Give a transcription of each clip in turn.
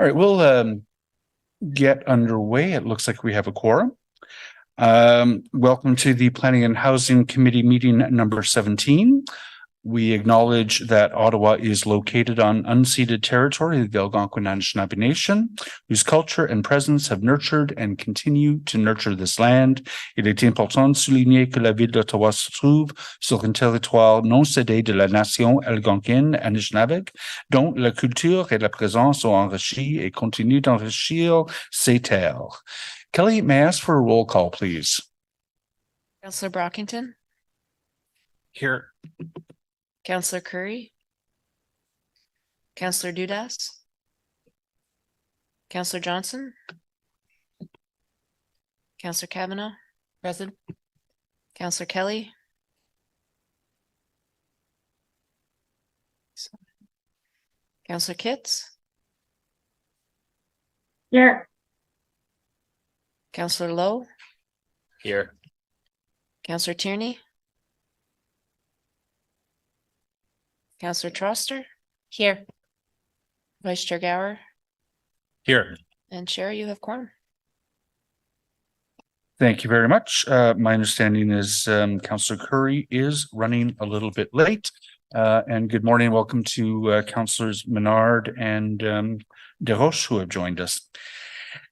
All right, we'll get underway. It looks like we have a quorum. Welcome to the Planning and Housing Committee meeting number 17. We acknowledge that Ottawa is located on unceded territory of the Algonquin Anishinaabe Nation, whose culture and presence have nurtured and continue to nurture this land. Il est important de souligner que la ville d'Ottawa se trouve sur un territoire non cédé de la nation algonquine Anishinaabe, dont la culture et la présence ont enrichi et continuent d'enrichir ces terres. Kelly, may I ask for a roll call, please? Councillor Brockington. Here. Councillor Curry. Councillor Dudas. Councillor Johnson. Councillor Kavanaugh. Present. Councillor Kelly. Councillor Kitts. Here. Councillor Lowe. Here. Councillor Tierney. Councillor Troster. Here. Vice Chair Gower. Here. And Chair, you have quorum. Thank you very much. My understanding is Councillor Curry is running a little bit late. And good morning. Welcome to Councillors Menard and Desroches who have joined us.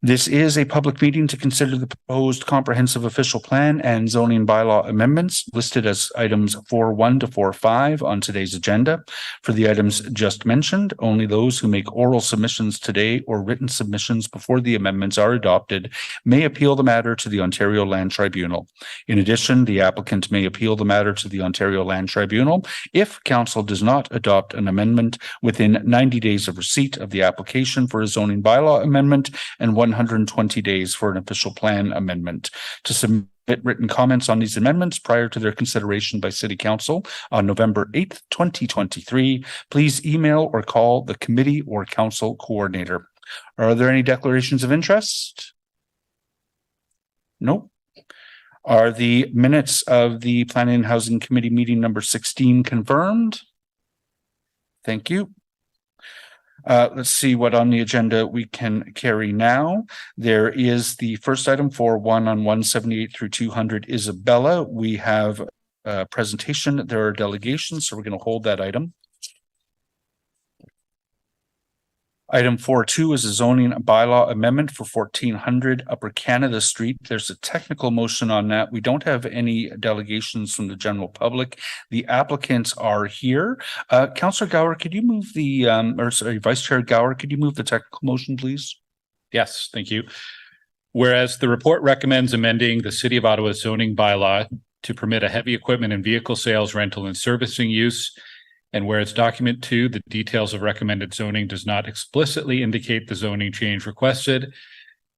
This is a public meeting to consider the proposed comprehensive official plan and zoning bylaw amendments listed as items 4.1 to 4.5 on today's agenda. For the items just mentioned, only those who make oral submissions today or written submissions before the amendments are adopted may appeal the matter to the Ontario Land Tribunal. In addition, the applicant may appeal the matter to the Ontario Land Tribunal if Council does not adopt an amendment within 90 days of receipt of the application for a zoning bylaw amendment and 120 days for an official plan amendment. To submit written comments on these amendments prior to their consideration by City Council on November 8th, 2023, please email or call the committee or council coordinator. Are there any declarations of interest? Nope. Are the minutes of the Planning and Housing Committee meeting number 16 confirmed? Thank you. Let's see what on the agenda we can carry now. There is the first item 4.1 on 178 through 200 Isabella. We have a presentation. There are delegations, so we're going to hold that item. Item 4.2 is a zoning bylaw amendment for 1400 Upper Canada Street. There's a technical motion on that. We don't have any delegations from the general public. The applicants are here. Councillor Gower, could you move the, Vice Chair Gower, could you move the technical motion, please? Yes, thank you. Whereas the report recommends amending the City of Ottawa zoning bylaw to permit a heavy equipment and vehicle sales, rental, and servicing use. And whereas document 2, the details of recommended zoning does not explicitly indicate the zoning change requested.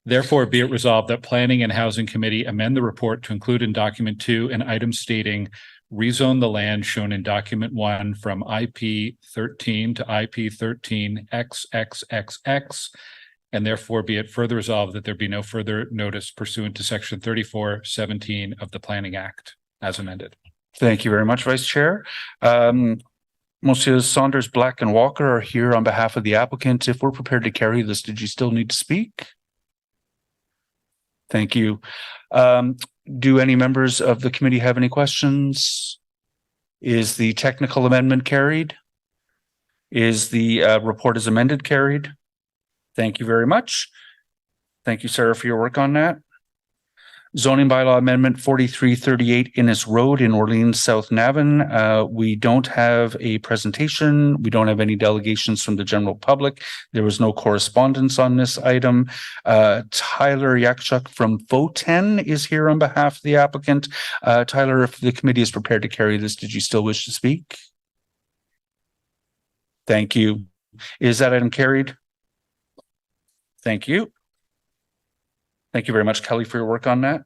Therefore, be it resolved that Planning and Housing Committee amend the report to include in document 2 an item stating rezone the land shown in document 1 from IP 13 to IP 13 XXXX. And therefore, be it further resolved that there be no further notice pursuant to section 3417 of the Planning Act as amended. Thank you very much, Vice Chair. Monsieurs Saunders, Black, and Walker are here on behalf of the applicant. If we're prepared to carry this, did you still need to speak? Thank you. Do any members of the committee have any questions? Is the technical amendment carried? Is the report as amended carried? Thank you very much. Thank you, Sarah, for your work on that. Zoning bylaw amendment 4338 Innes Road in Orleans, South Navan. We don't have a presentation. We don't have any delegations from the general public. There was no correspondence on this item. Tyler Yakchuk from FOTEN is here on behalf of the applicant. Tyler, if the committee is prepared to carry this, did you still wish to speak? Thank you. Is that item carried? Thank you. Thank you very much, Kelly, for your work on that.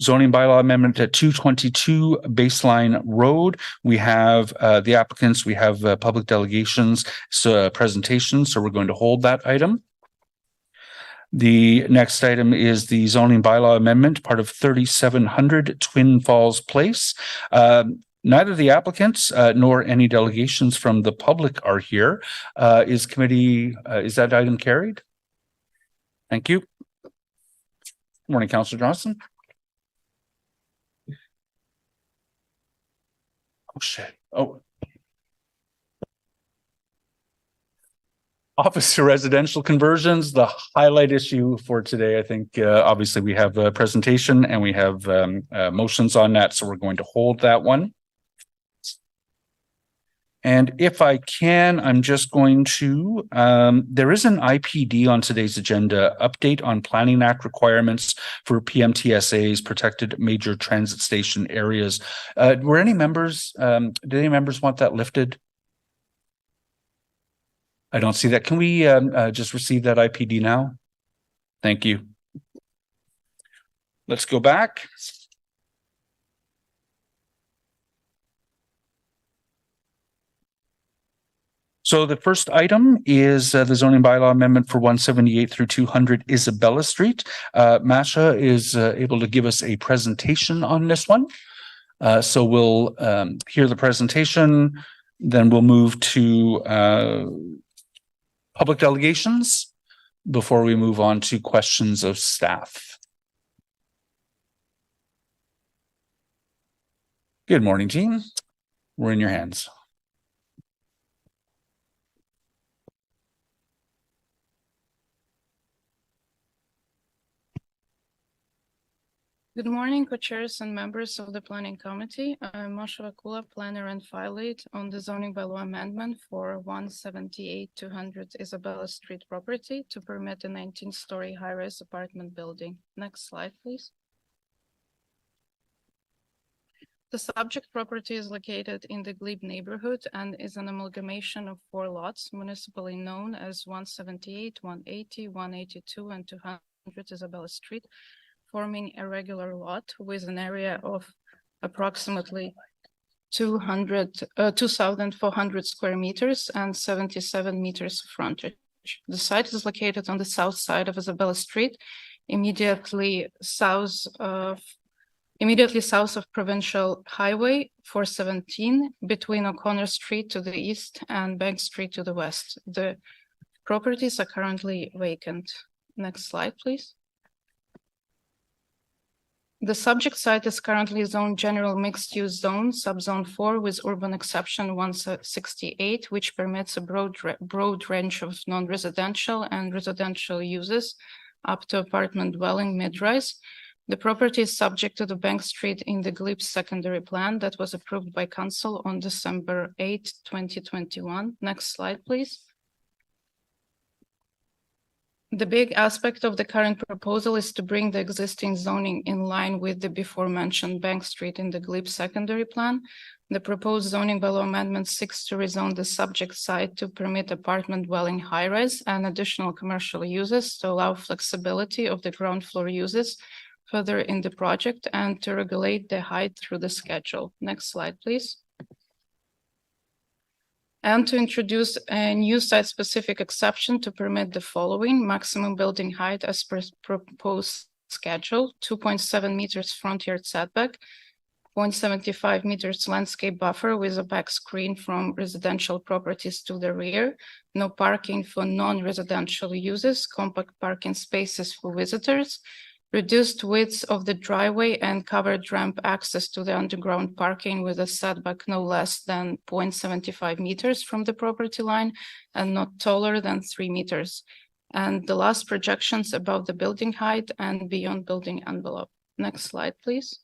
Zoning bylaw amendment at 222 Baseline Road. We have the applicants, we have public delegations, so presentations, so we're going to hold that item. The next item is the zoning bylaw amendment, part of 3700 Twin Falls Place. Neither the applicants nor any delegations from the public are here. Is that item carried? Thank you. Morning, Councillor Johnson. Oh, shit. Oh. Office to residential conversions, the highlight issue for today. I think obviously we have a presentation and we have motions on that, so we're going to hold that one. And if I can, I'm just going to, there is an IPD on today's agenda, update on Planning Act requirements for PMTSA's protected major transit station areas. Were any members, did any members want that lifted? I don't see that. Can we just receive that IPD now? Thank you. Let's go back. So the first item is the zoning bylaw amendment for 178 through 200 Isabella Street. Masha is able to give us a presentation on this one. So we'll hear the presentation, then we'll move to public delegations before we move on to questions of staff. Good morning, team. We're in your hands. Good morning, co-chairs and members of the Planning Committee. I'm Masha Vakula, planner and file lead on the zoning bylaw amendment for 178-200 Isabella Street property to permit a 19-story high-rise apartment building. Next slide, please. The subject property is located in the Glebe neighborhood and is an amalgamation of 4 lots, municipally known as 178, 180, 182, and 200 Isabella Street, forming a regular lot with an area of approximately 2,400 square meters and 77 meters of frontage. The site is located on the south side of Isabella Street, immediately south of Provincial Highway 417, between O'Connor Street to the east and Bank Street to the west. The properties are currently vacant. Next slide, please. The subject site is currently zoned general mixed-use zone, subzone 4, with urban exception 168, which permits a broad range of non-residential and residential uses up to apartment dwelling mid-rise. The property is subject to the Bank Street in the Glebe secondary plan that was approved by council on December 8, 2021. Next slide, please. The big aspect of the current proposal is to bring the existing zoning in line with the before mentioned Bank Street in the Glebe secondary plan. The proposed zoning bylaw amendment seeks to rezone the subject site to permit apartment dwelling high-rise and additional commercial uses to allow flexibility of the ground floor uses further in the project and to regulate the height through the schedule. Next slide, please. And to introduce a new site-specific exception to permit the following: maximum building height as per proposed schedule, 2.7 meters front yard setback, 0.75 meters landscape buffer with a back screen from residential properties to the rear, no parking for non-residential uses, compact parking spaces for visitors, reduced width of the driveway and covered ramp access to the underground parking with a setback no less than 0.75 meters from the property line and not taller than 3 meters. And the last projections above the building height and beyond building envelope. Next slide, please.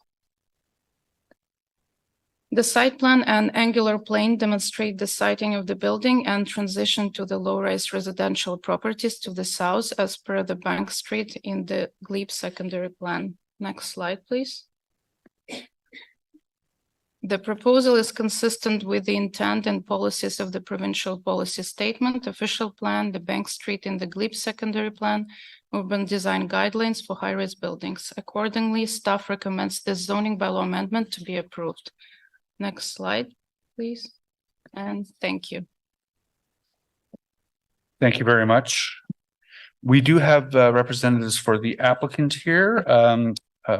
The site plan and angular plane demonstrate the siting of the building and transition to the low-rise residential properties to the south as per the Bank Street in the Glebe secondary plan. Next slide, please. The proposal is consistent with the intent and policies of the provincial policy statement, official plan, the Bank Street in the Glebe secondary plan, urban design guidelines for high-rise buildings. Accordingly, staff recommends this zoning bylaw amendment to be approved. Next slide, please. And thank you. Thank you very much. We do have representatives for the applicant here.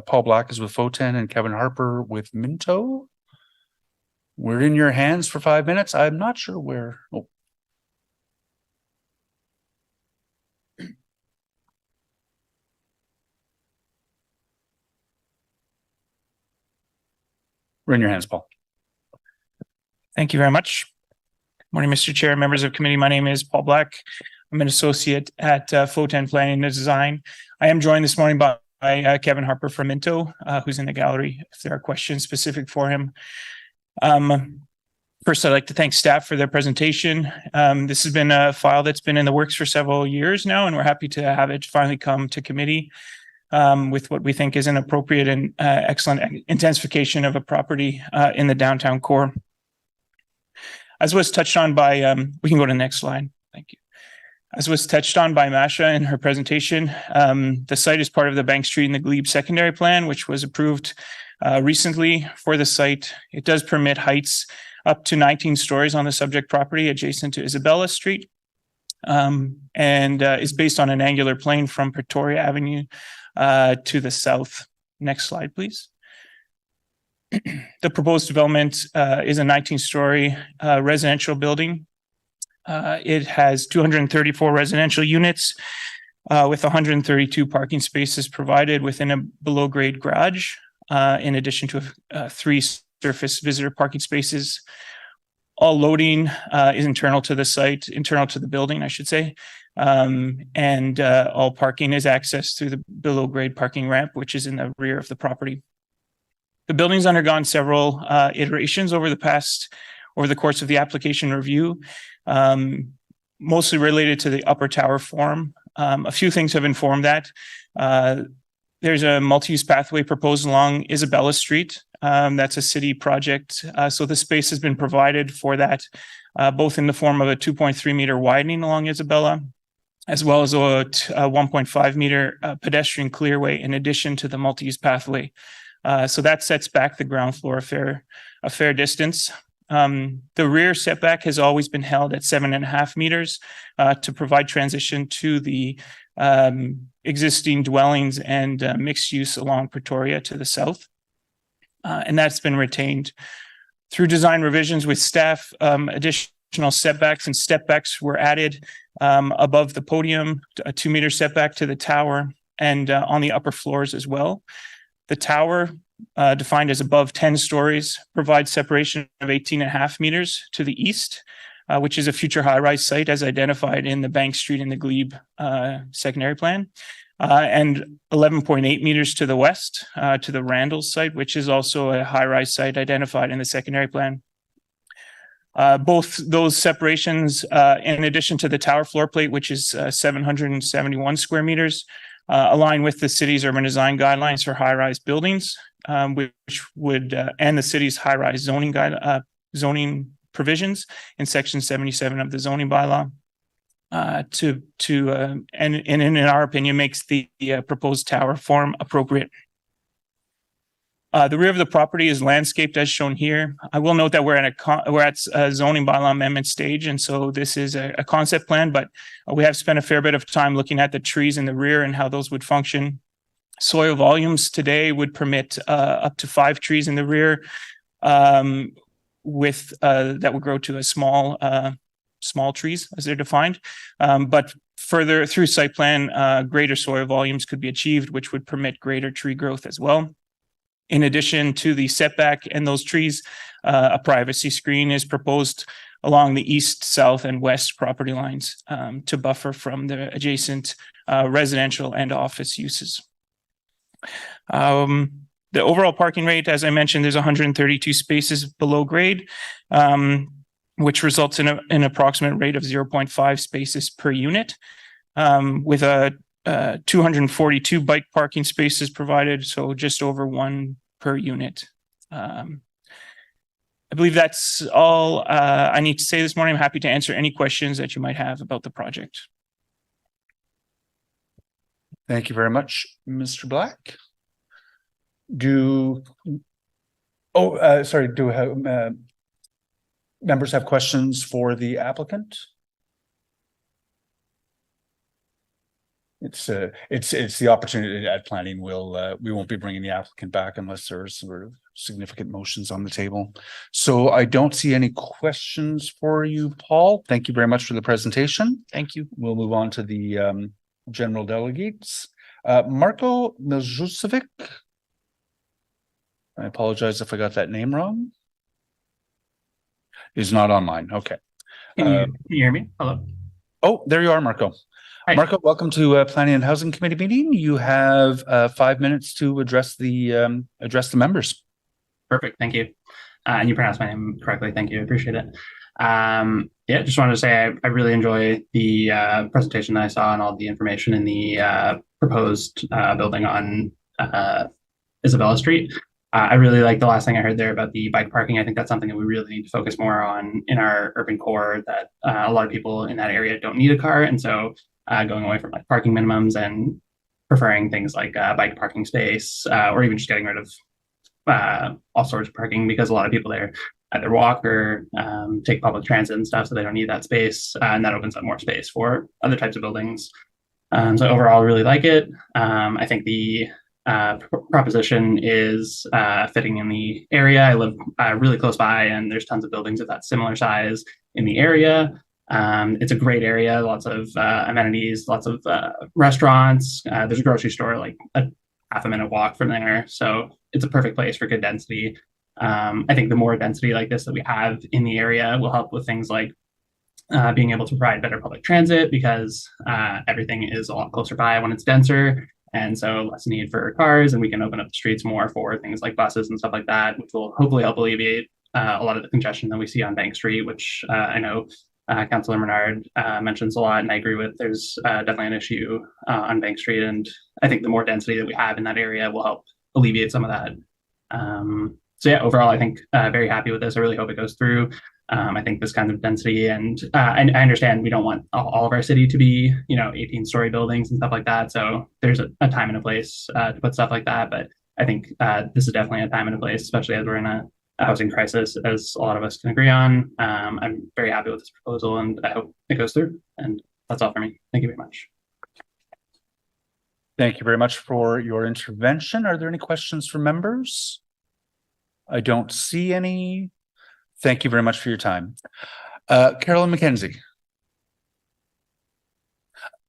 Paul Black is with Foten and Kevin Harper with Minto. We're in your hands for 5 minutes. I'm not sure where. Oh. We're in your hands, Paul. Thank you very much. Morning, Mr. Chair, members of committee. My name is Paul Black. I'm an associate at Foten Planning and Design. I am joined this morning by Kevin Harper from Minto, who's in the gallery if there are questions specific for him. First, I'd like to thank staff for their presentation. This has been a file that's been in the works for several years now, and we're happy to have it finally come to committee with what we think is an appropriate and excellent intensification of a property in the downtown core. As was touched on by, we can go to the next slide. Thank you. As was touched on by Masha in her presentation, the site is part of the Bank Street and the Glebe secondary plan, which was approved recently for the site. It does permit heights up to 19 stories on the subject property adjacent to Isabella Street, and is based on an angular plane from Pretoria Avenue to the south. Next slide, please. The proposed development is a 19-story residential building. It has 234 residential units with 132 parking spaces provided within a below-grade garage, in addition to 3 surface visitor parking spaces. All loading is internal to the site, internal to the building, I should say. And all parking is accessed through the below-grade parking ramp, which is in the rear of the property. The building's undergone several iterations over the course of the application review, mostly related to the upper tower form. A few things have informed that. There's a multi-use pathway proposed along Isabella Street. That's a city project. So the space has been provided for that, both in the form of a 2.3 meter widening along Isabella, as well as a 1.5 meter pedestrian clearway in addition to the multi-use pathway. So that sets back the ground floor a fair distance. The rear setback has always been held at 7.5 meters to provide transition to the existing dwellings and mixed use along Pretoria to the south. And that's been retained through design revisions with staff. Additional setbacks and stepbacks were added above the podium, a 2 meter setback to the tower, and on the upper floors as well. The tower, defined as above 10 stories, provides separation of 18.5 meters to the east, which is a future high-rise site as identified in the Bank Street and the Glebe secondary plan, and 11.8 meters to the west to the Randalls site, which is also a high-rise site identified in the secondary plan. Both those separations, in addition to the tower floor plate, which is 771 square meters, align with the city's urban design guidelines for high-rise buildings, which would and the city's high-rise zoning provisions in section 77 of the zoning bylaw. And in our opinion, makes the proposed tower form appropriate. The rear of the property is landscaped as shown here. I will note that we're at a zoning bylaw amendment stage, and so this is a concept plan, but we have spent a fair bit of time looking at the trees in the rear and how those would function. Soil volumes today would permit up to 5 trees in the rear, with that would grow to a small trees as they're defined. But further through site plan, greater soil volumes could be achieved, which would permit greater tree growth as well. In addition to the setback and those trees, a privacy screen is proposed along the east, south, and west property lines to buffer from the adjacent residential and office uses. The overall parking rate, as I mentioned, there's 132 spaces below grade, which results in an approximate rate of 0.5 spaces per unit, with a 242 bike parking spaces provided, so just over 1 per unit. I believe that's all I need to say this morning. I'm happy to answer any questions that you might have about the project. Thank you very much, Mr. Black. Do members have questions for the applicant? It's the opportunity to add planning. We won't be bringing the applicant back unless there's sort of significant motions on the table. So I don't see any questions for you, Paul. Thank you very much for the presentation. Thank you. We'll move on to the general delegates. Marko Miljusevic. I apologize if I got that name wrong. He's not online. Okay. Can you hear me? Hello. Oh, there you are, Marco. Hi. Marco, welcome to Planning and Housing Committee meeting. You have 5 minutes to address the members. Perfect. Thank you. And you pronounced my name correctly. Thank you. I appreciate it. Yeah, just wanted to say I really enjoy the presentation that I saw and all the information in the proposed building on Isabella Street. I really like the last thing I heard there about the bike parking. I think that's something that we really need to focus more on in our urban core, that a lot of people in that area don't need a car. And so going away from like parking minimums and preferring things like bike parking space, or even just getting rid of all sorts of parking, because a lot of people there either walk or take public transit and stuff, so they don't need that space. And that opens up more space for other types of buildings. So overall, I really like it. I think the proposition is fitting in the area. I live really close by, and there's tons of buildings of that similar size in the area. It's a great area, lots of amenities, lots of restaurants. There's a grocery store like a half-a-minute walk from there. So it's a perfect place for good density. I think the more density like this that we have in the area will help with things like being able to provide better public transit, because everything is a lot closer by when it's denser. And so less need for cars, and we can open up the streets more for things like buses and stuff like that, which will hopefully help alleviate a lot of the congestion that we see on Bank Street, which I know Councillor Menard mentions a lot, and I agree with. There's definitely an issue on Bank Street, and I think the more density that we have in that area will help alleviate some of that. So yeah, overall, I think very happy with this. I really hope it goes through. I think this kind of density, and I understand we don't want all of our city to be, 18-story buildings and stuff like that. So there's a time and a place to put stuff like that. But I think this is definitely a time and a place, especially as we're in a housing crisis, as a lot of us can agree on. I'm very happy with this proposal, and I hope it goes through. And that's all for me. Thank you very much. Thank you very much for your intervention. Are there any questions from members? I don't see any. Thank you very much for your time. Carolyn McKenzie.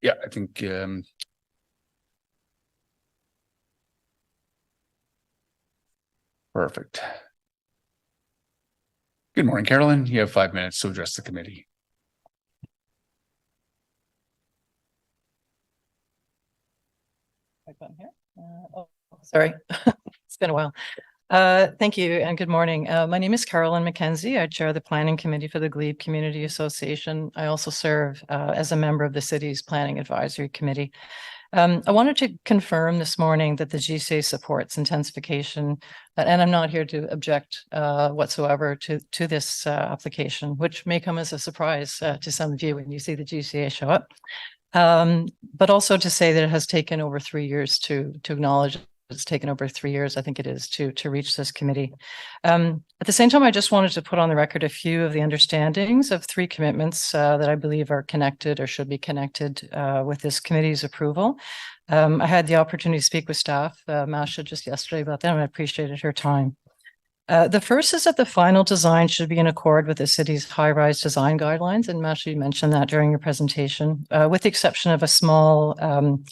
Yeah, I think perfect. Good morning, Carolyn. You have 5 minutes to address the committee. Sorry, it's been a while. Thank you and good morning. My name is Carolyn McKenzie. I chair the Planning Committee for the Glebe Community Association. I also serve as a member of the city's Planning Advisory Committee. I wanted to confirm this morning that the GCA supports intensification, and I'm not here to object whatsoever to this application, which may come as a surprise to some of you when you see the GCA show up. But also to say that it has taken over 3 years to acknowledge. It's taken over 3 years, I think it is, to reach this committee. At the same time, I just wanted to put on the record a few of the understandings of 3 commitments that I believe are connected or should be connected with this committee's approval. I had the opportunity to speak with staff, Masha, just yesterday about that, and I appreciated her time. The first is that the final design should be in accord with the city's high-rise design guidelines, and Masha, you mentioned that during your presentation, with the exception of a small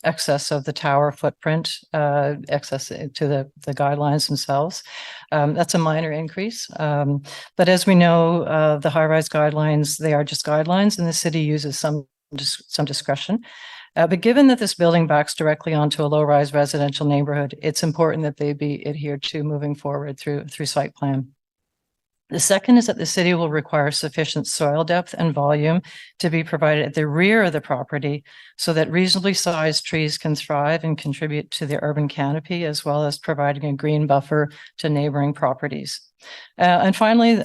excess of the tower footprint, excess to the guidelines themselves. That's a minor increase. But as we know, the high-rise guidelines, they are just guidelines, and the city uses some discretion. But given that this building backs directly onto a low-rise residential neighborhood, it's important that they be adhered to moving forward through site plan. The second is that the city will require sufficient soil depth and volume to be provided at the rear of the property so that reasonably sized trees can thrive and contribute to the urban canopy, as well as providing a green buffer to neighboring properties. And finally,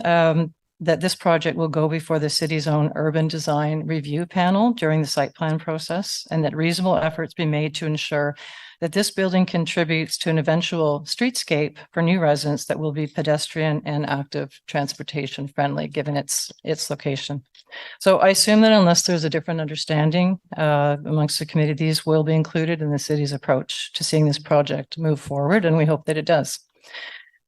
that this project will go before the city's own urban design review panel during the site plan process, and that reasonable efforts be made to ensure that this building contributes to an eventual streetscape for new residents that will be pedestrian and active transportation friendly, given its location. So I assume that unless there's a different understanding amongst the committee, these will be included in the city's approach to seeing this project move forward, and we hope that it does.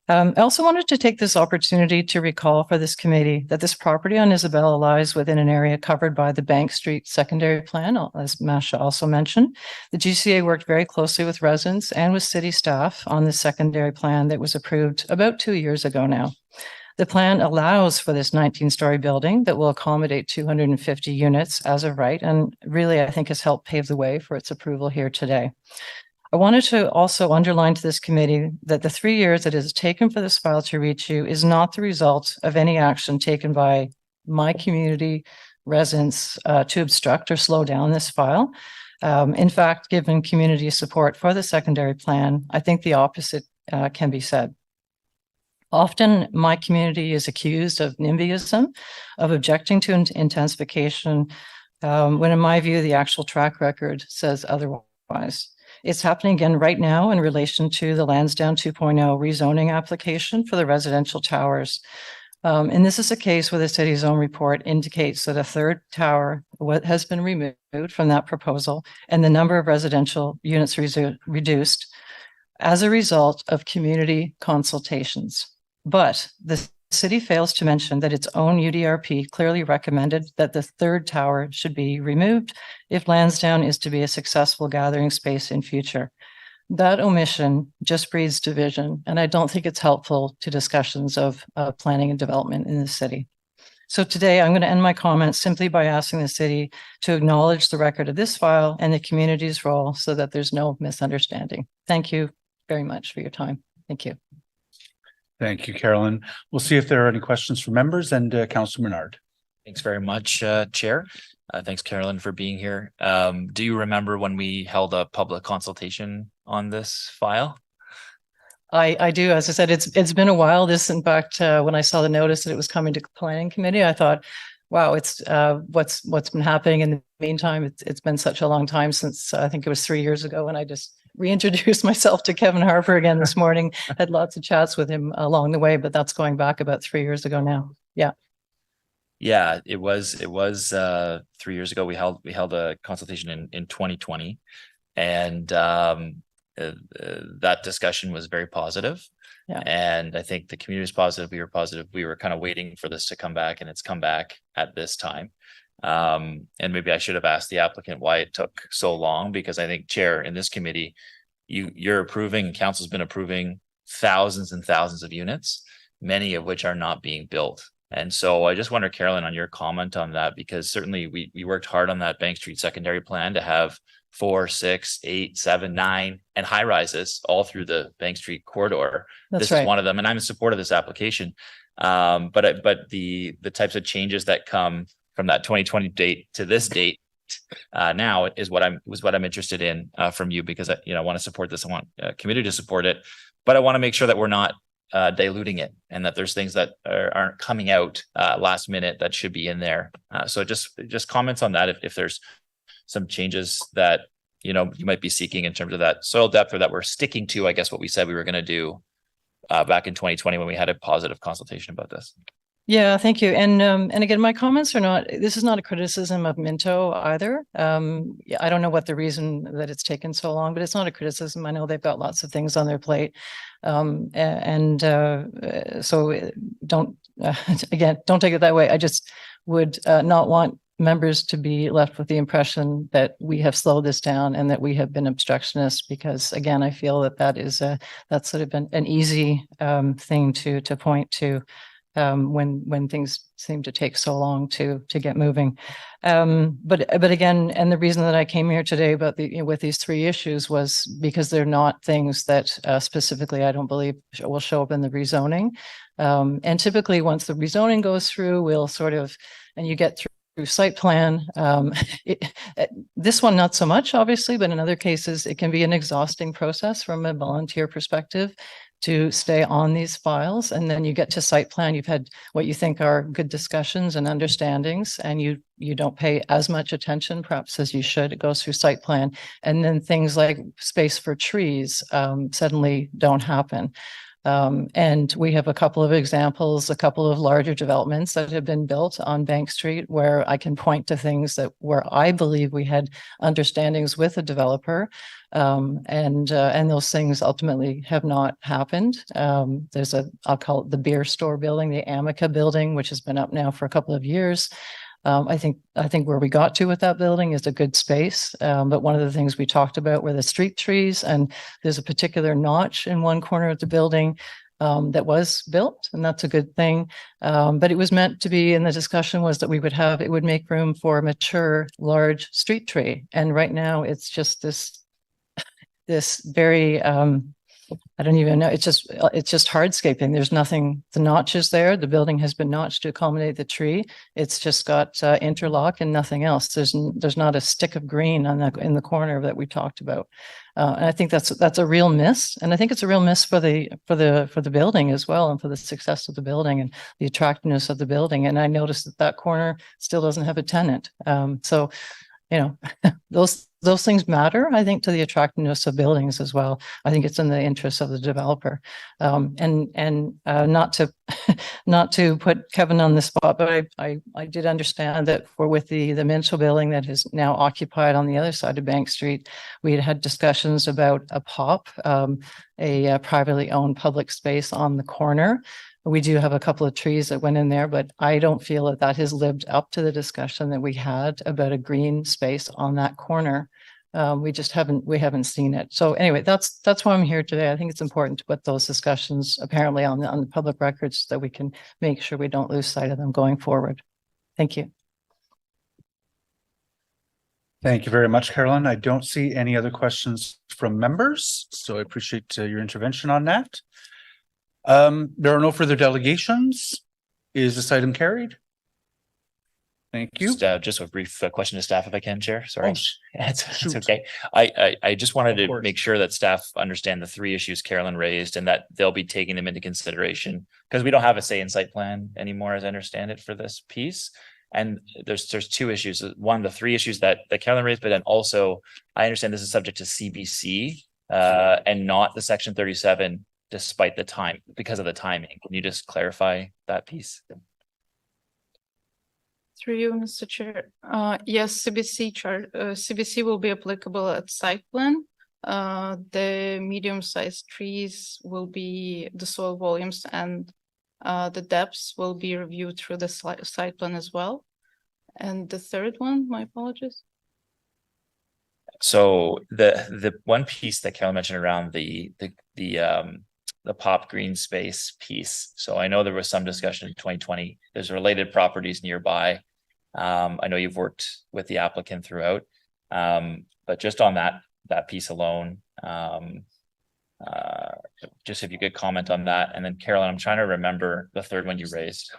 I also wanted to take this opportunity to recall for this committee that this property on Isabella lies within an area covered by the Bank Street secondary plan, as Masha also mentioned. The GCA worked very closely with residents and with city staff on the secondary plan that was approved about 2 years ago now. The plan allows for this 19-story building that will accommodate 250 units as of right, and really, I think, has helped pave the way for its approval here today. I wanted to also underline to this committee that the 3 years that it has taken for this file to reach you is not the result of any action taken by my community residents to obstruct or slow down this file. In fact, given community support for the secondary plan, I think the opposite can be said. Often, my community is accused of NIMBYism, of objecting to intensification, when in my view, the actual track record says otherwise. It's happening again right now in relation to the Lansdowne 2.0 rezoning application for the residential towers. And this is a case where the city's own report indicates that a third tower has been removed from that proposal and the number of residential units reduced as a result of community consultations. But the city fails to mention that its own UDRP clearly recommended that the third tower should be removed if Lansdowne is to be a successful gathering space in future. That omission just breeds division, and I don't think it's helpful to discussions of planning and development in the city. So today I'm going to end my comments simply by asking the city to acknowledge the record of this file and the community's role so that there's no misunderstanding. Thank you very much for your time. Thank you. Thank you, Carolyn. We'll see if there are any questions from members, and Councillor Menard. Thanks very much, Chair. Thanks, Carolyn, for being here. Do you remember when we held a public consultation on this file? I do. As I said, it's been a while. This, in fact, when I saw the notice that it was coming to planning committee, I thought, wow, it's what's been happening in the meantime. It's been such a long time since I think it was 3 years ago when I just reintroduced myself to Kevin Harper again this morning. Had lots of chats with him along the way, but that's going back about 3 years ago now. Yeah. Yeah, it was 3 years ago. We held a consultation in 2020, and that discussion was very positive. Yeah. And I think the community was positive. We were positive. We were kind of waiting for this to come back, and it's come back at this time. And maybe I should have asked the applicant why it took so long, because I think, Chair, in this committee, you're approving, and council's been approving thousands and thousands of units, many of which are not being built. And so I just wonder, Carolyn, on your comment on that, because certainly we worked hard on that Bank Street secondary plan to have 4, 6, 8, 7, 9, and high rises all through the Bank Street corridor. That's this right. is one of them, and I'm in support of this application. But the types of changes that come from that 2020 date to this date now is what I'm interested in from you, because I want to support this. I want committee to support it, but I want to make sure that we're not diluting it, and that there's things that aren't coming out last minute that should be in there. So just comments on that, if there's some changes that you might be seeking in terms of that soil depth, or that we're sticking to, I guess, what we said we were going to do back in 2020 when we had a positive consultation about this. Yeah, thank you. And again, my comments this is not a criticism of Minto either. I don't know what the reason that it's taken so long, but it's not a criticism. I know they've got lots of things on their plate. So don't take it that way. I just would not want members to be left with the impression that we have slowed this down and that we have been obstructionists, because again, I feel that's sort of been an easy thing to point to when things seem to take so long to get moving. But again, and the reason that I came here today about with these 3 issues was because they're not things that specifically I don't believe will show up in the rezoning. And typically once the rezoning goes through, we'll sort of, and you get through site plan. This one, not so much, obviously, but in other cases, it can be an exhausting process from a volunteer perspective to stay on these files. And then you get to site plan, you've had what you think are good discussions and understandings, and you don't pay as much attention perhaps as you should. It goes through site plan. And then things like space for trees suddenly don't happen. And we have a couple of examples, a couple of larger developments that have been built on Bank Street where I can point to things that where I believe we had understandings with a developer. And those things ultimately have not happened. There's I'll call it the beer store building, the Amica building, which has been up now for a couple of years. I think where we got to with that building is a good space. But one of the things we talked about were the street trees, and there's a particular notch in one corner of the building that was built, and that's a good thing. But it was meant to be, and the discussion was that it would make room for a mature, large street tree. And right now it's just this very, I don't even know. It's just hardscaping. There's nothing, the notch is there. The building has been notched to accommodate the tree. It's just got interlock and nothing else. There's not a stick of green in the corner that we talked about. And I think that's a real miss. And I think it's a real miss for the building as well, and for the success of the building and the attractiveness of the building. And I noticed that corner still doesn't have a tenant. So, you know, those things matter, I think, to the attractiveness of buildings as well. I think it's in the interest of the developer. And not to put Kevin on the spot, but I did understand that with the Minchell building that is now occupied on the other side of Bank Street, we had discussions about a POP, a privately owned public space on the corner. We do have a couple of trees that went in there, but I don't feel that has lived up to the discussion that we had about a green space on that corner. We haven't seen it. So anyway, that's why I'm here today. I think it's important to put those discussions apparently on the public records so that we can make sure we don't lose sight of them going forward. Thank you. Thank you very much, Carolyn. I don't see any other questions from members, so I appreciate your intervention on that. There are no further delegations. Is this item carried? Thank you. Just a brief question to staff, if I can, Chair. Sorry. It's okay. I just wanted to make sure that staff understand the three issues Carolyn raised and that they'll be taking them into consideration, because we don't have a say in site plan anymore, as I understand it, for this piece. And there's two issues. One, the three issues that Carolyn raised, but then also I understand this is subject to CBC and not the Section 37. Despite the time, because of the timing. Can you just clarify that piece? Through you, Mr. Chair. Yes, CBC will be applicable at site plan. The medium-sized trees will be the soil volumes, and the depths will be reviewed through the site plan as well. And the third one, my apologies. So the one piece that Carol mentioned around the pop green space piece. So I know there was some discussion in 2020. There's related properties nearby. I know you've worked with the applicant throughout, but just on that piece alone, just if you could comment on that. And then Carolyn, I'm trying to remember the third one you raised.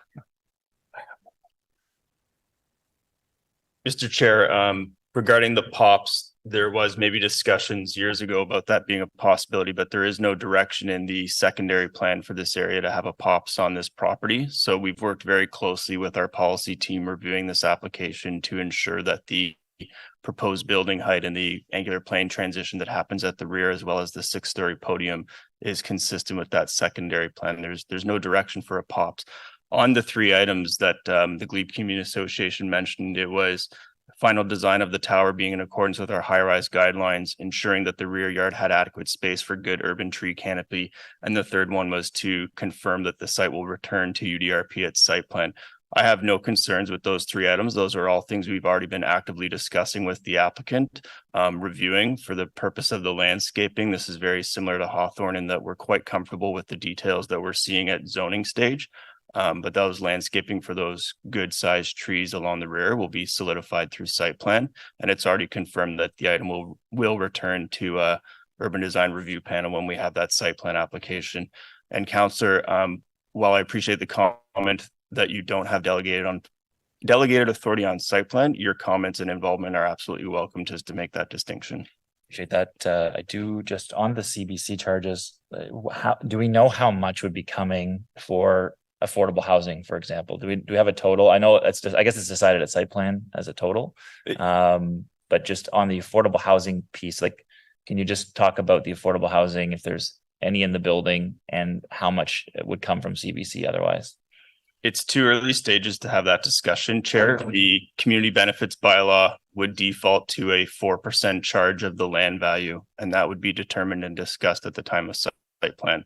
Mr. Chair, regarding the POPs, there was maybe discussions years ago about that being a possibility, but there is no direction in the secondary plan for this area to have a POPs on this property. So we've worked very closely with our policy team reviewing this application to ensure that the proposed building height and the angular plane transition that happens at the rear, as well as the 6-story podium, is consistent with that secondary plan. There's no direction for a POPs. On the three items that the Glebe Community Association mentioned, it was final design of the tower being in accordance with our high-rise guidelines, ensuring that the rear yard had adequate space for good urban tree canopy. And the third one was to confirm that the site will return to UDRP at site plan. I have no concerns with those three items. Those are all things we've already been actively discussing with the applicant, reviewing for the purpose of the landscaping. This is very similar to Hawthorne in that we're quite comfortable with the details that we're seeing at zoning stage. But those landscaping for those good sized trees along the rear will be solidified through site plan. And it's already confirmed that the item will return to urban design review panel when we have that site plan application. And Councillor, while I appreciate the comment that you don't have delegated authority on site plan, your comments and involvement are absolutely welcome just to make that distinction. Appreciate that. I do just on the CBC charges, how do we know how much would be coming for affordable housing, for example? Do we have a total? I know it's just, I guess it's decided at site plan as a total. But just on the affordable housing piece, like, can you just talk about the affordable housing, if there's any in the building, and how much it would come from CBC otherwise? It's too early stages to have that discussion, Chair. The community benefits bylaw would default to a 4% charge of the land value, and that would be determined and discussed at the time of site plan.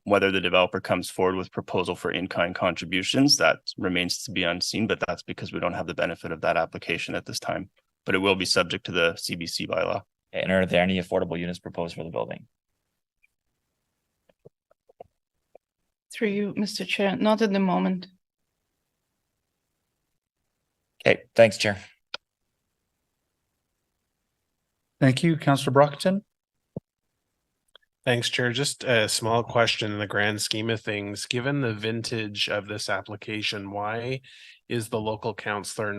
Whether the developer comes forward with proposal for in-kind contributions, that remains to be unseen, but that's because we don't have the benefit of that application at this time. But it will be subject to the CBC bylaw. And are there any affordable units proposed for the building? Through you, Mr. Chair, not at the moment. Okay, thanks, Chair. Thank you, Councillor Brockton. Thanks, Chair. Just a small question in the grand scheme of things. Given the vintage of this application, why is the local councillor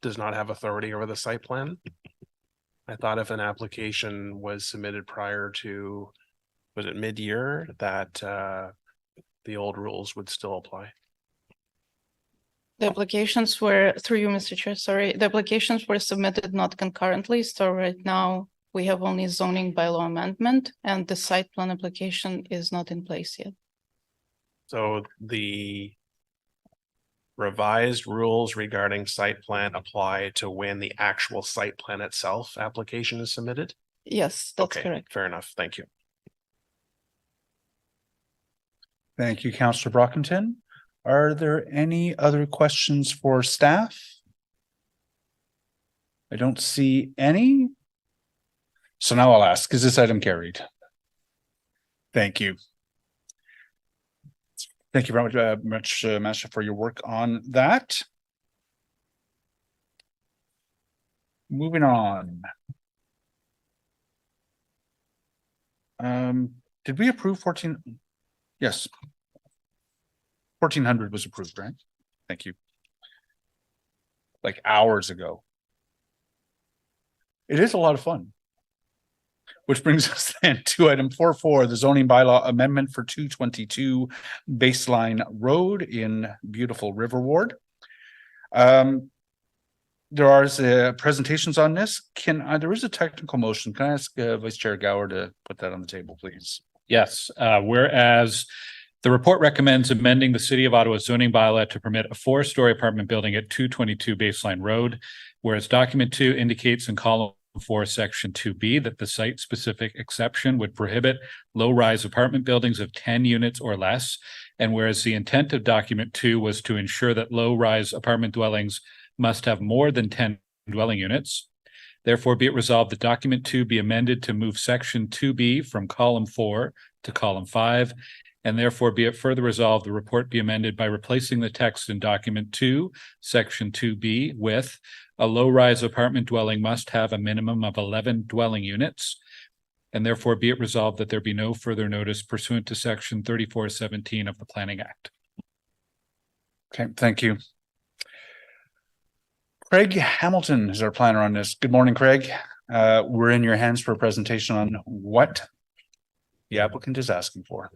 does not have authority over the site plan? I thought if an application was submitted prior to, was it mid-year, that the old rules would still apply? The applications were, through you, Mr. Chair, sorry, the applications were submitted not concurrently. So right now we have only zoning bylaw amendment, and the site plan application is not in place yet. So the revised rules regarding site plan apply to when the actual site plan itself application is submitted? Yes, that's Okay, correct. fair enough. Thank you. Thank you, Councillor Brockington. Are there any other questions for staff? I don't see any. So now I'll ask, is this item carried? Thank you. Thank you very much, Master, for your work on that. Moving on. Did we approve 14? Yes. 1400 was approved, right? Thank you. Like hours ago. It is a lot of fun. Which brings us then to item 4.4, the zoning bylaw amendment for 222 Baseline Road in beautiful River Ward. There are presentations on this. There is a technical motion. Can I ask Vice Chair Gower to put that on the table, please? Yes, whereas the report recommends amending the City of Ottawa zoning bylaw to permit a 4-story apartment building at 222 Baseline Road, whereas document 2 indicates in column 4, section 2B, that the site-specific exception would prohibit low-rise apartment buildings of 10 units or less, and whereas the intent of document 2 was to ensure that low-rise apartment dwellings must have more than 10 dwelling units, therefore be it resolved that document 2 be amended to move section 2B from column 4 to column 5, and therefore be it further resolved the report be amended by replacing the text in document 2, section 2B with a low-rise apartment dwelling must have a minimum of 11 dwelling units, and therefore be it resolved that there be no further notice pursuant to section 3417 of the Planning Act. Okay, thank you. Craig Hamilton is our planner on this. Good morning, Craig. We're in your hands for a presentation on what the applicant is asking for.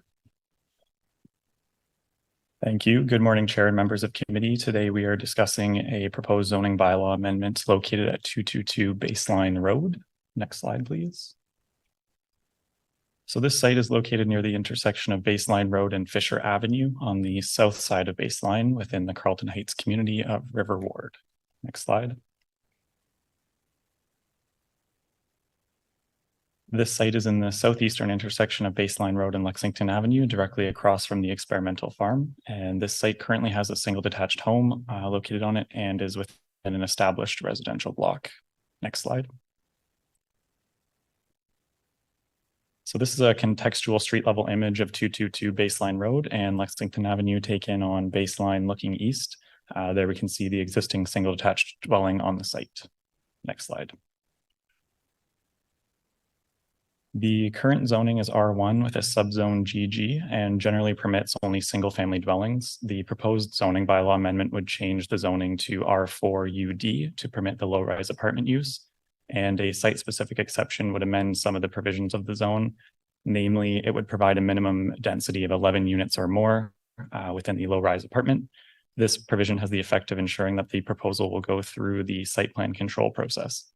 Thank you. Good morning, Chair and members of committee. Today we are discussing a proposed zoning bylaw amendment located at 222 Baseline Road. Next slide, please. So this site is located near the intersection of Baseline Road and Fisher Avenue on the south side of Baseline within the Carlton Heights community of River Ward. Next slide. This site is in the southeastern intersection of Baseline Road and Lexington Avenue, directly across from the experimental farm. And this site currently has a single detached home located on it and is within an established residential block. Next slide. So this is a contextual street level image of 222 Baseline Road and Lexington Avenue taken on Baseline looking east. There we can see the existing single detached dwelling on the site. Next slide. The current zoning is R1 with a subzone GG and generally permits only single family dwellings. The proposed zoning bylaw amendment would change the zoning to R4 UD to permit the low rise apartment use. And a site-specific exception would amend some of the provisions of the zone. Namely, it would provide a minimum density of 11 units or more within the low-rise apartment. This provision has the effect of ensuring that the proposal will go through the site plan control process.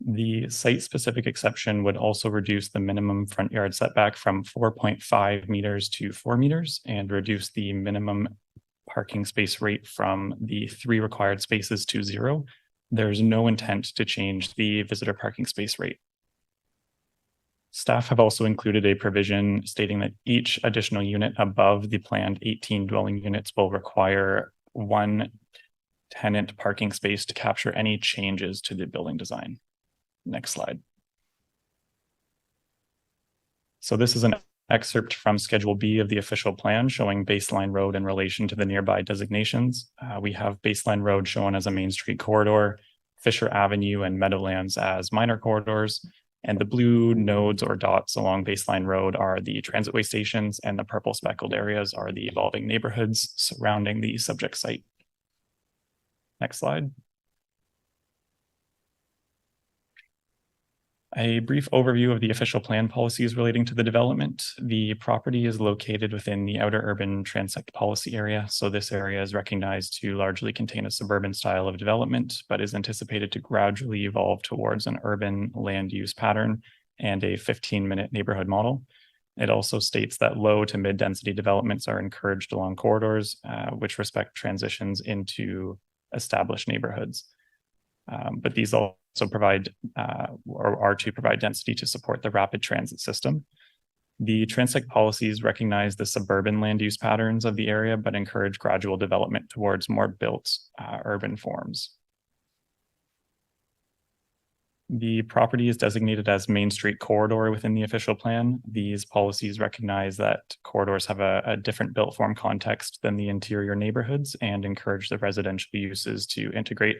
The site-specific exception would also reduce the minimum front yard setback from 4.5 meters to 4 meters and reduce the minimum parking space rate from the 3 required spaces to 0. There's no intent to change the visitor parking space rate. Staff have also included a provision stating that each additional unit above the planned 18 dwelling units will require 1 tenant parking space to capture any changes to the building design. Next slide. So this is an excerpt from Schedule B of the official plan showing Baseline Road in relation to the nearby designations. We have Baseline Road shown as a Main Street corridor, Fisher Avenue and Meadowlands as minor corridors, and the blue nodes or dots along Baseline Road are the transitway stations, and the purple speckled areas are the evolving neighborhoods surrounding the subject site. Next slide. A brief overview of the official plan policies relating to the development. The property is located within the outer urban transect policy area. So this area is recognized to largely contain a suburban style of development, but is anticipated to gradually evolve towards an urban land use pattern and a 15-minute neighborhood model. It also states that low to mid density developments are encouraged along corridors, which respect transitions into established neighborhoods. But these also provide or are to provide density to support the rapid transit system. The transect policies recognize the suburban land use patterns of the area, but encourage gradual development towards more built urban forms. The property is designated as Main Street corridor within the official plan. These policies recognize that corridors have a different built form context than the interior neighborhoods and encourage the residential uses to integrate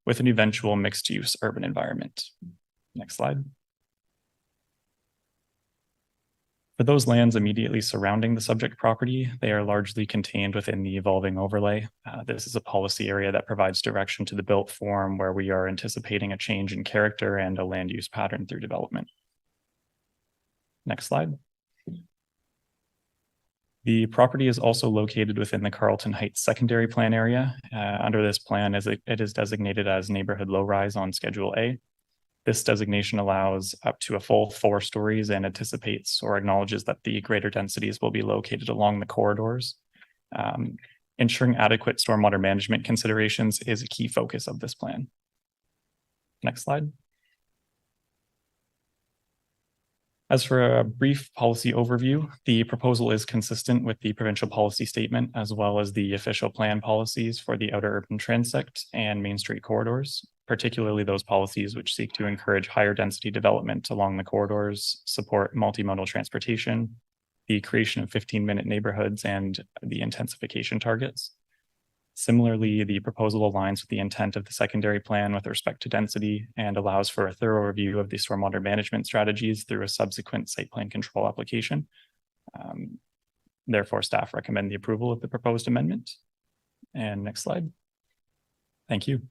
with an eventual mixed use urban environment. Next slide. For those lands immediately surrounding the subject property, they are largely contained within the evolving overlay. This is a policy area that provides direction to the built form where we are anticipating a change in character and a land use pattern through development. Next slide. The property is also located within the Carlton Heights secondary plan area. Under this plan, it is designated as neighborhood low rise on Schedule A. This designation allows up to a full 4 stories and anticipates or acknowledges that the greater densities will be located along the corridors. Ensuring adequate stormwater management considerations is a key focus of this plan. Next slide. As for a brief policy overview, the proposal is consistent with the provincial policy statement as well as the official plan policies for the outer urban transect and Main Street corridors, particularly those policies which seek to encourage higher density development along the corridors, support multimodal transportation, the creation of 15-minute neighborhoods, and the intensification targets. Similarly, the proposal aligns with the intent of the secondary plan with respect to density and allows for a thorough review of the stormwater management strategies through a subsequent site plan control application. Therefore, staff recommend the approval of the proposed amendment. And next slide. Thank you.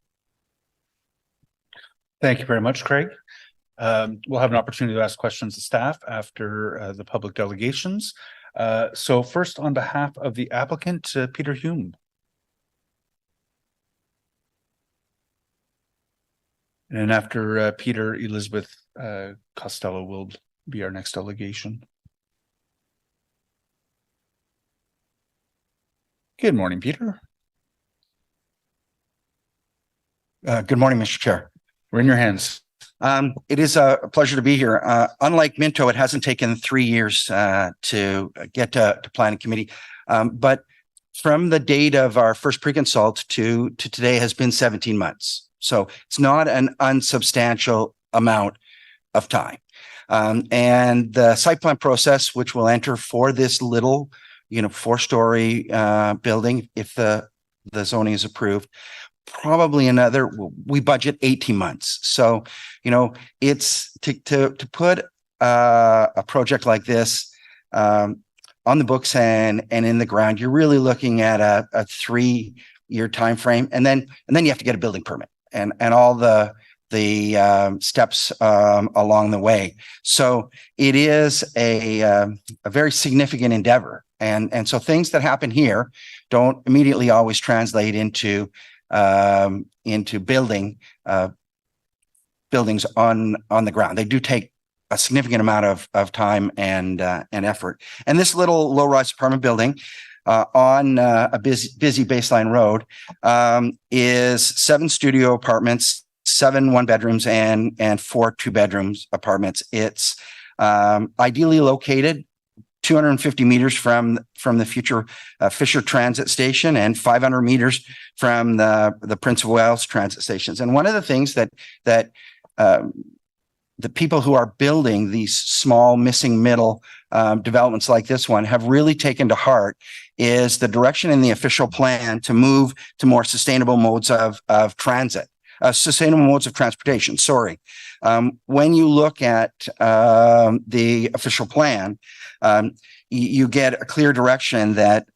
Thank you very much, Craig. We'll have an opportunity to ask questions of staff after the public delegations. So first, on behalf of the applicant, Peter Hume. And after Peter, Elizabeth Costello will be our next delegation. Good morning, Peter. Good morning, Mr. Chair. We're in your hands. It is a pleasure to be here. Unlike Minto, it hasn't taken 3 years to get to planning committee, but from the date of our first pre-consult to today has been 17 months. So it's not an unsubstantial amount of time. And the site plan process, which we'll enter for this little, 4-story building, if the zoning is approved, probably we budget 18 months. So, it's to put a project like this on the books and in the ground, you're really looking at a 3-year time frame, and then you have to get a building permit and all the steps along the way. So it is a very significant endeavor. And so things that happen here don't immediately always translate into buildings on the ground. They do take a significant amount of time and effort. And this little low-rise apartment building on a busy baseline road is 7 studio apartments, 7 one-bedrooms, and 4 two-bedrooms apartments. It's ideally located 250 meters from the future Fisher Transit Station and 500 meters from the Prince of Wales transit stations. And one of the things that the people who are building these small missing middle developments like this one have really taken to heart is the direction in the official plan to move to more sustainable modes of transit. Sustainable modes of transportation. Sorry. When you look at the official plan, you get a clear direction that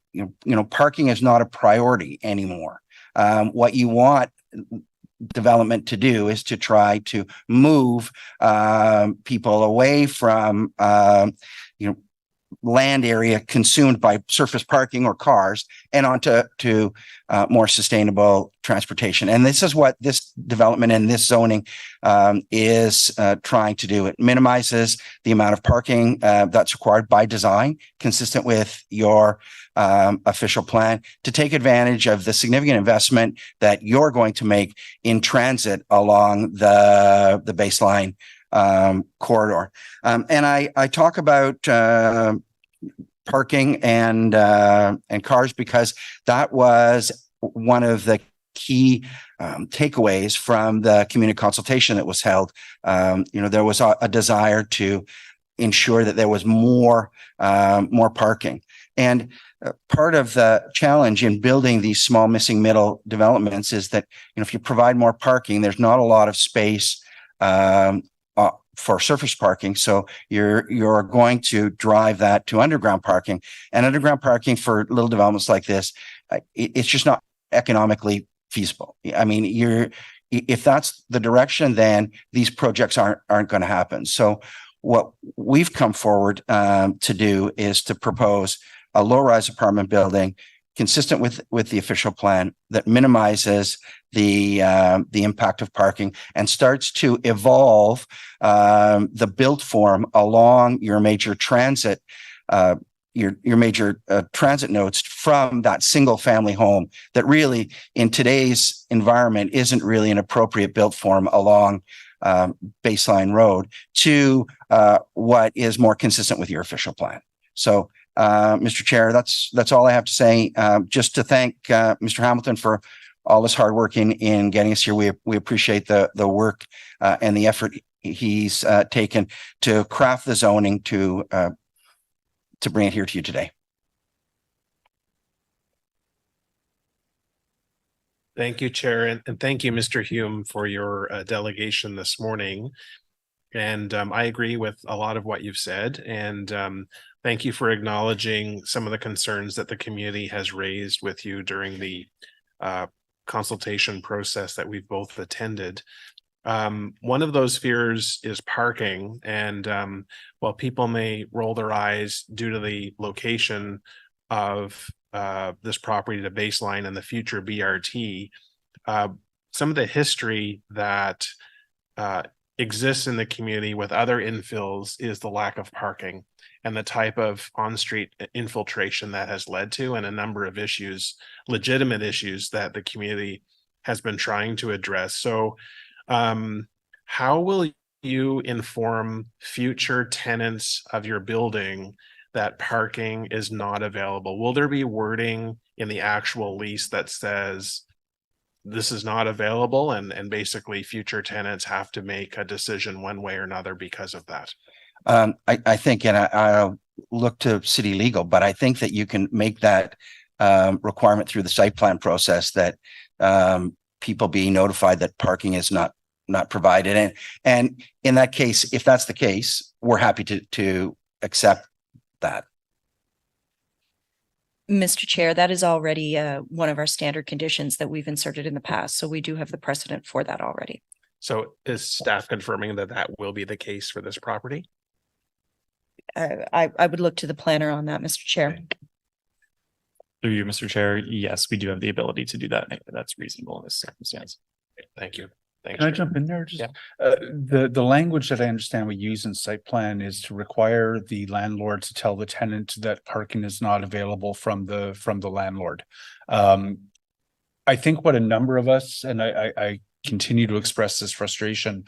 parking is not a priority anymore. What you want development to do is to try to move people away from land area consumed by surface parking or cars and onto more sustainable transportation. And this is what this development and this zoning is trying to do. It minimizes the amount of parking that's required by design, consistent with your official plan, to take advantage of the significant investment that you're going to make in transit along the baseline corridor. And I talk about parking and cars because that was one of the key takeaways from the community consultation that was held. There was a desire to ensure that there was more parking. And part of the challenge in building these small missing middle developments is that if you provide more parking, there's not a lot of space for surface parking. So you're going to drive that to underground parking, and underground parking for little developments like this, it's just not economically feasible. I mean, if that's the direction, then these projects aren't going to happen. So what we've come forward to do is to propose a low-rise apartment building consistent with the official plan that minimizes the impact of parking and starts to evolve the built form along your major transit transit nodes from that single family home that really in today's environment isn't really an appropriate built form along Baseline Road to what is more consistent with your official plan. So Mr. Chair, that's all I have to say. Just to thank Mr. Hamilton for all his hard work in getting us here. We appreciate the work and the effort he's taken to craft the zoning to bring it here to you today. Thank you, Chair, and thank you, Mr. Hume, for your delegation this morning. And I agree with a lot of what you've said. And thank you for acknowledging some of the concerns that the community has raised with you during the consultation process that we've both attended. One of those fears is parking. And while people may roll their eyes due to the location of this property to Baseline and the future BRT, some of the history that exists in the community with other infills is the lack of parking and the type of on-street infiltration that has led to, and a number of issues, legitimate issues that the community has been trying to address. So how will you inform future tenants of your building that parking is not available? Will there be wording in the actual lease that says this is not available, and basically future tenants have to make a decision one way or another because of that? I think, and I'll look to city legal, but I think that you can make that requirement through the site plan process that people be notified that parking is not provided. And in that case, if that's the case, we're happy to accept that. Mr. Chair, that is already one of our standard conditions that we've inserted in the past. So we do have the precedent for that already. So is staff confirming that that will be the case for this property? I would look to the planner on that, Mr. Chair. Through you, Mr. Chair, yes, we do have the ability to do that. That's reasonable in this circumstance. Thank you. Thanks. Can I jump in there? Just, Yeah. The language that I understand we use in site plan is to require the landlord to tell the tenant that parking is not available from the landlord. I think what a number of us, and I continue to express this frustration,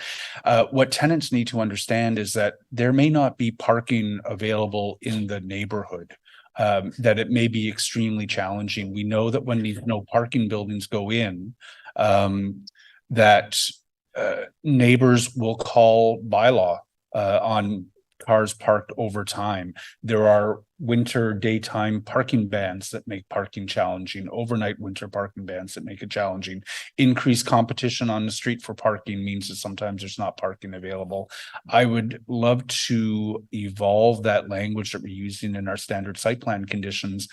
what tenants need to understand is that there may not be parking available in the neighborhood. That it may be extremely challenging. We know that when these no parking buildings go in, that neighbors will call bylaw on cars parked over time. There are winter daytime parking bans that make parking challenging, overnight winter parking bans that make it challenging. Increased competition on the street for parking means that sometimes there's not parking available. I would love to evolve that language that we're using in our standard site plan conditions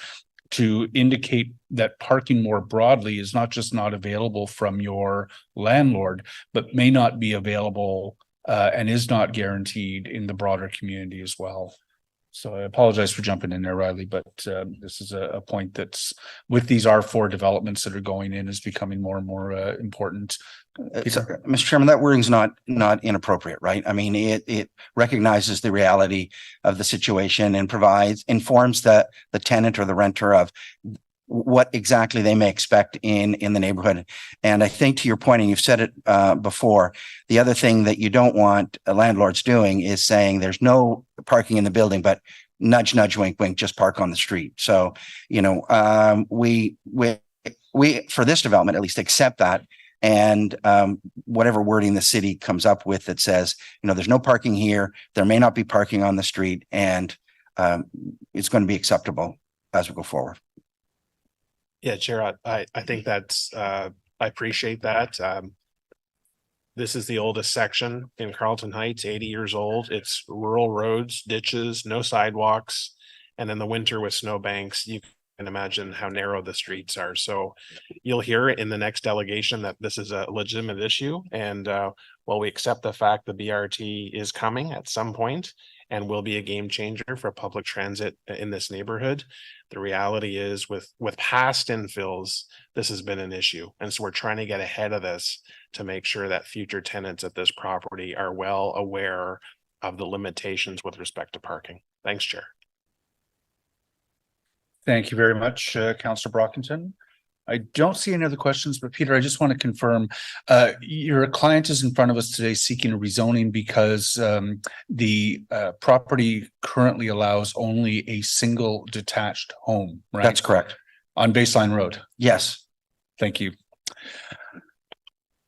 to indicate that parking more broadly is not just not available from your landlord, but may not be available and is not guaranteed in the broader community as well. So I apologize for jumping in there, Riley, but this is a point that's with these R4 developments that are going in is becoming more and more important. Mr. Chairman, that wording's not inappropriate, right? I mean, it recognizes the reality of the situation and informs the tenant or the renter of what exactly they may expect in the neighborhood. And I think to your point, and you've said it before, the other thing that you don't want landlords doing is saying there's no parking in the building, but nudge, nudge, wink, wink, just park on the street. So, you know, we for this development at least accept that. And whatever wording the city comes up with that says, you know, there's no parking here, there may not be parking on the street, and it's going to be acceptable as we go forward. Yeah, Chair, I think that's, I appreciate that. This is the oldest section in Carlton Heights, 80 years old. It's rural roads, ditches, no sidewalks. And in the winter with snowbanks, you can imagine how narrow the streets are. So you'll hear in the next delegation that this is a legitimate issue. And while we accept the fact the BRT is coming at some point and will be a game changer for public transit in this neighborhood, the reality is with past infills, this has been an issue. And so we're trying to get ahead of this to make sure that future tenants at this property are well aware of the limitations with respect to parking. Thanks, Chair. Thank you very much, Councillor Brockington. I don't see any other questions, but Peter, I just want to confirm your client is in front of us today seeking a rezoning because the property currently allows only a single detached home, right? That's correct. On Baseline Road? Yes. Thank you.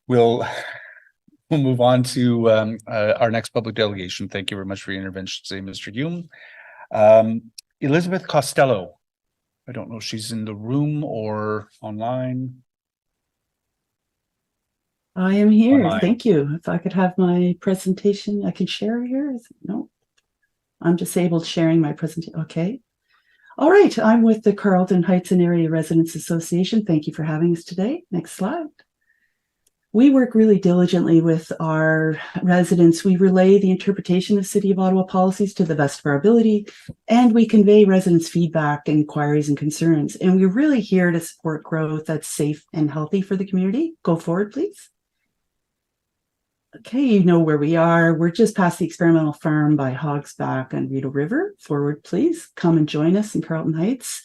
We'll move on to our next public delegation. Thank you very much for your intervention today, Mr. Hume. Elizabeth Costello. I don't know if she's in the room or online. I am here. Online. Thank you. If I could have my presentation, I can share here. No, I'm disabled sharing my presentation. Okay. All right. I'm with the Carlton Heights and Area Residents Association. Thank you for having us today. Next slide. We work really diligently with our residents. We relay the interpretation of City of Ottawa policies to the best of our ability, and we convey residents' feedback, inquiries, and concerns. And we're really here to support growth that's safe and healthy for the community. Go forward, please. Okay, you know where we are. We're just past the experimental farm by Hogsback and Rideau River. Forward, please. Come and join us in Carlton Heights.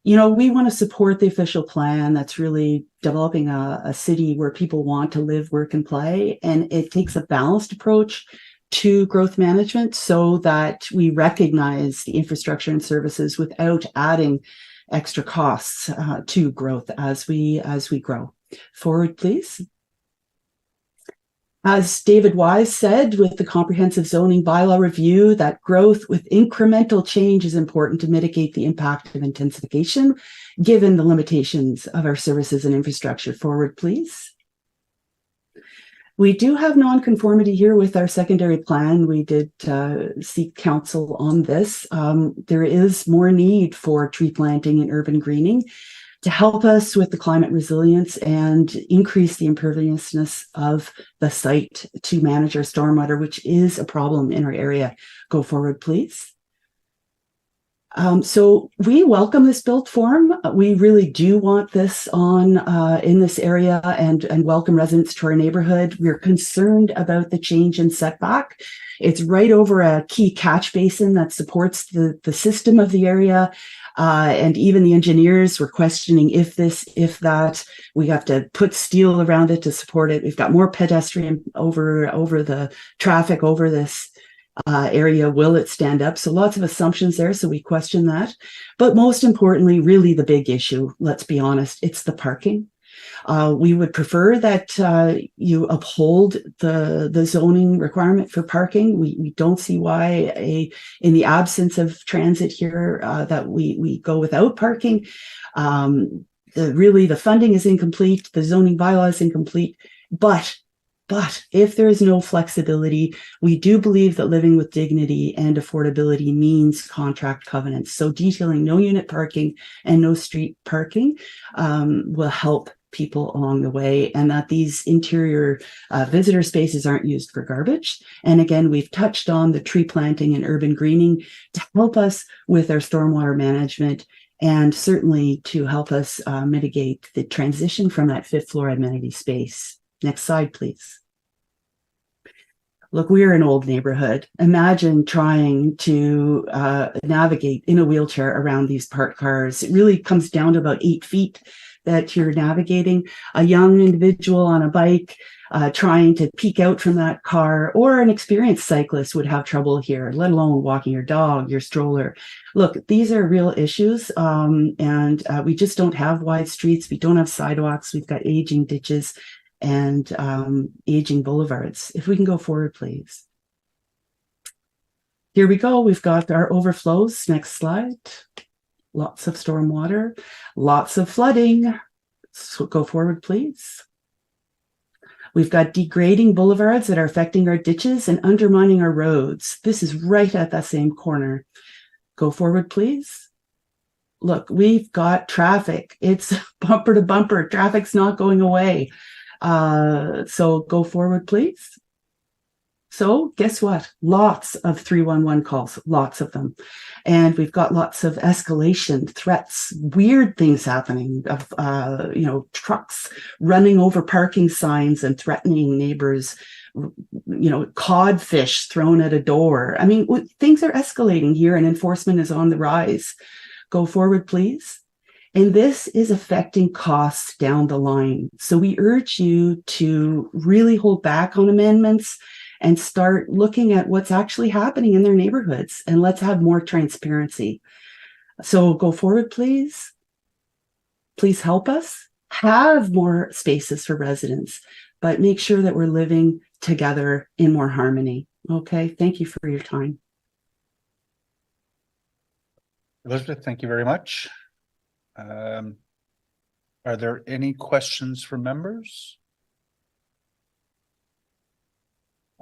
You know, we want to support the official plan that's really developing a city where people want to live, work, and play. And it takes a balanced approach to growth management so that we recognize the infrastructure and services without adding extra costs to growth as we grow. Forward, please. As David Wise said, with the comprehensive zoning bylaw review, that growth with incremental change is important to mitigate the impact of intensification, given the limitations of our services and infrastructure. Forward, please. We do have nonconformity here with our secondary plan. We did seek counsel on this. There is more need for tree planting and urban greening to help us with the climate resilience and increase the imperviousness of the site to manage our stormwater, which is a problem in our area. Go forward, please. So we welcome this built form. We really do want this on in this area and welcome residents to our neighborhood. We're concerned about the change in setback. It's right over a key catch basin that supports the system of the area. And even the engineers were questioning if that, we have to put steel around it to support it. We've got more pedestrian over the traffic over this area. Will it stand up? So lots of assumptions there. So we question that. But most importantly, really the big issue, let's be honest, it's the parking. We would prefer that you uphold the zoning requirement for parking. We don't see why in the absence of transit here that we go without parking. Really the funding is incomplete, the zoning bylaw is incomplete, but if there is no flexibility, we do believe that living with dignity and affordability means contract covenants. So detailing no unit parking and no street parking will help people along the way, and that these interior visitor spaces aren't used for garbage. And again, we've touched on the tree planting and urban greening to help us with our stormwater management and certainly to help us mitigate the transition from that fifth floor amenity space. Next slide, please. Look, we're an old neighborhood. Imagine trying to navigate in a wheelchair around these parked cars. It really comes down to about 8 feet that you're navigating. A young individual on a bike trying to peek out from that car, or an experienced cyclist would have trouble here, let alone walking your dog, your stroller. Look, these are real issues, and we just don't have wide streets. We don't have sidewalks. We've got aging ditches and aging boulevards. If we can go forward, please. Here we go. We've got our overflows. Next slide. Lots of stormwater, lots of flooding. So go forward, please. We've got degrading boulevards that are affecting our ditches and undermining our roads. This is right at that same corner. Go forward, please. Look, we've got traffic. It's bumper to bumper. Traffic's not going away. So go forward, please. So guess what? Lots of 311 calls, lots of them. And we've got lots of escalation, threats, weird things happening of, trucks running over parking signs and threatening neighbors, codfish thrown at a door. I mean, things are escalating here and enforcement is on the rise. Go forward, please. And this is affecting costs down the line. So we urge you to really hold back on amendments and start looking at what's actually happening in their neighborhoods, and let's have more transparency. So go forward, please. Please help us have more spaces for residents, but make sure that we're living together in more harmony. Okay, thank you for your time. Elizabeth, thank you very much. Are there any questions from members?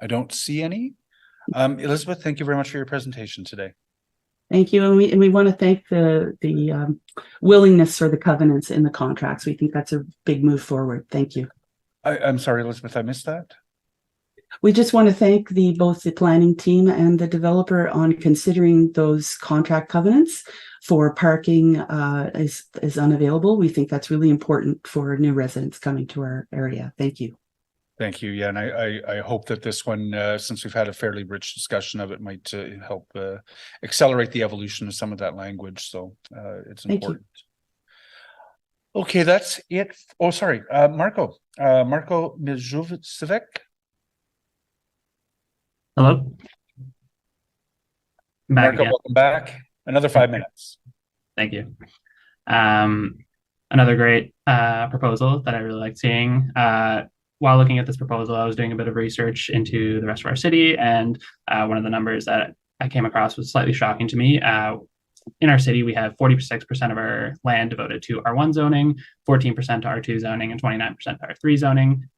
I don't see any. Elizabeth, thank you very much for your presentation today. Thank you. And we want to thank the willingness for the covenants in the contracts. We think that's a big move forward. Thank you. I'm sorry, Elizabeth, I missed that. We just want to thank both the planning team and the developer on considering those contract covenants for parking is unavailable. We think that's really important for new residents coming to our area. Thank you. Thank you. Yeah, and I hope that this one, since we've had a fairly rich discussion of it, might help accelerate the evolution of some of that language. So it's important. Okay, that's it. Oh, sorry, Marco Mijovcevic. Hello. Marco, welcome back. Another 5 minutes. Thank you. Another great proposal that I really like seeing. While looking at this proposal, I was doing a bit of research into the rest of our city, and one of the numbers that I came across was slightly shocking to me. In our city, we have 46% of our land devoted to R1 zoning, 14% to R2 zoning, and 29% to R3 zoning.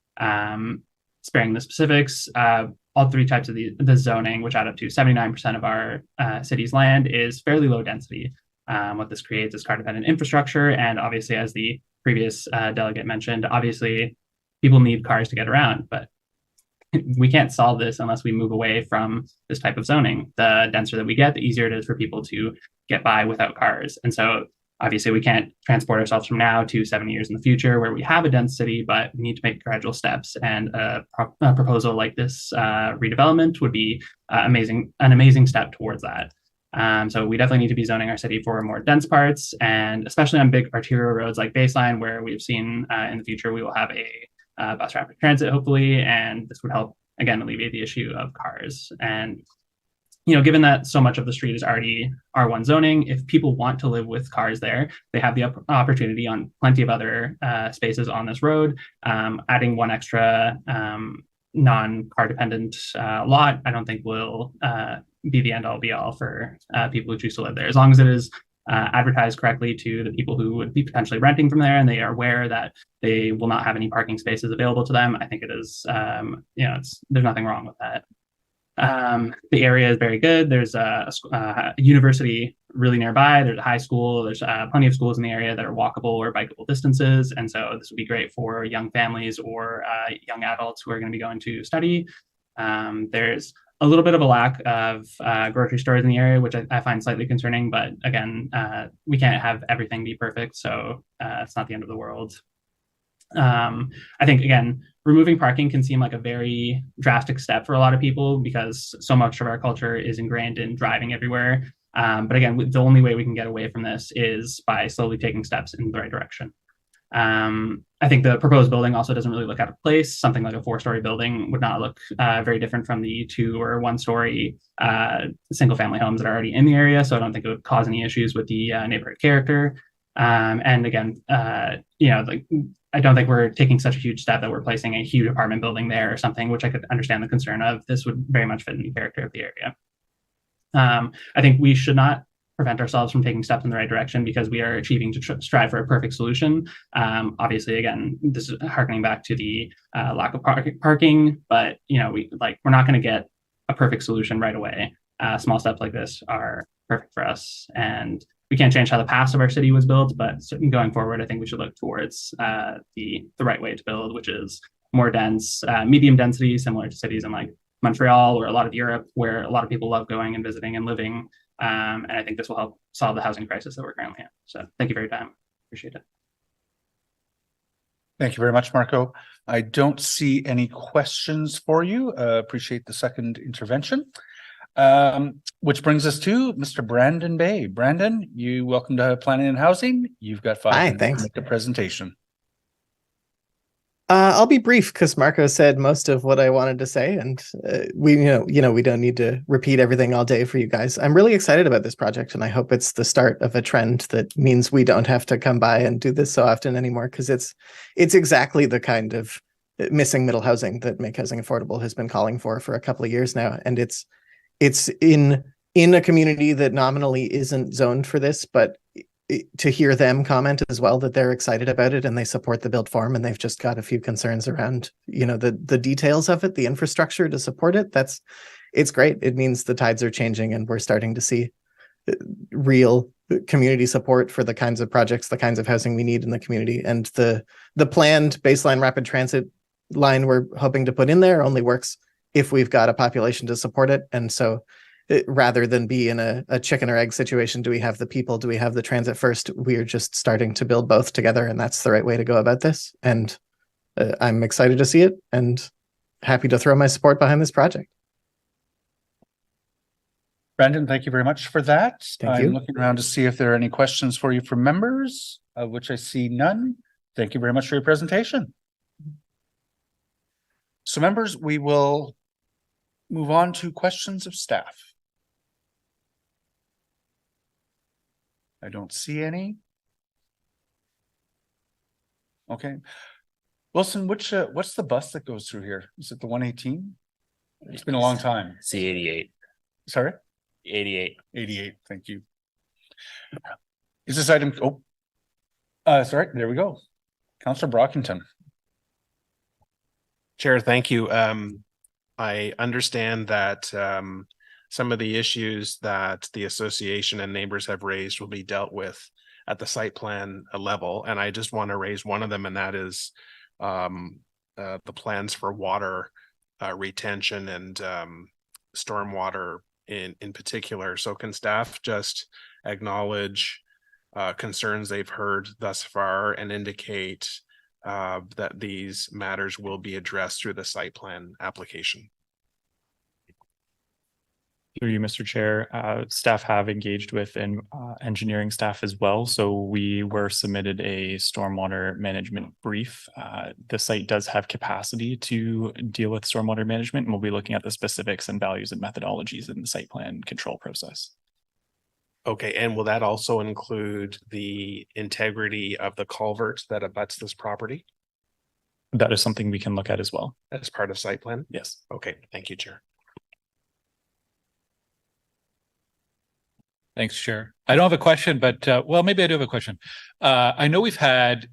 Sparing the specifics, all three types of the zoning, which add up to 79% of our city's land, is fairly low density. What this creates is car-dependent infrastructure. And obviously, as the previous delegate mentioned, obviously people need cars to get around, but we can't solve this unless we move away from this type of zoning. The denser that we get, the easier it is for people to get by without cars. And so obviously we can't transport ourselves from now to 7 years in the future where we have a dense city, but we need to make gradual steps. And a proposal like this redevelopment would be an amazing step towards that. So we definitely need to be zoning our city for more dense parts, and especially on big arterial roads like Baseline, where we've seen in the future we will have a bus rapid transit, hopefully, and this would help, again, alleviate the issue of cars. And, you know, given that so much of the street is already R1 zoning, if people want to live with cars there, they have the opportunity on plenty of other spaces on this road. Adding one extra non-car dependent lot, I don't think will be the end all be all for people who choose to live there, as long as it is advertised correctly to the people who would be potentially renting from there, and they are aware that they will not have any parking spaces available to them. I think it is, you know, there's nothing wrong with that. The area is very good. There's a university really nearby. There's a high school. There's plenty of schools in the area that are walkable or bikeable distances, and so this would be great for young families or young adults who are going to be going to study. There's a little bit of a lack of grocery stores in the area, which I find slightly concerning. But again, we can't have everything be perfect, so it's not the end of the world. I think, again, removing parking can seem like a very drastic step for a lot of people because so much of our culture is ingrained in driving everywhere. But again, the only way we can get away from this is by slowly taking steps in the right direction. I think the proposed building also doesn't really look out of place. Something like a 4-story building would not look very different from the 2 or 1-story single family homes that are already in the area. So I don't think it would cause any issues with the neighborhood character. And again, you know, like, I don't think we're taking such a huge step that we're placing a huge apartment building there or something, which I could understand the concern of. This would very much fit in the character of the area. I think we should not prevent ourselves from taking steps in the right direction because we are achieving to strive for a perfect solution. Obviously, again, this is harkening back to the lack of parking, but you know, we're not going to get a perfect solution right away. Small steps like this are perfect for us, and we can't change how the past of our city was built, but going forward, I think we should look towards the right way to build, which is more dense, medium density, similar to cities in like Montreal or a lot of Europe, where a lot of people love going and visiting and living. And I think this will help solve the housing crisis that we're currently in. So thank you for your time. Appreciate it. Thank you very much, Marco. I don't see any questions for you. Appreciate the second intervention. Which brings us to Mr. Brandon Bay. Brandon, you welcome to Planning and Housing. You've got 5 minutes thanks. to make the presentation. I'll be brief because Marco said most of what I wanted to say, and we don't need to repeat everything all day for you guys. I'm really excited about this project, and I hope it's the start of a trend that means we don't have to come by and do this so often anymore, because it's exactly the kind of missing middle housing that Make Housing Affordable has been calling for a couple of years now, and it's in a community that nominally isn't zoned for this, but to hear them comment as well that they're excited about it and they support the built form, and they've just got a few concerns around, you know, the details of it, the infrastructure to support it. It's great. It means the tides are changing and we're starting to see real community support for the kinds of projects, the kinds of housing we need in the community. And the planned baseline rapid transit line we're hoping to put in there only works if we've got a population to support it. And so rather than be in a chicken or egg situation, do we have the people, do we have the transit first? We're just starting to build both together, and that's the right way to go about this. And I'm excited to see it and happy to throw my support behind this project. Brandon, thank you very much for that. Thank you. I'm looking around to see if there are any questions for you from members, of which I see none. Thank you very much for your presentation. So members, we will move on to questions of staff. I don't see any. Okay. Wilson, what's the bus that goes through here? Is it the 118? It's been a long time. It's the 88. Sorry? 88. 88, thank you. Is this item, sorry, there we go. Councillor Brockington. Chair, thank you. I understand that some of the issues that the association and neighbors have raised will be dealt with at the site plan level. And I just want to raise one of them, and that is the plans for water retention and stormwater in particular. So can staff just acknowledge concerns they've heard thus far and indicate that these matters will be addressed through the site plan application? Through you, Mr. Chair, staff have engaged with engineering staff as well. So we were submitted a stormwater management brief. The site does have capacity to deal with stormwater management, and we'll be looking at the specifics and values and methodologies in the site plan control process. Okay, and will that also include the integrity of the culvert that abuts this property That is something we can look at as well. as part of site plan? Yes. Okay, thank you, Chair. Thanks, Chair. I don't have a question, but well, maybe I do have a question. I know we've had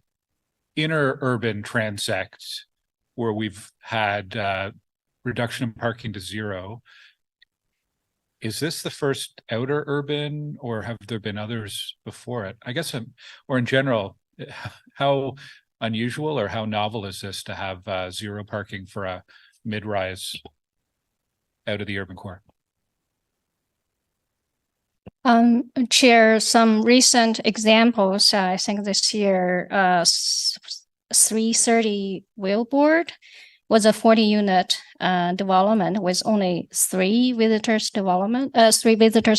inner urban transects where we've had reduction in parking to 0. Is this the first outer urban, or have there been others before it? I guess, or in general, how unusual or how novel is this to have 0 parking for a mid-rise out of the urban core? Chair, some recent examples, I think this year, 330 Wheelboard was a 40-unit development with only 3 visitors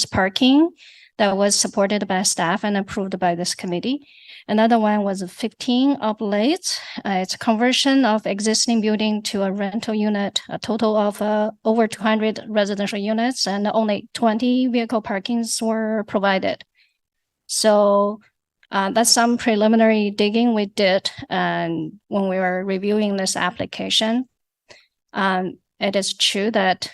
parking that was supported by staff and approved by this committee. Another one was 15 outlets. It's a conversion of existing building to a rental unit, a total of over 200 residential units, and only 20 vehicle parkings were provided. So that's some preliminary digging we did when we were reviewing this application. It is true that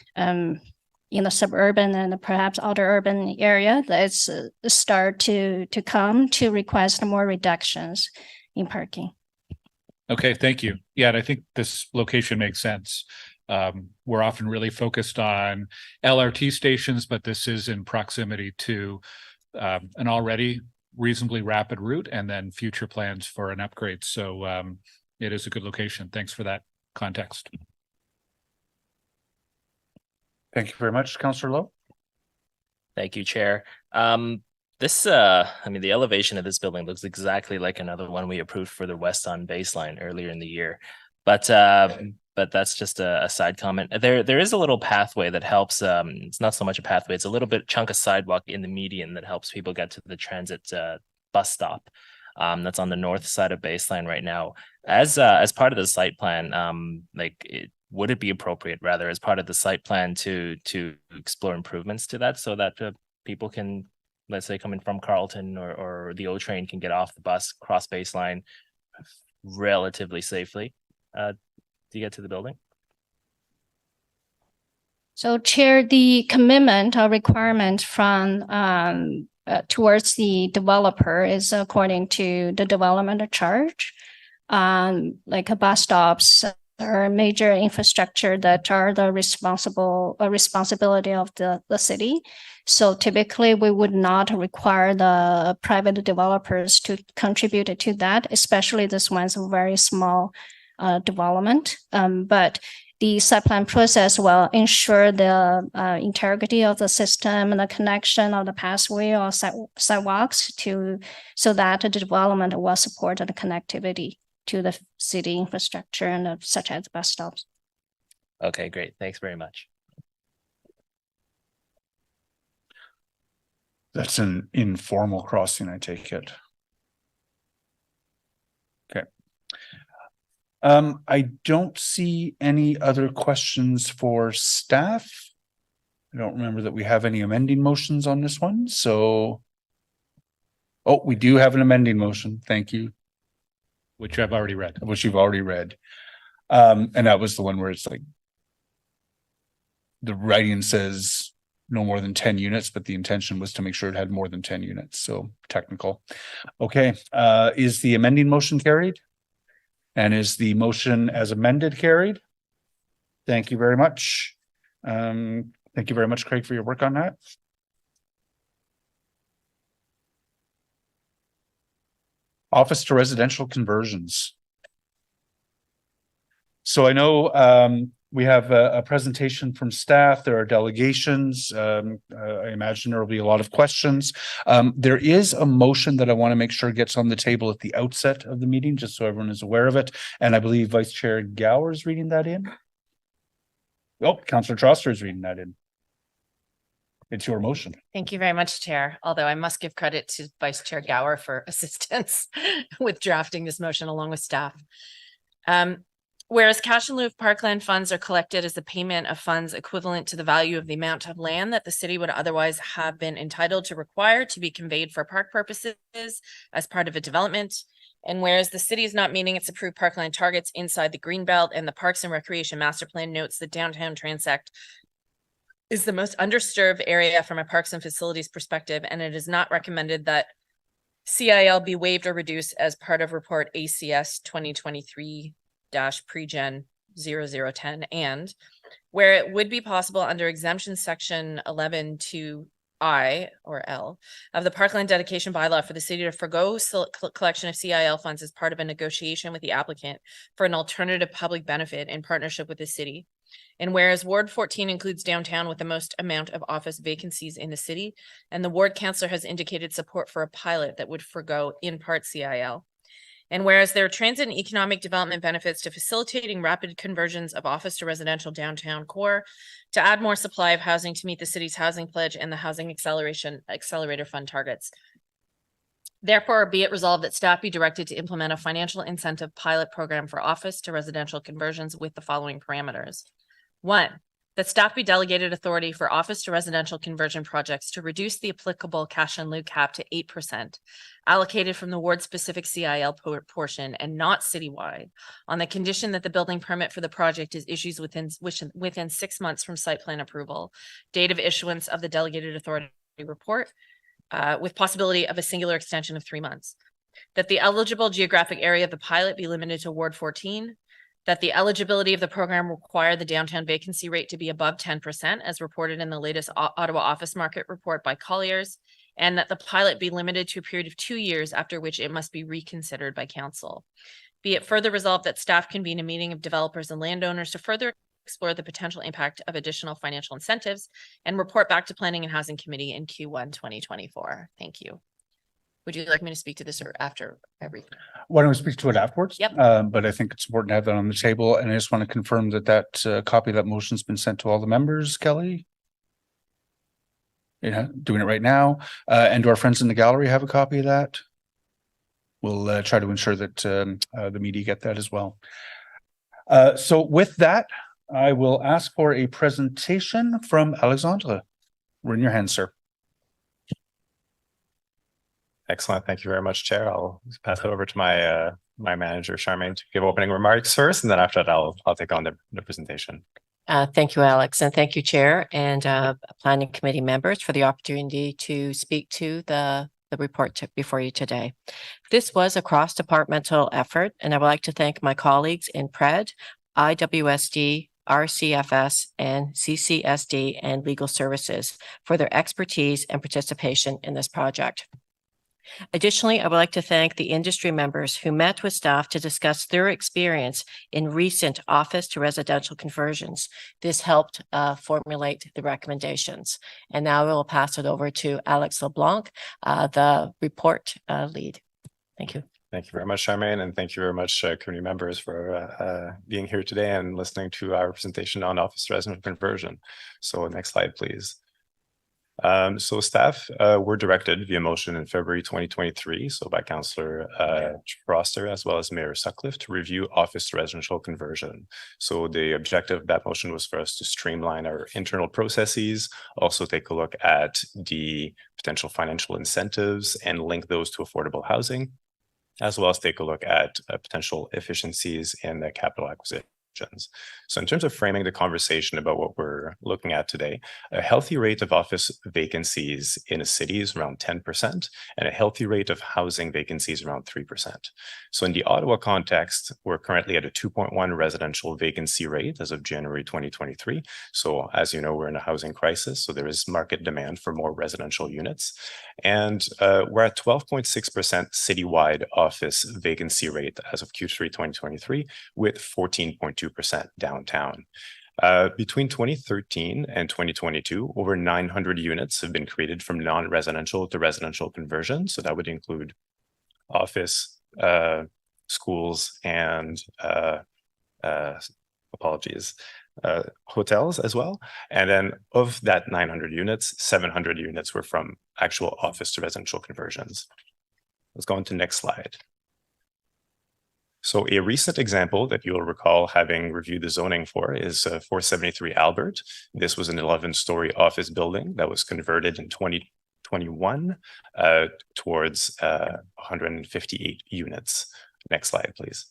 in the suburban and perhaps outer urban area, that's start to come to request more reductions in parking. Okay, thank you. Yeah, and I think this location makes sense. We're often really focused on LRT stations, but this is in proximity to an already reasonably rapid route and then future plans for an upgrade. So it is a good location. Thanks for that context. Thank you very much, Councillor Lowe. Thank you, Chair. I mean, the elevation of this building looks exactly like another one we approved for the West on Baseline earlier in the year. But that's just a side comment. There is a little pathway that helps. It's not so much a pathway; it's a little bit chunk of sidewalk in the median that helps people get to the transit bus stop. That's on the north side of Baseline right now. As part of the site plan, would it be appropriate, rather, as part of the site plan to explore improvements to that so that people can, let's say, coming from Carleton or the O train can get off the bus, cross Baseline relatively safely to get to the building? So, Chair, the commitment or requirement from towards the developer is according to the development charge, like a bus stops or major infrastructure that are the responsibility of the city. So typically we would not require the private developers to contribute to that, especially this one's a very small development. But the site plan process will ensure the integrity of the system and the connection of the pathway or sidewalks so that the development will support the connectivity to the city infrastructure and such as bus stops. Okay, great. Thanks very much. That's an informal crossing, I take it. Okay. I don't see any other questions for staff. I don't remember that we have any amending motions on this one. So, oh, we do have an amending motion. Thank you. Which I've already read. Which you've already read. And that was the one where it's like the writing says no more than 10 units, but the intention was to make sure it had more than 10 units. So technical. Okay. Is the amending motion carried? And is the motion as amended carried? Thank you very much. Thank Thank you very much, Craig, for your work on that. Office to residential conversions. So I know we have a presentation from staff. There are delegations. I imagine there will be a lot of questions. There is a motion that I want to make sure gets on the table at the outset of the meeting, just so everyone is aware of it. And I believe Vice Chair Gower is reading that in. Oh, Councillor Troster is reading that in. It's your motion. Thank you very much, Chair. Although I must give credit to Vice Chair Gower for assistance with drafting this motion along with staff. Whereas cash in lieu of parkland funds are collected as the payment of funds equivalent to the value of the amount of land that the city would otherwise have been entitled to require to be conveyed for park purposes as part of a development. And whereas the city is not meeting its approved parkland targets inside the Greenbelt, and the Parks and Recreation Master Plan notes that downtown Transect is the most undisturbed area from a parks and facilities perspective, and it is not recommended that CIL be waived or reduced as part of report ACS 2023-pregen 0010, and where it would be possible under exemption section 11(2)I or L of the Parkland Dedication Bylaw for the city to forgo collection of CIL funds as part of a negotiation with the applicant for an alternative public benefit in partnership with the city. And whereas Ward 14 includes downtown with the most amount of office vacancies in the city, and the ward councillor has indicated support for a pilot that would forgo in part CIL. And whereas there are transit and economic development benefits to facilitating rapid conversions of office to residential downtown core, to add more supply of housing to meet the city's housing pledge and the housing accelerator fund targets. Therefore, be it resolved that staff be directed to implement a financial incentive pilot program for office to residential conversions with the following parameters. 1, that staff be delegated authority for office to residential conversion projects to reduce the applicable cash in lieu cap to 8%, allocated from the ward-specific CIL portion and not citywide, on the condition that the building permit for the project is issued within 6 months from site plan approval, date of issuance of the delegated authority report, with possibility of a singular extension of 3 months. That the eligible geographic area of the pilot be limited to Ward 14. That the eligibility of the program require the downtown vacancy rate to be above 10%, as reported in the latest Ottawa office market report by Colliers, and that the pilot be limited to a period of 2 years, after which it must be reconsidered by council. Be it further resolved that staff convene a meeting of developers and landowners to further explore the potential impact of additional financial incentives and report back to Planning and Housing Committee in Q1 2024. Thank you. Would you like me to speak to this or after everything? Why don't we speak to it afterwards? Yep. But I think it's important to have that on the table. And I just want to confirm that that copy of that motion has been sent to all the members, Kelly. Yeah, doing it right now. And do our friends in the gallery have a copy of that? We'll try to ensure that the media get that as well. So with that, I will ask for a presentation from Alexandre. We're in your hands, sir. Excellent. Thank you very much, Chair. I'll pass it over to my my manager, Charmaine, to give opening remarks first, and then after that, I'll take on the presentation. Thank you, Alex, and thank you, Chair and Planning Committee members for the opportunity to speak to the report before you today. This was a cross-departmental effort, and I would like to thank my colleagues in PRED, IWSD, RCFS, and CCSD and Legal Services for their expertise and participation in this project. Additionally, I would like to thank the industry members who met with staff to discuss their experience in recent office to residential conversions. This helped formulate the recommendations. And now I will pass it over to Alex LeBlanc, the report lead. Thank you. Thank you very much, Charmaine, and thank you very much, community members, for being here today and listening to our presentation on office to residential conversion. So next slide, please. So staff were directed via motion in February 2023, so by Councillor Troster as well as Mayor Sutcliffe, to review office to residential conversion. So the objective of that motion was for us to streamline our internal processes, also take a look at the potential financial incentives and link those to affordable housing, as well as take a look at potential efficiencies in the capital acquisition conversions. So in terms of framing the conversation about what we're looking at today, a healthy rate of office vacancies in a city is around 10%, and a healthy rate of housing vacancies around 3%. So in the Ottawa context, we're currently at a 2.1 residential vacancy rate as of January 2023. So as you know, we're in a housing crisis, so there is market demand for more residential units. And we're at 12.6% citywide office vacancy rate as of Q3 2023, with 14.2% downtown. Between 2013 and 2022, over 900 units have been created from non-residential to residential conversion. So that would include office, schools, and hotels as well. And then of that 900 units, 700 units were from actual office to residential conversions. Let's go on to the next slide. So a recent example that you'll recall having reviewed the zoning for is 473 Albert. This was an 11-story office building that was converted in 2021 towards 158 units. Next slide, please.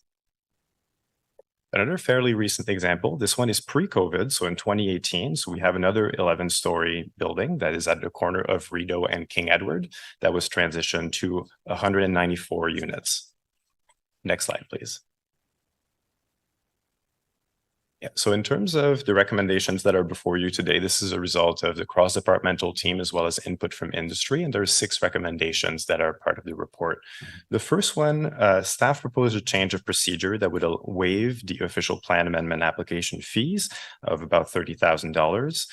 Another fairly recent example, this one is pre-COVID, so in 2018, so we have another 11-story building that is at the corner of Rideau and King Edward that was transitioned to 194 units. Next slide, please. Yeah, so in terms of the recommendations that are before you today, this is a result of the cross-departmental team as well as input from industry, and there are 6 recommendations that are part of the report. The first one, staff proposed a change of procedure that would waive the official plan amendment application fees of about $30,000,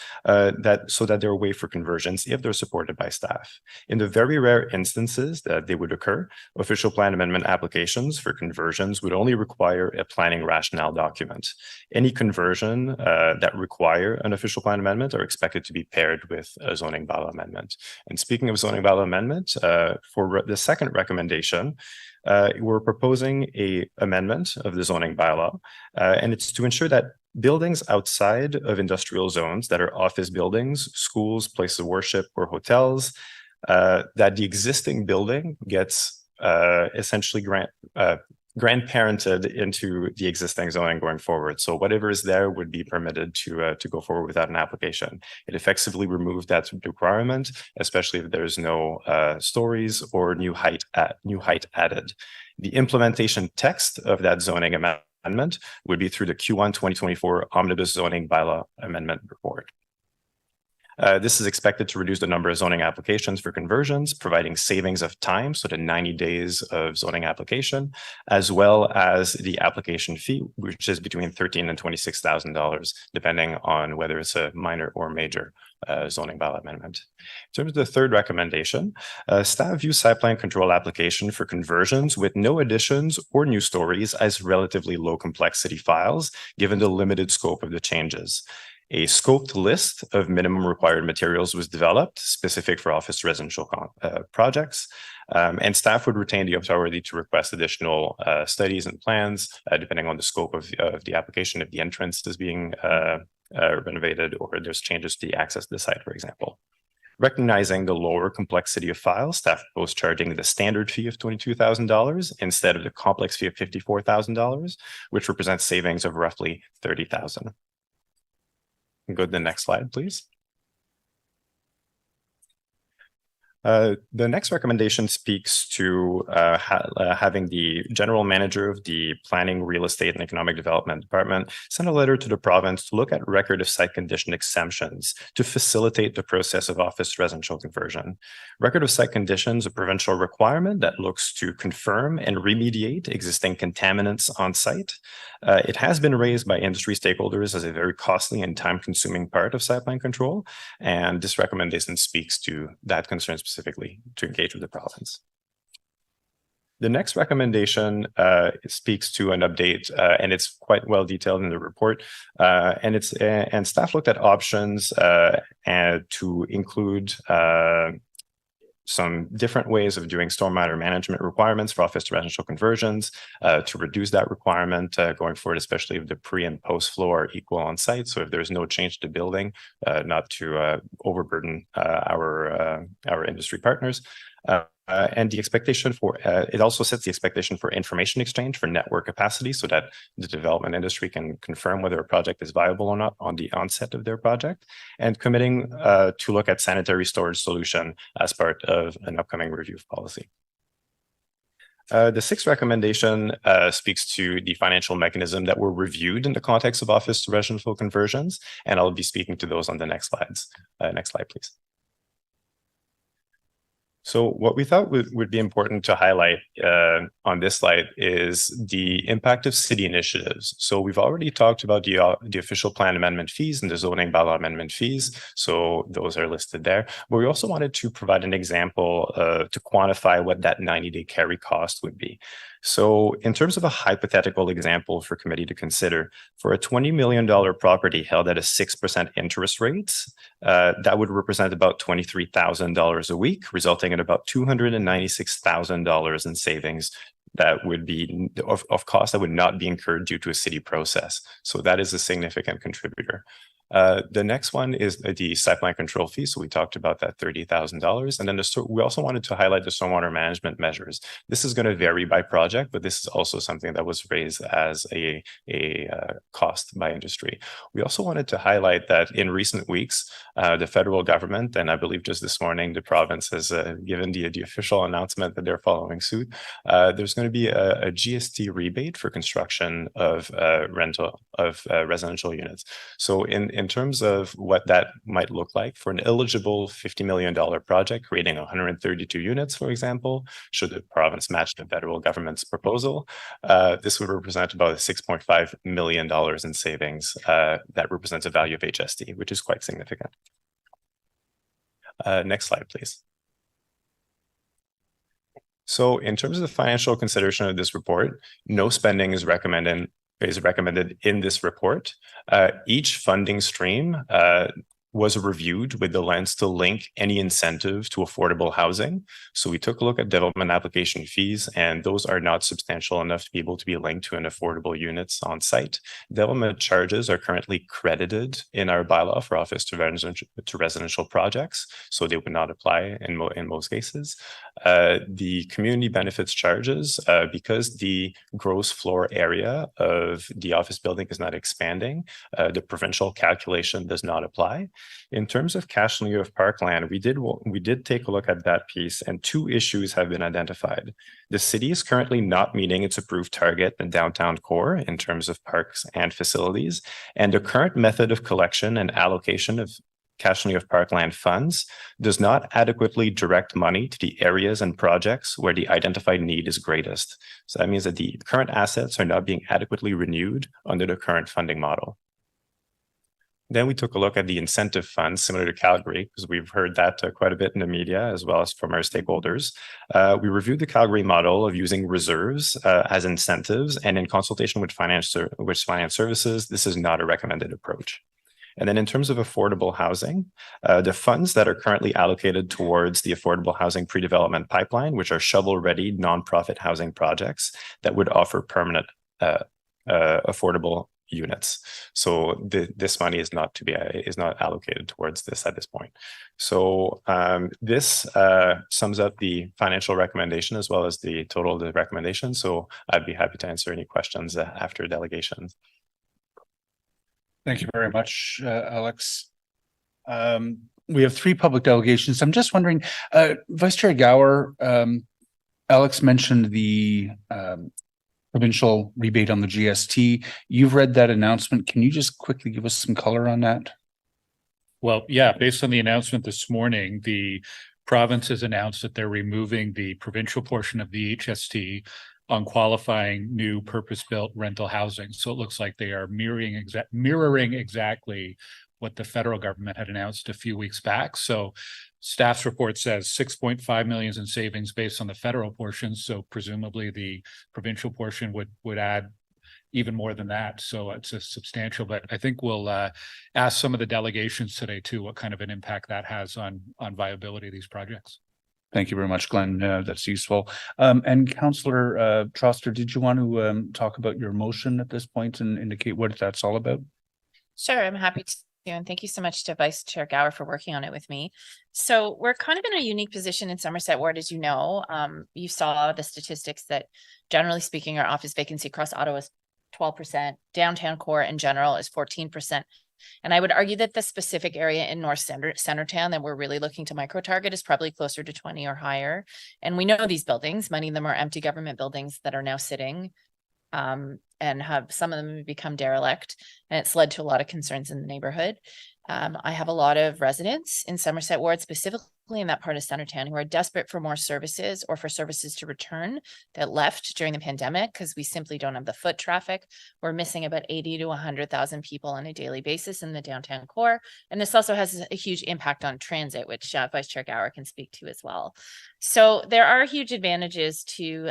so that they're waived for conversions if they're supported by staff. In the very rare instances that they would occur, official plan amendment applications for conversions would only require a planning rationale document. Any conversion that require an official plan amendment are expected to be paired with a zoning bylaw amendment. And speaking of zoning bylaw amendment, for the second recommendation, we're proposing an amendment of the zoning bylaw, and it's to ensure that buildings outside of industrial zones that are office buildings, schools, places of worship, or hotels, that the existing building gets essentially grandparented into the existing zoning going forward. So whatever is there would be permitted to go forward without an application. It effectively removed that requirement, especially if there's no stories or new height added. The implementation text of that zoning amendment would be through the Q1 2024 Omnibus Zoning Bylaw Amendment Report. This is expected to reduce the number of zoning applications for conversions, providing savings of time, so the 90 days of zoning application, as well as the application fee, which is between $13,000 and $26,000, depending on whether it's a minor or major zoning bylaw amendment. In terms of the third recommendation, staff views site plan control application for conversions with no additions or new stories as relatively low complexity files, given the limited scope of the changes. A scoped list of minimum required materials was developed specific for office residential projects, and staff would retain the authority to request additional studies and plans, depending on the scope of the application, if the entrance is being renovated or there's changes to the access to the site, for example. Recognizing the lower complexity of files, staff proposed charging the standard fee of $22,000 instead of the complex fee of $54,000, which represents savings of roughly $30,000. Go to the next slide, please. The next recommendation speaks to having the general manager of the Planning, Real Estate and Economic Development Department send a letter to the province to look at record of site condition exemptions to facilitate the process of office residential conversion. Record of site conditions, a provincial requirement that looks to confirm and remediate existing contaminants on site. It has been raised by industry stakeholders as a very costly and time-consuming part of site plan control, and this recommendation speaks to that concern specifically to engage with the province. The next recommendation speaks to an update, and it's quite well detailed in the report. And staff looked at options and to include some different ways of doing stormwater management requirements for office to residential conversions to reduce that requirement going forward, especially if the pre and post flow are equal on site. So if there's no change to building, not to overburden our industry partners. And the expectation for it also sets the expectation for information exchange for network capacity so that the development industry can confirm whether a project is viable or not on the onset of their project, and committing to look at sanitary storage solution as part of an upcoming review of policy. The sixth recommendation speaks to the financial mechanism that were reviewed in the context of office to residential conversions, and I'll be speaking to those on the next slides. Next slide, please. So what we thought would be important to highlight on this slide is the impact of city initiatives. So we've already talked about the official plan amendment fees and the zoning bylaw amendment fees. So those are listed there. But we also wanted to provide an example to quantify what that 90-day carry cost would be. So in terms of a hypothetical example for committee to consider, for a $20 million property held at a 6% interest rate, that would represent about $23,000 a week, resulting in about $296,000 in savings that would be of costs that would not be incurred due to a city process. So that is a significant contributor. The next one is the site plan control fee. So we talked about that $30,000. And then we also wanted to highlight the stormwater management measures. This is going to vary by project, but this is also something that was raised as a cost by industry. We also wanted to highlight that in recent weeks, the federal government, and I believe just this morning, the province has given the official announcement that they're following suit. There's going to be a GST rebate for construction of residential units. So in terms of what that might look like for an eligible $50 million project, creating 132 units, for example, should the province match the federal government's proposal, this would represent about $6.5 million in savings. That represents a value of HST, which is quite significant. Next slide, please. So in terms of the financial consideration of this report, no spending is recommended in this report. Each funding stream was reviewed with the lens to link any incentive to affordable housing. So we took a look at development application fees, and those are not substantial enough to be able to be linked to an affordable units on site. Development charges are currently credited in our bylaw for office to residential projects, so they would not apply in most cases. The community benefits charges, because the gross floor area of the office building is not expanding, the provincial calculation does not apply. In terms of cash in lieu of parkland, we did take a look at that piece, and two issues have been identified. The city is currently not meeting its approved target in downtown core in terms of parks and facilities, and the current method of collection and allocation of cash in lieu of parkland funds does not adequately direct money to the areas and projects where the identified need is greatest. So that means that the current assets are not being adequately renewed under the current funding model. Then we took a look at the incentive funds similar to Calgary, because we've heard that quite a bit in the media as well as from our stakeholders. We reviewed the Calgary model of using reserves as incentives, and in consultation with finance services, this is not a recommended approach. And then in terms of affordable housing, the funds that are currently allocated towards the affordable housing pre-development pipeline, which are shovel-ready nonprofit housing projects that would offer permanent affordable units. So this money is not allocated towards this at this point. So this sums up the financial recommendation as well as the total of the recommendation. So I'd be happy to answer any questions after delegations. Thank you very much, Alex. We have three public delegations. I'm just wondering, Vice Chair Gower, Alex mentioned the provincial rebate on the GST. You've read that announcement. Can you just quickly give us some color on that? Well, yeah, based on the announcement this morning, the province has announced that they're removing the provincial portion of the HST on qualifying new purpose-built rental housing. So it looks like they are mirroring exactly what the federal government had announced a few weeks back. So staff's report says 6.5 million in savings based on the federal portion. So presumably the provincial portion would add even more than that. So it's a substantial, but I think we'll ask some of the delegations today too, what kind of an impact that has on viability of these projects. Thank you very much, Glenn. That's useful. And Councillor Troster, did you want to talk about your motion at this point and indicate what that's all about? Sure, I'm happy And thank you so much to Vice Chair Gower for working on it with me. So we're kind of in a unique position in Somerset Ward, as you know. You saw the statistics that generally speaking, our office vacancy across Ottawa is 12%, downtown core in general is 14%. And I would argue that the specific area in North Centertown that we're really looking to micro target is probably closer to 20 or higher. And we know these buildings, many of them are empty government buildings that are now sitting and have some of them become derelict, and it's led to a lot of concerns in the neighborhood. I have a lot of residents in Somerset Ward, specifically in that part of Centertown, who are desperate for more services or for services to return that left during the pandemic because we simply don't have the foot traffic. We're missing about 80 to 100,000 people on a daily basis in the downtown core. And this also has a huge impact on transit, which Vice Chair Gower can speak to as well. So there are huge advantages to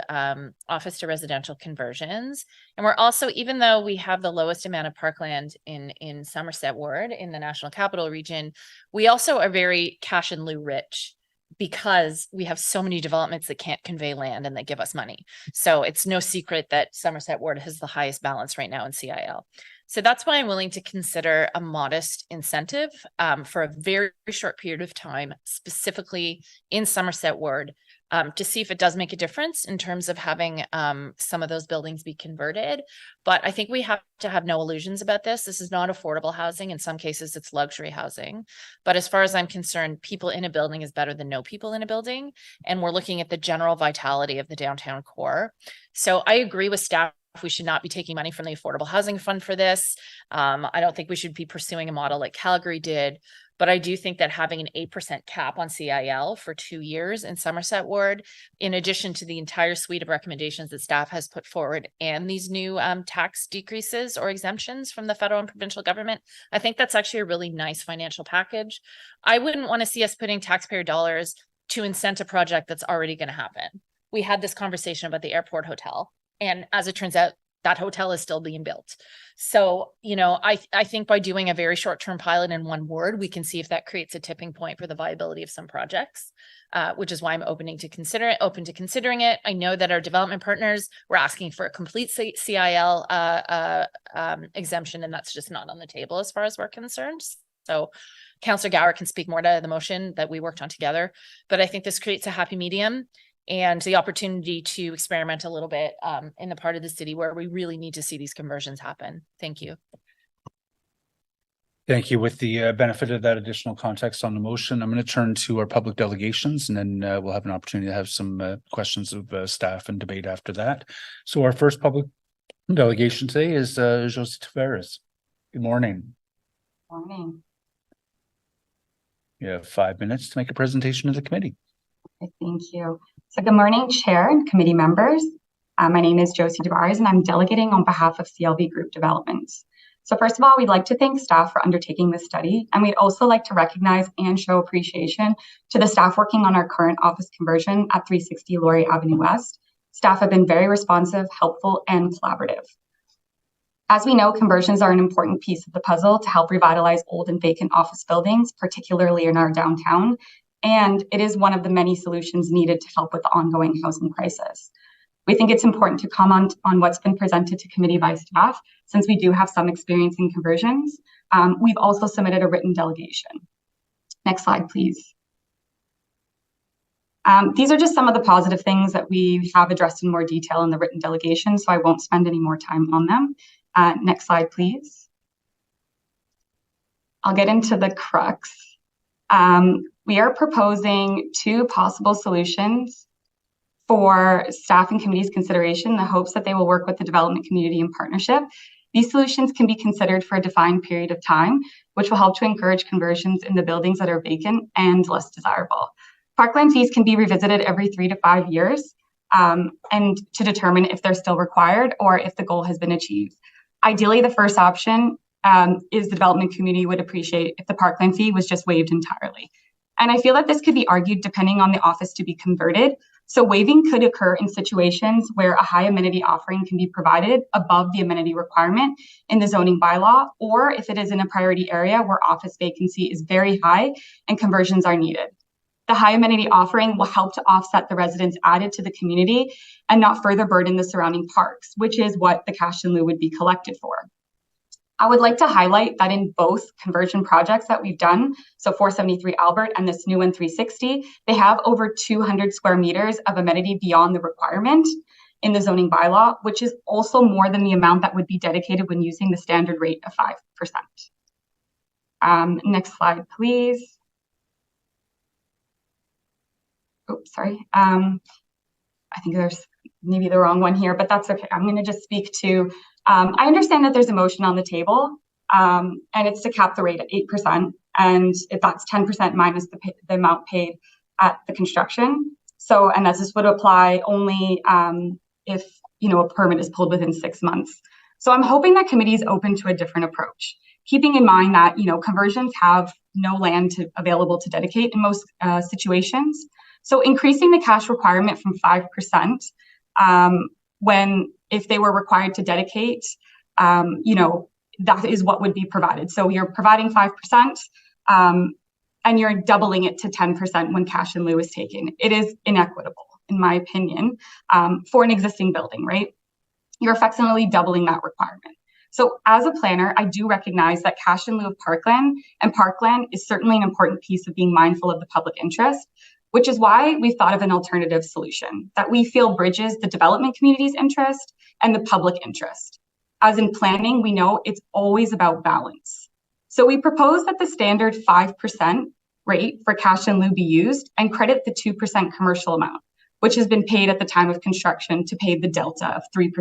office to residential conversions. And we're also, even though we have the lowest amount of parkland in Somerset Ward in the National Capital Region, we also are very cash and lieu rich because we have so many developments that can't convey land and that give us money. So it's no secret that Somerset Ward has the highest balance right now in CIL. So that's why I'm willing to consider a modest incentive for a very short period of time, specifically in Somerset Ward, to see if it does make a difference in terms of having some of those buildings be converted. But I think we have to have no illusions about this. This is not affordable housing. In some cases, it's luxury housing. But as far as I'm concerned, people in a building is better than no people in a building. And we're looking at the general vitality of the downtown core. So I agree with staff. We should not be taking money from the Affordable Housing Fund for this. I don't think we should be pursuing a model like Calgary did, but I do think that having an 8% cap on CIL for 2 years in Somerset Ward, in addition to the entire suite of recommendations that staff has put forward and these new tax decreases or exemptions from the federal and provincial government, I think that's actually a really nice financial package. I wouldn't want to see us putting taxpayer dollars to incent a project that's already going to happen. We had this conversation about the airport hotel. And as it turns out, that hotel is still being built. So, you know, I think by doing a very short-term pilot in one ward, we can see if that creates a tipping point for the viability of some projects, which is why I'm open to considering it. I know that our development partners were asking for a complete CIL exemption, and that's just not on the table as far as we're concerned. So Councillor Gower can speak more to the motion that we worked on together, but I think this creates a happy medium and the opportunity to experiment a little bit in the part of the city where we really need to see these conversions happen. Thank you. Thank you. With the benefit of that additional context on the motion, I'm going to turn to our public delegations, and then we'll have an opportunity to have some questions of staff and debate after that. So our first public delegation today is Josie Tavares. Good morning. Morning. You have 5 minutes to make a presentation to the committee. Okay, thank you. So good morning, Chair and committee members. My name is Josie Tavares, and I'm delegating on behalf of CLV Group Developments. So first of all, we'd like to thank staff for undertaking this study, and we'd also like to recognize and show appreciation to the staff working on our current office conversion at 360 Laurier Avenue West. Staff have been very responsive, helpful, and collaborative. As we know, conversions are an important piece of the puzzle to help revitalize old and vacant office buildings, particularly in our downtown. And it is one of the many solutions needed to help with the ongoing housing crisis. We think it's important to comment on what's been presented to committee by staff, since we do have some experience in conversions. We've also submitted a written delegation. Next slide, please. These are just some of the positive things that we have addressed in more detail in the written delegation, so I won't spend any more time on them. Next slide, please. I'll get into the crux. We are proposing 2 possible solutions for staff and committee's consideration in the hopes that they will work with the development community in partnership. These solutions can be considered for a defined period of time, which will help to encourage conversions in the buildings that are vacant and less desirable. Parkland fees can be revisited every 3 to 5 years and to determine if they're still required or if the goal has been achieved. Ideally, the first option is the development community would appreciate if the parkland fee was just waived entirely. And I feel that this could be argued depending on the office to be converted. So waiving could occur in situations where a high amenity offering can be provided above the amenity requirement in the zoning bylaw, or if it is in a priority area where office vacancy is very high and conversions are needed. The high amenity offering will help to offset the residents added to the community and not further burden the surrounding parks, which is what the cash in lieu would be collected for. I would like to highlight that in both conversion projects that we've done, so 473 Albert and this new one 360, they have over 200 square meters of amenity beyond the requirement in the zoning bylaw, which is also more than the amount that would be dedicated when using the standard rate of 5%. Next slide, please. Oops, sorry. I think there's maybe the wrong one here, but that's okay. I'm going to just speak to, I understand that there's a motion on the table, and it's to cap the rate at 8%, and if that's 10% minus the amount paid at the construction. So, and that this would apply only if, you know, a permit is pulled within 6 months. So I'm hoping that committee is open to a different approach, keeping in mind that, you know, conversions have no land available to dedicate in most situations. So increasing the cash requirement from 5% if they were required to dedicate, you know, that is what would be provided. So you're providing 5% and you're doubling it to 10% when cash in lieu is taken. It is inequitable, in my opinion, for an existing building, right? You're effectively doubling that requirement. So as a planner, I do recognize that cash in lieu of parkland and parkland is certainly an important piece of being mindful of the public interest, which is why we've thought of an alternative solution that we feel bridges the development community's interest and the public interest. As in planning, we know it's always about balance. So we propose that the standard 5% rate for cash in lieu be used and credit the 2% commercial amount, which has been paid at the time of construction to pay the delta of 3%.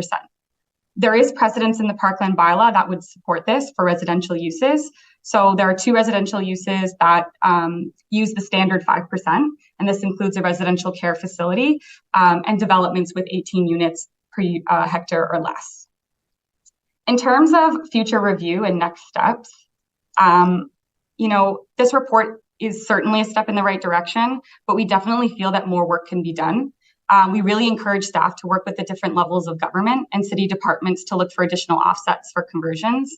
There is precedence in the parkland bylaw that would support this for residential uses. So there are 2 residential uses that use the standard 5%, and this includes a residential care facility and developments with 18 units per hectare or less. In terms of future review and next steps, you know, this report is certainly a step in the right direction, but we definitely feel that more work can be done. We really encourage staff to work with the different levels of government and city departments to look for additional offsets for conversions.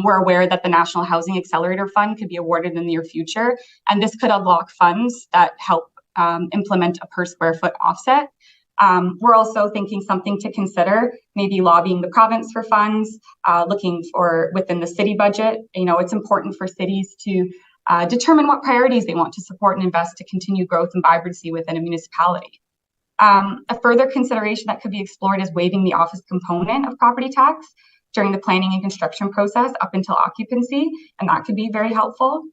We're aware that the National Housing Accelerator Fund could be awarded in the near future, and this could unlock funds that help implement a per square foot offset. We're also thinking something to consider, maybe lobbying the province for funds, looking for within the city budget. You know, it's important for cities to determine what priorities they want to support and invest to continue growth and vibrancy within a municipality. A further consideration that could be explored is waiving the office component of property tax during the planning and construction process up until occupancy, and that could be very helpful.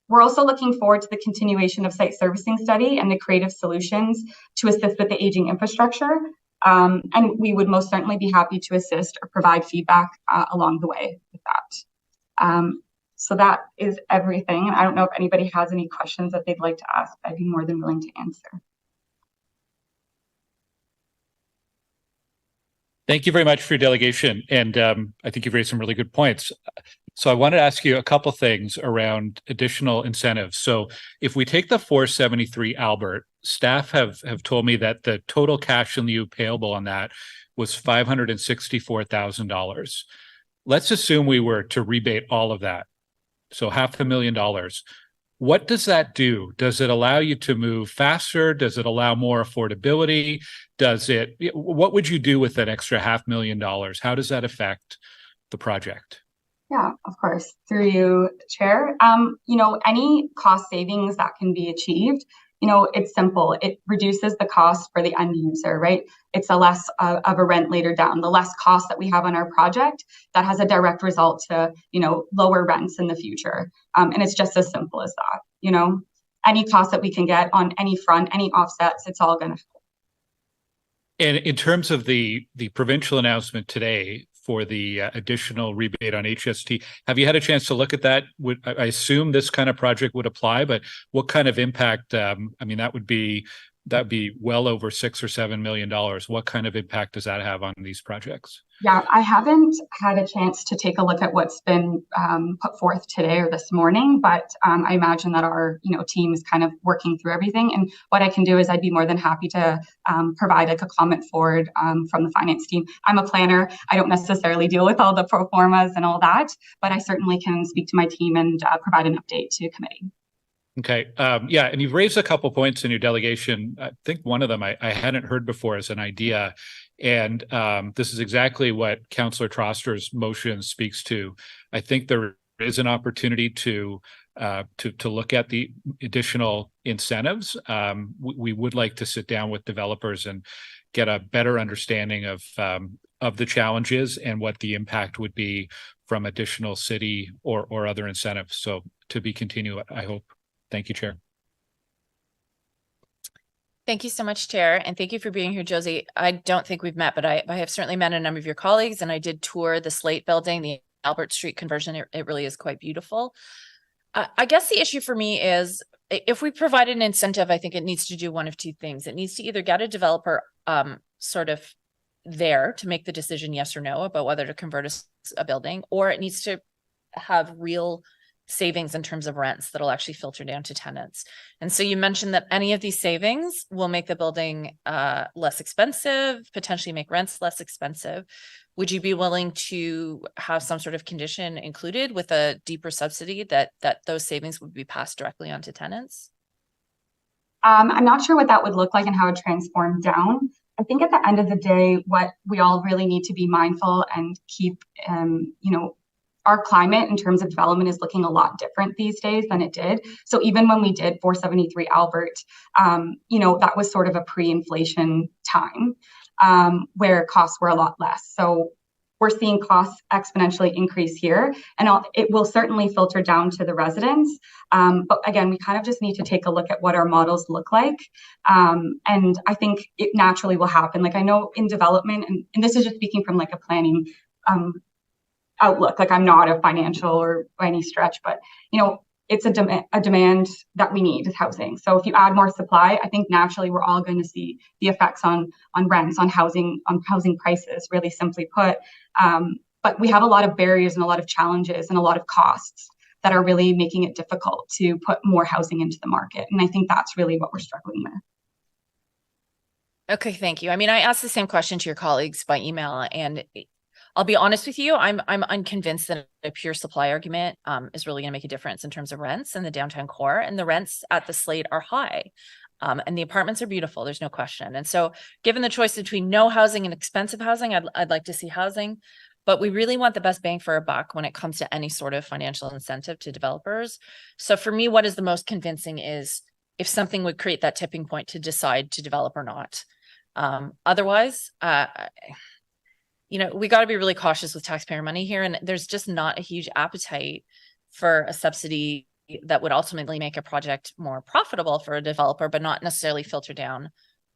We're also looking forward to the continuation of site servicing study and the creative solutions to assist with the aging infrastructure. And we would most certainly be happy to assist or provide feedback along the way with that. So that is everything. And I don't know if anybody has any questions that they'd like to ask. I'd be more than willing to answer. Thank you very much for your delegation. And I think you've raised some really good points. So I wanted to ask you a couple things around additional incentives. So if we take the 473 Albert, staff have told me that the total cash in lieu payable on that was $564,000. Let's assume we were to rebate all of that. So $500,000. What does that do? Does it allow you to move faster? Does it allow more affordability? What would you do with that extra $500,000? How does that affect the project? Yeah, of course. Through you, Chair. You know, any cost savings that can be achieved, you know, it's simple. It reduces the cost for the end user, right? It's a less of a rent later down. The less cost that we have on our project, that has a direct result to, you know, lower rents in the future. And it's just as simple as that. You know, any cost that we can get on any front, any offsets, it's all going to help. And in terms of the provincial announcement today for the additional rebate on HST, have you had a chance to look at that? I assume this kind of project would apply, but what kind of impact? I mean, that'd be well over $6 or $7 million. What kind of impact does that have on these projects? Yeah, I haven't had a chance to take a look at what's been put forth today or this morning, but I imagine that our team is kind of working through everything. And what I can do is I'd be more than happy to provide like a comment forward from the finance team. I'm a planner. I don't necessarily deal with all the pro formas and all that, but I certainly can speak to my team and provide an update to committee. Okay. Yeah. And you've raised a couple points in your delegation. I think one of them I hadn't heard before as an idea And this is exactly what Councillor Troster's motion speaks to. I think there is an opportunity to look at the additional incentives. We would like to sit down with developers and get a better understanding of the challenges and what the impact would be from additional city or other incentives. So to be continued, I hope. Thank you, Chair. Thank you so much, Chair, and thank you for being here, Josie. I don't think we've met, but I have certainly met a number of your colleagues, and I did tour the Slate building, the Albert Street conversion. It really is quite beautiful. I guess the issue for me is if we provide an incentive, I think it needs to do one of two things. It needs to either get a developer sort of there to make the decision yes or no about whether to convert a building, or it needs to have real savings in terms of rents that'll actually filter down to tenants. And so you mentioned that any of these savings will make the building less expensive, potentially make rents less expensive. Would you be willing to have some sort of condition included with a deeper subsidy that those savings would be passed directly onto tenants? I'm not sure what that would look like and how it transformed down. I think at the end of the day, what we all really need to be mindful and keep, our climate in terms of development is looking a lot different these days than it did. So even when we did 473 Albert, that was sort of a pre-inflation time where costs were a lot less. So we're seeing costs exponentially increase here, and it will certainly filter down to the residents. But again, we kind of just need to take a look at what our models look like. And I think it naturally will happen. Like I know in development, and this is just speaking from like a planning outlook, like I'm not a financial or by any stretch, but it's a demand that we need is housing. So if you add more supply, I think naturally we're all going to see the effects on rents, on housing prices, really simply put. But we have a lot of barriers and a lot of challenges and a lot of costs that are really making it difficult to put more housing into the market. And I think that's really what we're struggling with. Okay, thank you. I mean, I asked the same question to your colleagues by email, and I'll be honest with you, I'm unconvinced that a pure supply argument is really going to make a difference in terms of rents in the downtown core. And the rents at the Slate are high, and the apartments are beautiful. There's no question. And so, given the choice between no housing and expensive housing, I'd like to see housing, but we really want the best bang for our buck when it comes to any sort of financial incentive to developers. So for me, what is the most convincing is if something would create that tipping point to decide to develop or not. Otherwise, we got to be really cautious with taxpayer money here. And there's just not a huge appetite for a subsidy that would ultimately make a project more profitable for a developer, but not necessarily filter down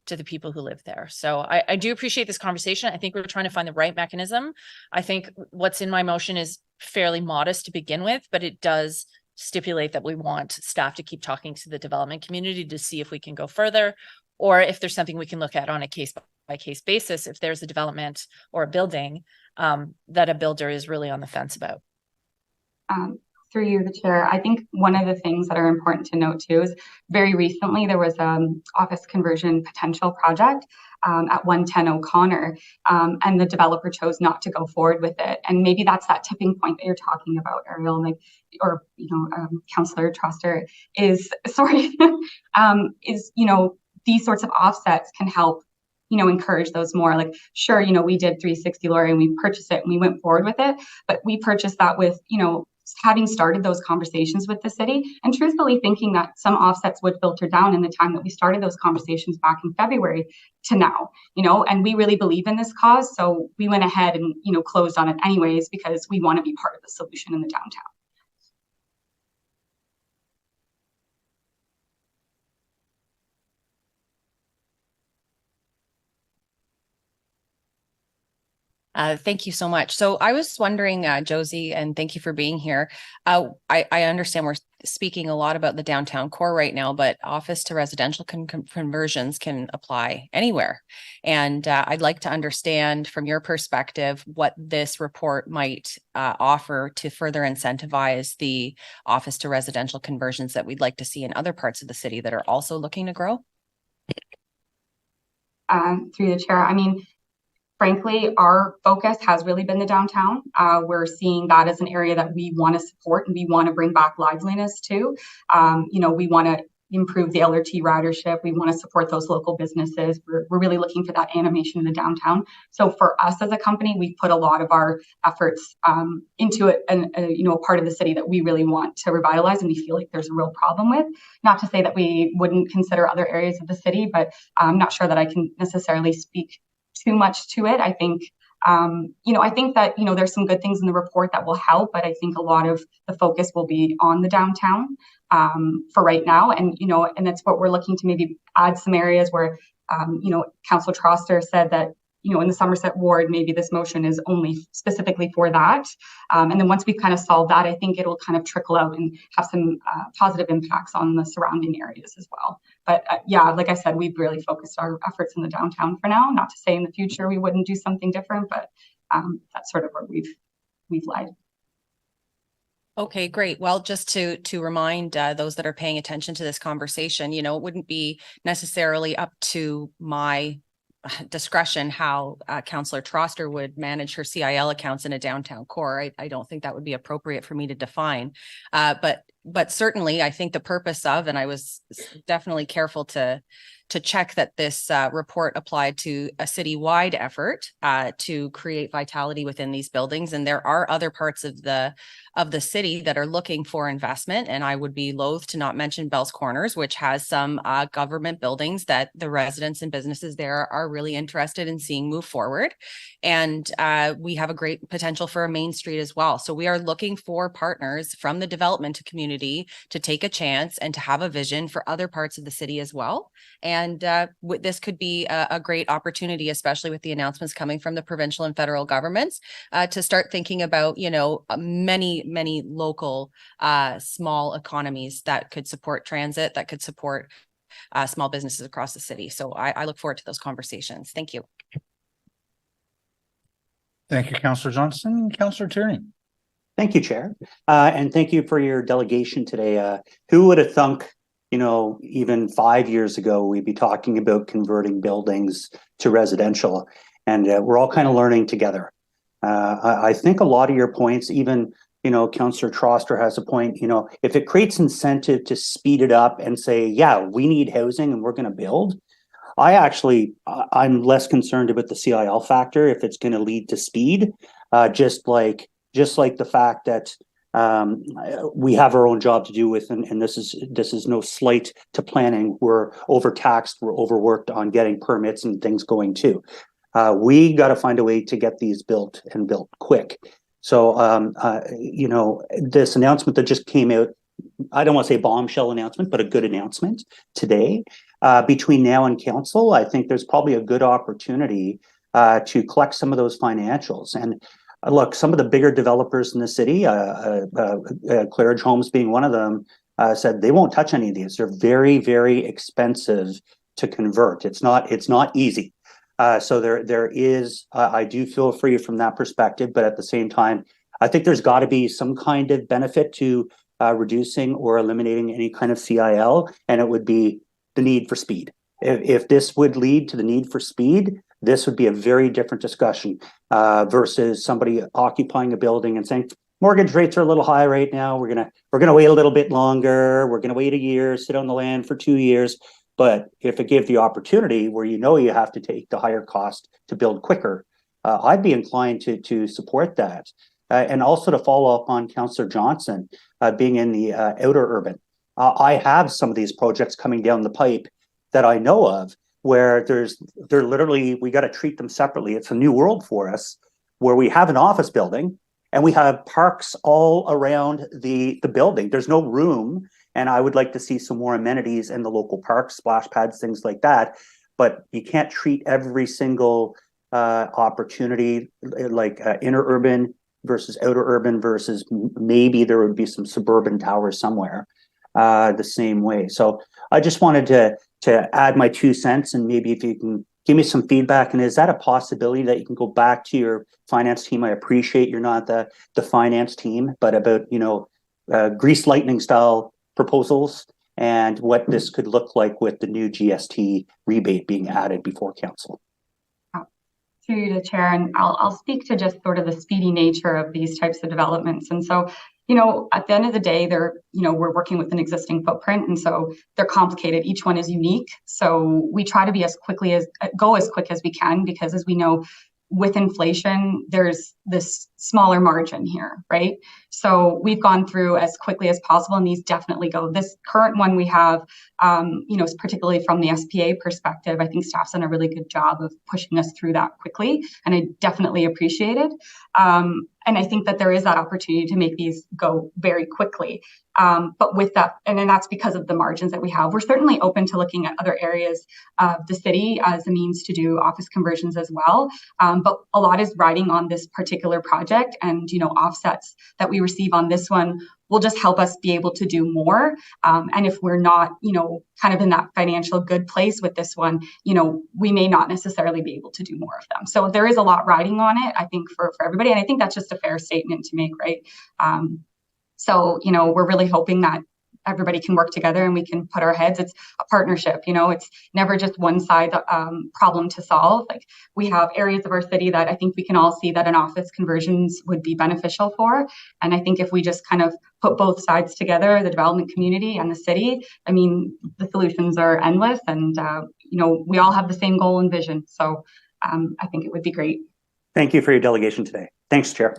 to the people who live there. So I do appreciate this conversation. I think we're trying to find the right mechanism. I think what's in my motion is fairly modest to begin with, but it does stipulate that we want staff to keep talking to the development community to see if we can go further, or if there's something we can look at on a case by case basis if there's a development or a building that a builder is really on the fence about. Through you, the chair, I think one of the things that are important to note too is very recently there was office conversion potential project at 110 O'Connor, and the developer chose not to go forward with it. And maybe that's that tipping point that you're talking about, Ariel, Councillor Troster is these sorts of offsets can help encourage those more. Like, sure, we did 360 Laurier and we purchased it and we went forward with it, but we purchased that with, having started those conversations with the city and truthfully thinking that some offsets would filter down in the time that we started those conversations back in February to now, and we really believe in this cause. So we went ahead and, closed on it anyways, because we want to be part of the solution in the downtown. Thank you so much. So I was wondering, Josie, and thank you for being here. I understand we're speaking a lot about the downtown core right now, but office to residential conversions can apply anywhere. And I'd like to understand from your perspective what this report might offer to further incentivize the office to residential conversions that we'd like to see in other parts of the city that are also looking to grow. Through the chair, frankly, our focus has really been the downtown. We're seeing that as an area that we want to support and we want to bring back liveliness to. We want to, improve the LRT ridership. We want to support those local businesses. We're really looking for that animation in the downtown. So for us as a company, we put a lot of our efforts into it, and a part of the city that we really want to revitalize, and we feel like there's a real problem with. Not to say that we wouldn't consider other areas of the city, but I'm not sure that I can necessarily speak too much to it. I think I think that, there's some good things in the report that will help, but I think a lot of the focus will be on the downtown for right now. And, and that's what we're looking to maybe add some areas where, Councillor Troster said that, in the Somerset ward, maybe this motion is only specifically for that. And then once we've kind of solved that, I think it'll kind of trickle out and have some positive impacts on the surrounding areas as well. But yeah, like I said, we've really focused our efforts in the downtown for now. Not to say in the future we wouldn't do something different, but that's sort of where we've led. Okay, great. Well, just to remind those that are paying attention to this conversation, it wouldn't be necessarily up to my discretion how Councillor Troster would manage her CIL accounts in a downtown core. I don't think that would be appropriate for me to define. But certainly I think the purpose of, and I was definitely careful to check that this report applied to a citywide effort to create vitality within these buildings. And there are other parts of the city that are looking for investment. And I would be loath to not mention Bell's Corners, which has some government buildings that the residents and businesses there are really interested in seeing move forward. And we have a great potential for a Main Street as well. So we are looking for partners from the development community to take a chance and to have a vision for other parts of the city as well. And this could be a great opportunity, especially with the announcements coming from the provincial and federal governments, to start thinking about, many local small economies that could support transit, that could support small businesses across the city. So I look forward to those conversations. Thank you. Thank you, Councillor Johnson. Councillor Tierney. Thank you, Chair. And thank you for your delegation today. Who would have thunk, even 5 years ago, we'd be talking about converting buildings to residential, and we're all kind of learning together. I think a lot of your points, even, Councillor Troster has a point, if it creates incentive to speed it up and say, yeah, we need housing and we're going to build. I'm less concerned about the CIL factor if it's going to lead to speed, just like the fact that we have our own job to do with, and this is no slight to planning. We're overtaxed, we're overworked on getting permits and things going too. We got to find a way to get these built and built quick. So, this announcement that just came out, I don't want to say bombshell announcement, but a good announcement today. Between now and council, I think there's probably a good opportunity to collect some of those financials. And look, some of the bigger developers in the city, Claridge Homes being one of them, said they won't touch any of these. They're very, very expensive to convert. It's not easy. So there is, I do feel for you from that perspective, but at the same time, I think there's got to be some kind of benefit to reducing or eliminating any kind of CIL, and it would be the need for speed. If this would lead to the need for speed, this would be a very different discussion versus somebody occupying a building and saying, mortgage rates are a little high right now. We're gonna wait a little bit longer. We're gonna wait a year, sit on the land for 2 years. But if it gave the opportunity where you have to take the higher cost to build quicker, I'd be inclined to support that. And also to follow up on Councillor Johnson, being in the outer urban. I have some of these projects coming down the pipe that I know of where they're literally, we got to treat them separately. It's a new world for us where we have an office building and we have parks all around the building. There's no room. And I would like to see some more amenities in the local parks, splash pads, things like that. But you can't treat every single opportunity like inner urban versus outer urban versus maybe there would be some suburban towers somewhere the same way. So I just wanted to add my 2 cents, and maybe if you can give me some feedback. And is that a possibility that you can go back to your finance team? I appreciate you're not the finance team, but about, grease lightning style proposals and what this could look like with the new GST rebate being added before council. To the chair, and I'll speak to just sort of the speedy nature of these types of developments. And so at the end of the day, we're working with an existing footprint, and so they're complicated. Each one is unique. So we try to be go as quick as we can, because as we know, with inflation, there's this smaller margin here, right? So we've gone through as quickly as possible, and these definitely go. This current one we have, particularly from the SPA perspective, I think staff's done a really good job of pushing us through that quickly, and I definitely appreciate it. And I think that there is that opportunity to make these go very quickly. But with that, and then that's because of the margins that we have. We're certainly open to looking at other areas of the city as a means to do office conversions as well. But a lot is riding on this particular project, and offsets that we receive on this one will just help us be able to do more. And if we're not, kind of in that financial good place with this one, we may not necessarily be able to do more of them. So there is a lot riding on it, I think, for everybody. And I think that's just a fair statement to make, right? So, we're really hoping that everybody can work together and we can put our heads. It's a partnership, it's never just one side problem to solve. Like, we have areas of our city that I think we can all see that an office conversions would be beneficial for. And I think if we just kind of put both sides together, the development community and the city, the solutions are endless, and we all have the same goal and vision. So I think it would be great. Thank you for your delegation today. Thanks, Chair.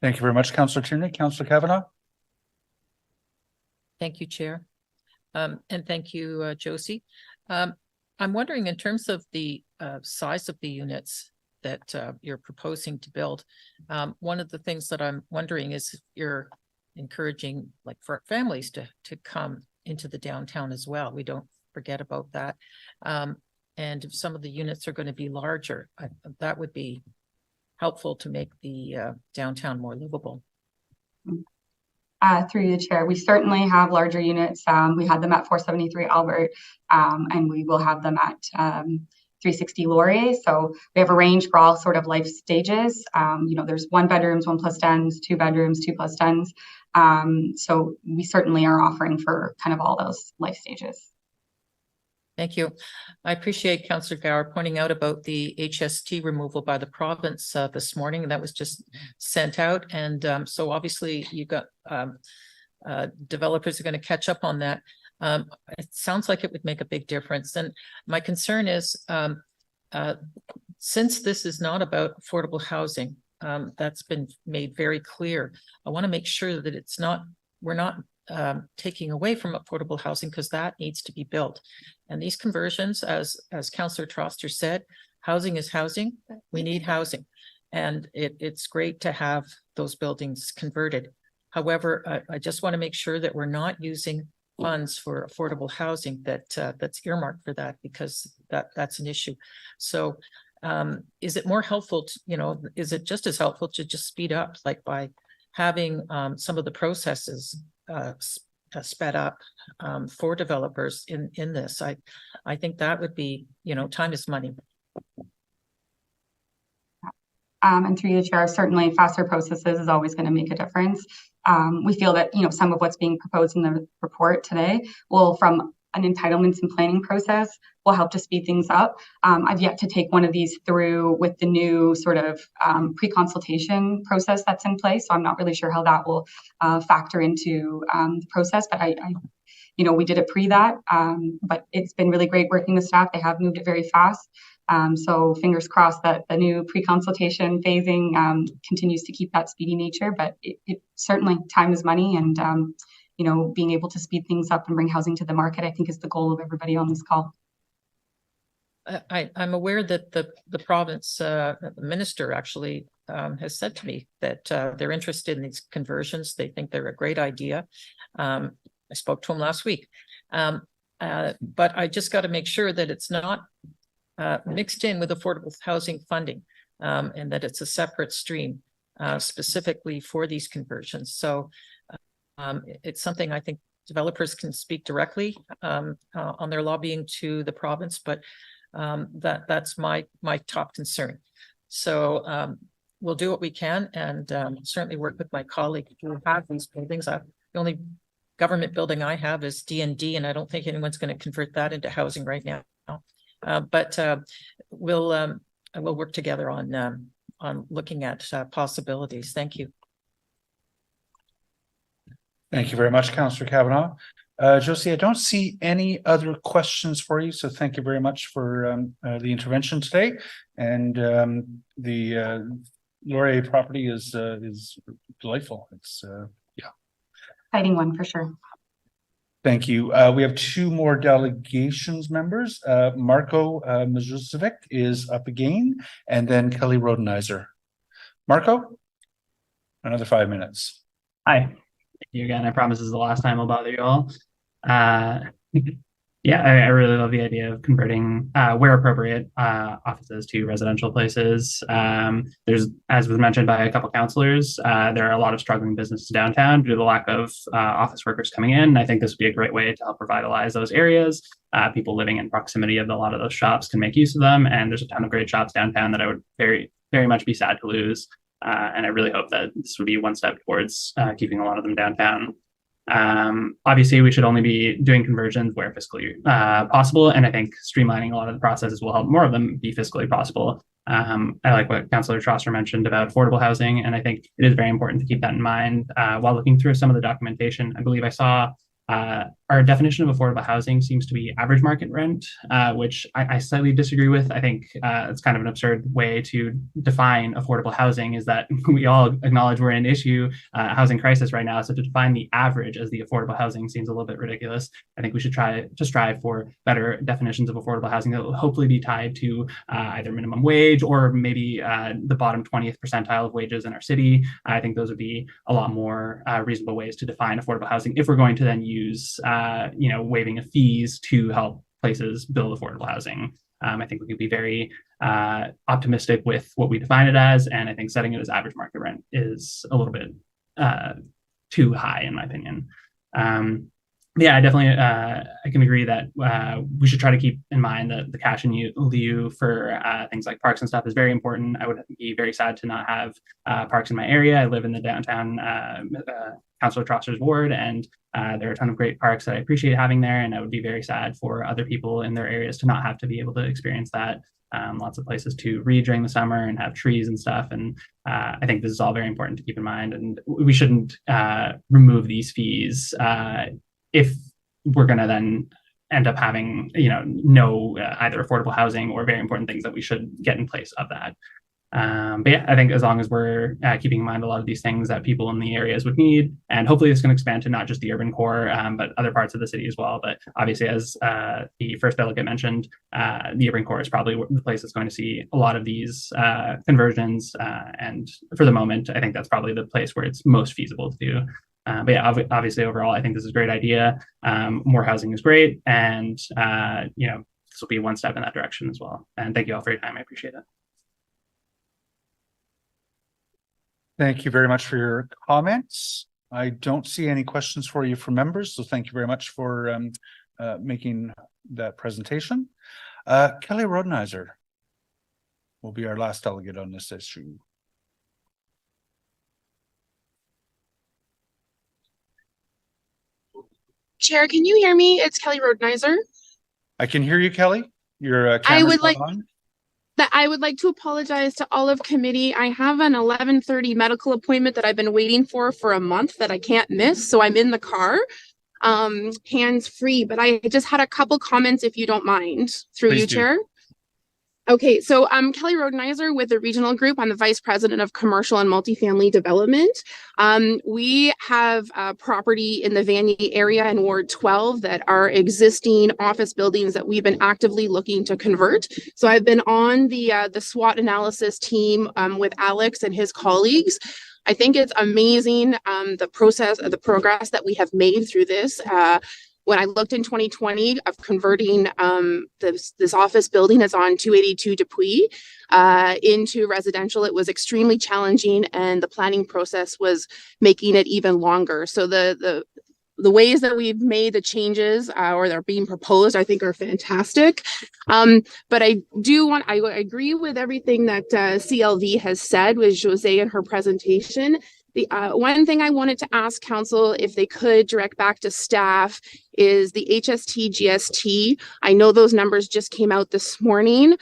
Thank you very much, Councillor Tierney. Councillor Kavanagh. Thank you, Chair. And thank you, Josie. I'm wondering, in terms of the size of the units that you're proposing to build, one of the things that I'm wondering is if you're encouraging, like, for families to come into the downtown as well. We don't forget about that. And if some of the units are going to be larger, that would be helpful to make the downtown more livable. Through the chair, we certainly have larger units. We had them at 473 Albert, and we will have them at 360 Laurier. So we have a range for all sort of life stages. There's 1 bedrooms, 1+10s, 2 bedrooms, 2+10s. So we certainly are offering for kind of all those life stages. Thank you. I appreciate Councillor Gower pointing out about the HST removal by the province this morning. That was just sent out. And so obviously you got developers are going to catch up on that. It sounds like it would make a big difference. And my concern is, since this is not about affordable housing, that's been made very clear. I want to make sure that we're not taking away from affordable housing, because that needs to be built. And these conversions, as Councillor Troster said, housing is housing. We need housing. And it's great to have those buildings converted. However, I just want to make sure that we're not using funds for affordable housing that's earmarked for that, because that's an issue. So is it more helpful to, is it just as helpful to just speed up, like by having some of the processes sped up for developers in this? I think that would be, time is money. And through the chair, certainly faster processes is always going to make a difference. We feel that, some of what's being proposed in the report today will, from an entitlements and planning process, will help to speed things up. I've yet to take one of these through with the new sort of pre-consultation process that's in place. So I'm not really sure how that will factor into the process, but we did it pre that, but it's been really great working with staff. They have moved it very fast. So fingers crossed that the new pre-consultation phasing continues to keep that speedy nature, but it certainly, time is money, and being able to speed things up and bring housing to the market, I think, is the goal of everybody on this call. I'm aware that the province minister actually has said to me that they're interested in these conversions. They think they're a great idea. I spoke to him last week, but I just got to make sure that it's not mixed in with affordable housing funding, and that it's a separate stream specifically for these conversions. So it's something I think developers can speak directly on their lobbying to the province, but that's my top concern. So we'll do what we can, and certainly work with my colleague who have these buildings. The only government building I have is D&D, and I don't think anyone's going to convert that into housing right now. But we'll work together on looking at possibilities. Thank you. Thank you very much, Councillor Kavanaugh. Josie, I don't see any other questions for you, so thank you very much for the intervention today. And the Laurier property is delightful. It's yeah, exciting one for sure. Thank you. We have two more delegations members. Marco Mazusevic is up again, and then Kelly Rodenizer. Marco, another 5 minutes. Hi. Thank you again. I promise this is the last time I'll bother you all. Yeah, I really love the idea of converting, where appropriate, offices to residential places. There's, as was mentioned by a couple councillors, there are a lot of struggling businesses downtown due to the lack of office workers coming in. I think this would be a great way to help revitalize those areas. People living in proximity of a lot of those shops can make use of them, and there's a ton of great shops downtown that I would very, very much be sad to lose. And I really hope that this would be one step towards keeping a lot of them downtown. Obviously, we should only be doing conversions where fiscally possible, and I think streamlining a lot of the processes will help more of them be fiscally possible. I like what Councillor Trosser mentioned about affordable housing, and I think it is very important to keep that in mind while looking through some of the documentation. I believe I saw our definition of affordable housing seems to be average market rent, which I slightly disagree with. I think it's kind of an absurd way to define affordable housing, is that we all acknowledge we're in an issue, housing crisis right now. So to define the average as the affordable housing seems a little bit ridiculous. I think we should try to strive for better definitions of affordable housing that will hopefully be tied to either minimum wage or maybe the bottom 20th percentile of wages in our city. I think those would be a lot more reasonable ways to define affordable housing if we're going to then use waiving of fees to help places build affordable housing. I think we could be very optimistic with what we define it as, and I think setting it as average market rent is a little bit too high in my opinion. Yeah, I definitely I can agree that we should try to keep in mind that the cash in lieu for things like parks and stuff is very important. I would be very sad to not have parks in my area. I live in the downtown Councillor Trosser's ward, and there are a ton of great parks that I appreciate having there, and I would be very sad for other people in their areas to not have to be able to experience that. Lots of places to read during the summer and have trees and stuff, and I think this is all very important to keep in mind, and we shouldn't remove these fees if we're going to then end up having, no either affordable housing or very important things that we should get in place of that. But yeah, I think as long as we're keeping in mind a lot of these things that people in the areas would need, and hopefully this can expand to not just the urban core, but other parts of the city as well. But obviously, as the first delegate mentioned, the urban core is probably the place that's going to see a lot of these conversions. And for the moment, I think that's probably the place where it's most feasible to do. But yeah, obviously overall, I think this is a great idea. More housing is great. And, this will be one step in that direction as well. And thank you all for your time. I appreciate it. Thank you very much for your comments. I don't see any questions for you from members, so thank you very much for making that presentation. Kelly Rodenizer will be our last delegate on this issue. Chair, can you hear me? It's Kelly Rodenizer. I can hear you, Kelly. Your camera's on. I would like to apologize to all of committee. I have an 11:30 medical appointment that I've been waiting for a month that I can't miss. So I'm in the car, hands free, but I just had a couple comments if you don't mind through you, Chair. Okay, so I'm Kelly Rodenizer with the regional group. I'm the Vice President of Commercial and Multifamily Development. We have property in the Vanier area in Ward 12 that are existing office buildings that we've been actively looking to convert. So I've been on the SWOT analysis team with Alex and his colleagues. I think it's amazing the progress that we have made through this. When I looked in 2020 of converting this office building that's on 282 Dupuy into residential, it was extremely challenging, and the planning process was making it even longer. So the ways that we've made the changes or they're being proposed, I think are fantastic. But I agree with everything that CLV has said with Jose in her presentation. The one thing I wanted to ask council if they could direct back to staff is the HST GST. I know those numbers just came out this morning.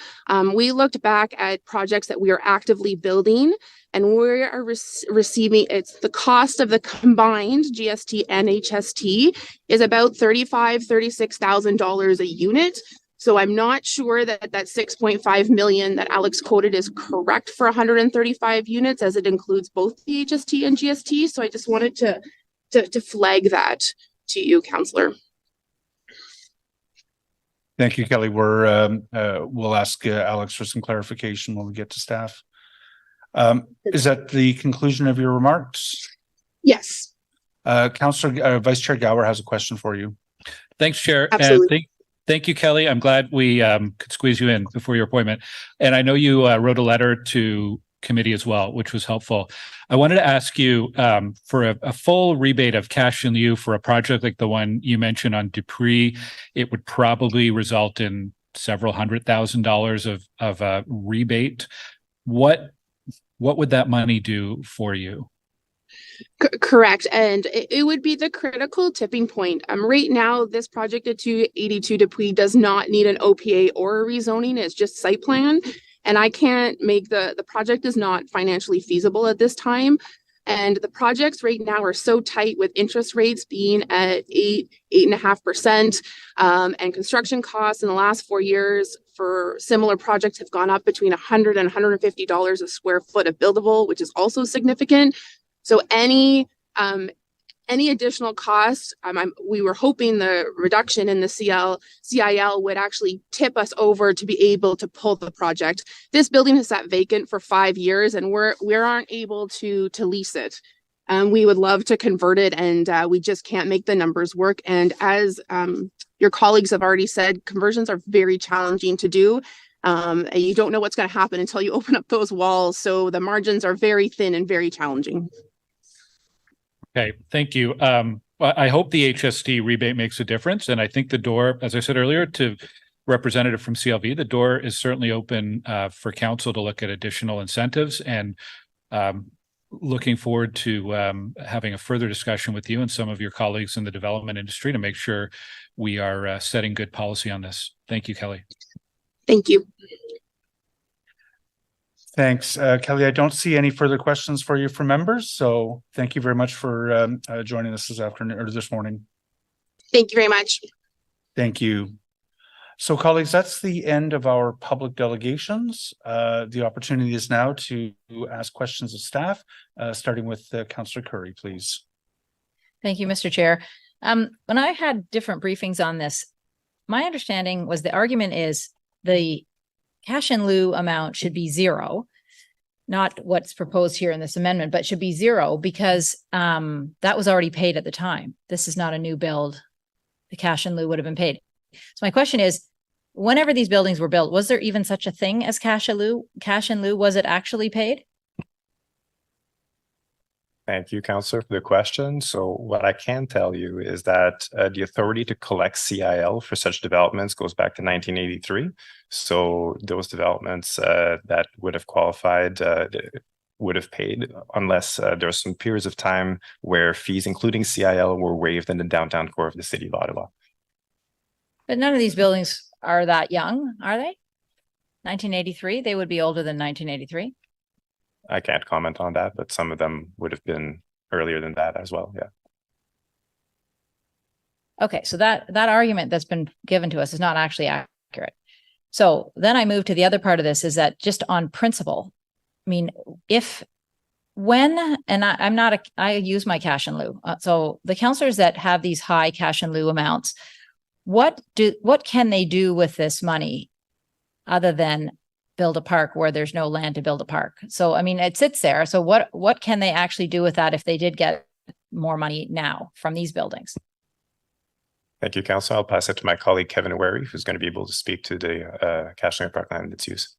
We looked back at projects that we are actively building, and we are receiving, it's the cost of the combined GST and HST is about $36,000 a unit. So I'm not sure that that 6.5 million that Alex quoted is correct for 135 units, as it includes both the HST and GST. So I just wanted to flag that to you, Councillor. Thank you, Kelly. We'll ask Alex for some clarification when we get to staff. Is that the conclusion of your remarks? Yes. Councillor Vice Chair Gower has a question for you. Thanks, Chair. Absolutely. Thank you, Kelly. I'm glad we could squeeze you in before your appointment. And I know you wrote a letter to committee as well, which was helpful. I wanted to ask you for a full rebate of cash in lieu for a project like the one you mentioned on Dupree. It would probably result in several $100,000 of a rebate. What would that money do for you? Correct. And it would be the critical tipping point. Right now, this project at 282 Dupuy does not need an OPA or a rezoning. It's just site plan. And I can't make the project is not financially feasible at this time. And the projects right now are so tight with interest rates being at 8.5%. And construction costs in the last 4 years for similar projects have gone up between $100 and $150 a square foot of buildable, which is also significant. So any additional cost, we were hoping the reduction in the CIL would actually tip us over to be able to pull the project. This building has sat vacant for 5 years, and we aren't able to lease it. We would love to convert it, and we just can't make the numbers work. And as your colleagues have already said, conversions are very challenging to do. And you don't know what's going to happen until you open up those walls. So the margins are very thin and very challenging. Okay, thank you. I hope the HST rebate makes a difference. And I think the door, as I said earlier, to representative from CLV, the door is certainly open for council to look at additional incentives, and looking forward to having a further discussion with you and some of your colleagues in the development industry to make sure we are setting good policy on this. Thank you, Kelly. Thank you. Thanks, Kelly. I don't see any further questions for you from members. So thank you very much for joining us this afternoon or this morning. Thank you very much. Thank you. So colleagues, that's the end of our public delegations. The opportunity is now to ask questions of staff, starting with Councillor Curry, please. Thank you, Mr. Chair. When I had different briefings on this, my understanding was the argument is the cash in lieu amount should be zero, not what's proposed here in this amendment, but should be zero because that was already paid at the time. This is not a new build. The cash in lieu would have been paid. So my question is, whenever these buildings were built, was there even such a thing as cash in lieu? Cash in lieu, was it actually paid? Thank you, Councillor, for the question. So what I can tell you is that the authority to collect CIL for such developments goes back to 1983. So those developments that would have qualified would have paid unless there are some periods of time where fees, including CIL, were waived in the downtown core of the city of Ottawa. But none of these buildings are that young, are they? 1983, they would be older than 1983. I can't comment on that, but some of them would have been earlier than that as well. Yeah. Okay, so that argument that's been given to us is not actually accurate. So then I move to the other part of this, is that just on principle, I mean, I use my cash in lieu. So the councillors that have these high cash in lieu amounts, what can they do with this money other than build a park where there's no land to build a park? So, I mean, it sits there. So what can they actually do with that if they did get more money now from these buildings? Thank you, Council. I'll pass it to my colleague, Kevin Wary, who's going to be able to speak to the cash in lieu parkland and its use.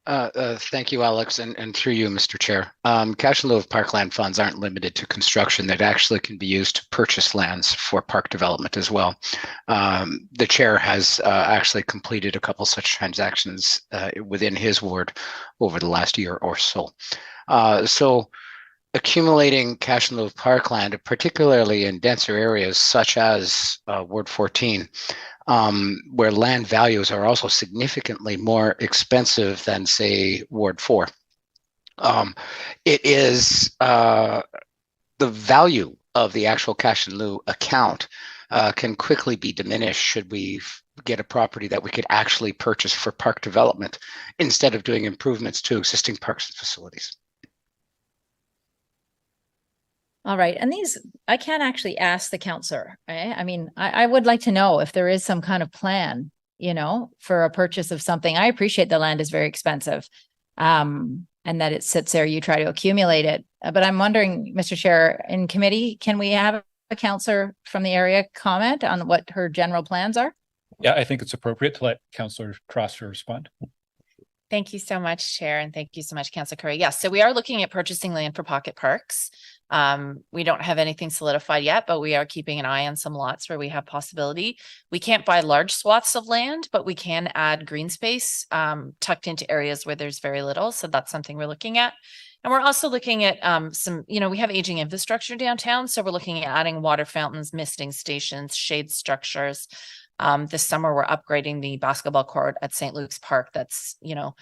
Thank you, Alex, and through you, Mr. Chair. Cash in lieu of parkland funds aren't limited to construction. That actually can be used to purchase lands for park development as well. The chair has actually completed a couple such transactions within his ward over the last year or so. So accumulating cash in lieu of parkland, particularly in denser areas such as Ward 14, where land values are also significantly more expensive than, say, Ward 4. It is the value of the actual cash in lieu account can quickly be diminished should we get a property that we could actually purchase for park development instead of doing improvements to existing parks and facilities. All right. And these, I can't actually ask the counselor. Right? I mean, I would like to know if there is some kind of plan, you know, for a purchase of something. I appreciate the land is very expensive and that it sits there, you try to accumulate it. But I'm wondering, Mr. Chair, in committee, can we have a counselor from the area comment on what her general plans are? Yeah, I think it's appropriate to let Councillor Crosser respond. Thank you so much, Chair, and thank you so much, Councillor Curry. Yes, so we are looking at purchasing land for pocket parks. We don't have anything solidified yet, but we are keeping an eye on some lots where we have possibility. We can't buy large swaths of land, but we can add green space tucked into areas where there's very little. So that's something we're looking at. And we're also looking at some, you know, we have aging infrastructure downtown. So we're looking at adding water fountains, misting stations, shade structures. This summer, we're upgrading the basketball court at St. Luke's Park. That's, you know,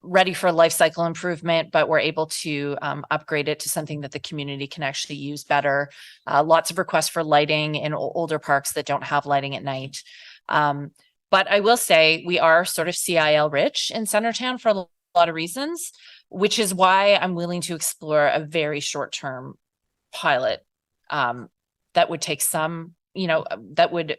ready for life cycle improvement, but we're able to upgrade it to something that the community can actually use better. Lots of requests for lighting in older parks that don't have lighting at night. But I will say we are sort of CIL rich in Centertown for a lot of reasons, which is why I'm willing to explore a very short-term pilot that would take some, you know, that would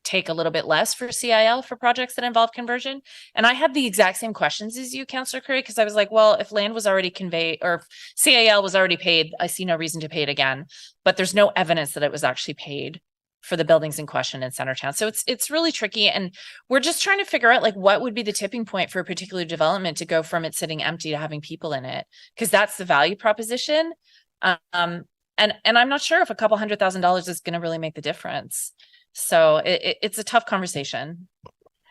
take a little bit less for CIL for projects that involve conversion. And I had the exact same questions as you, Councillor Curry, because I was like, well, if land was already conveyed or if CIL was already paid, I see no reason to pay it again. But there's no evidence that it was actually paid for the buildings in question in Centertown. So it's really tricky. And we're just trying to figure out like what would be the tipping point for a particular development to go from it sitting empty to having people in it, because that's the value proposition. And I'm not sure if a couple $100,000 is going to really make the difference. So it's a tough conversation.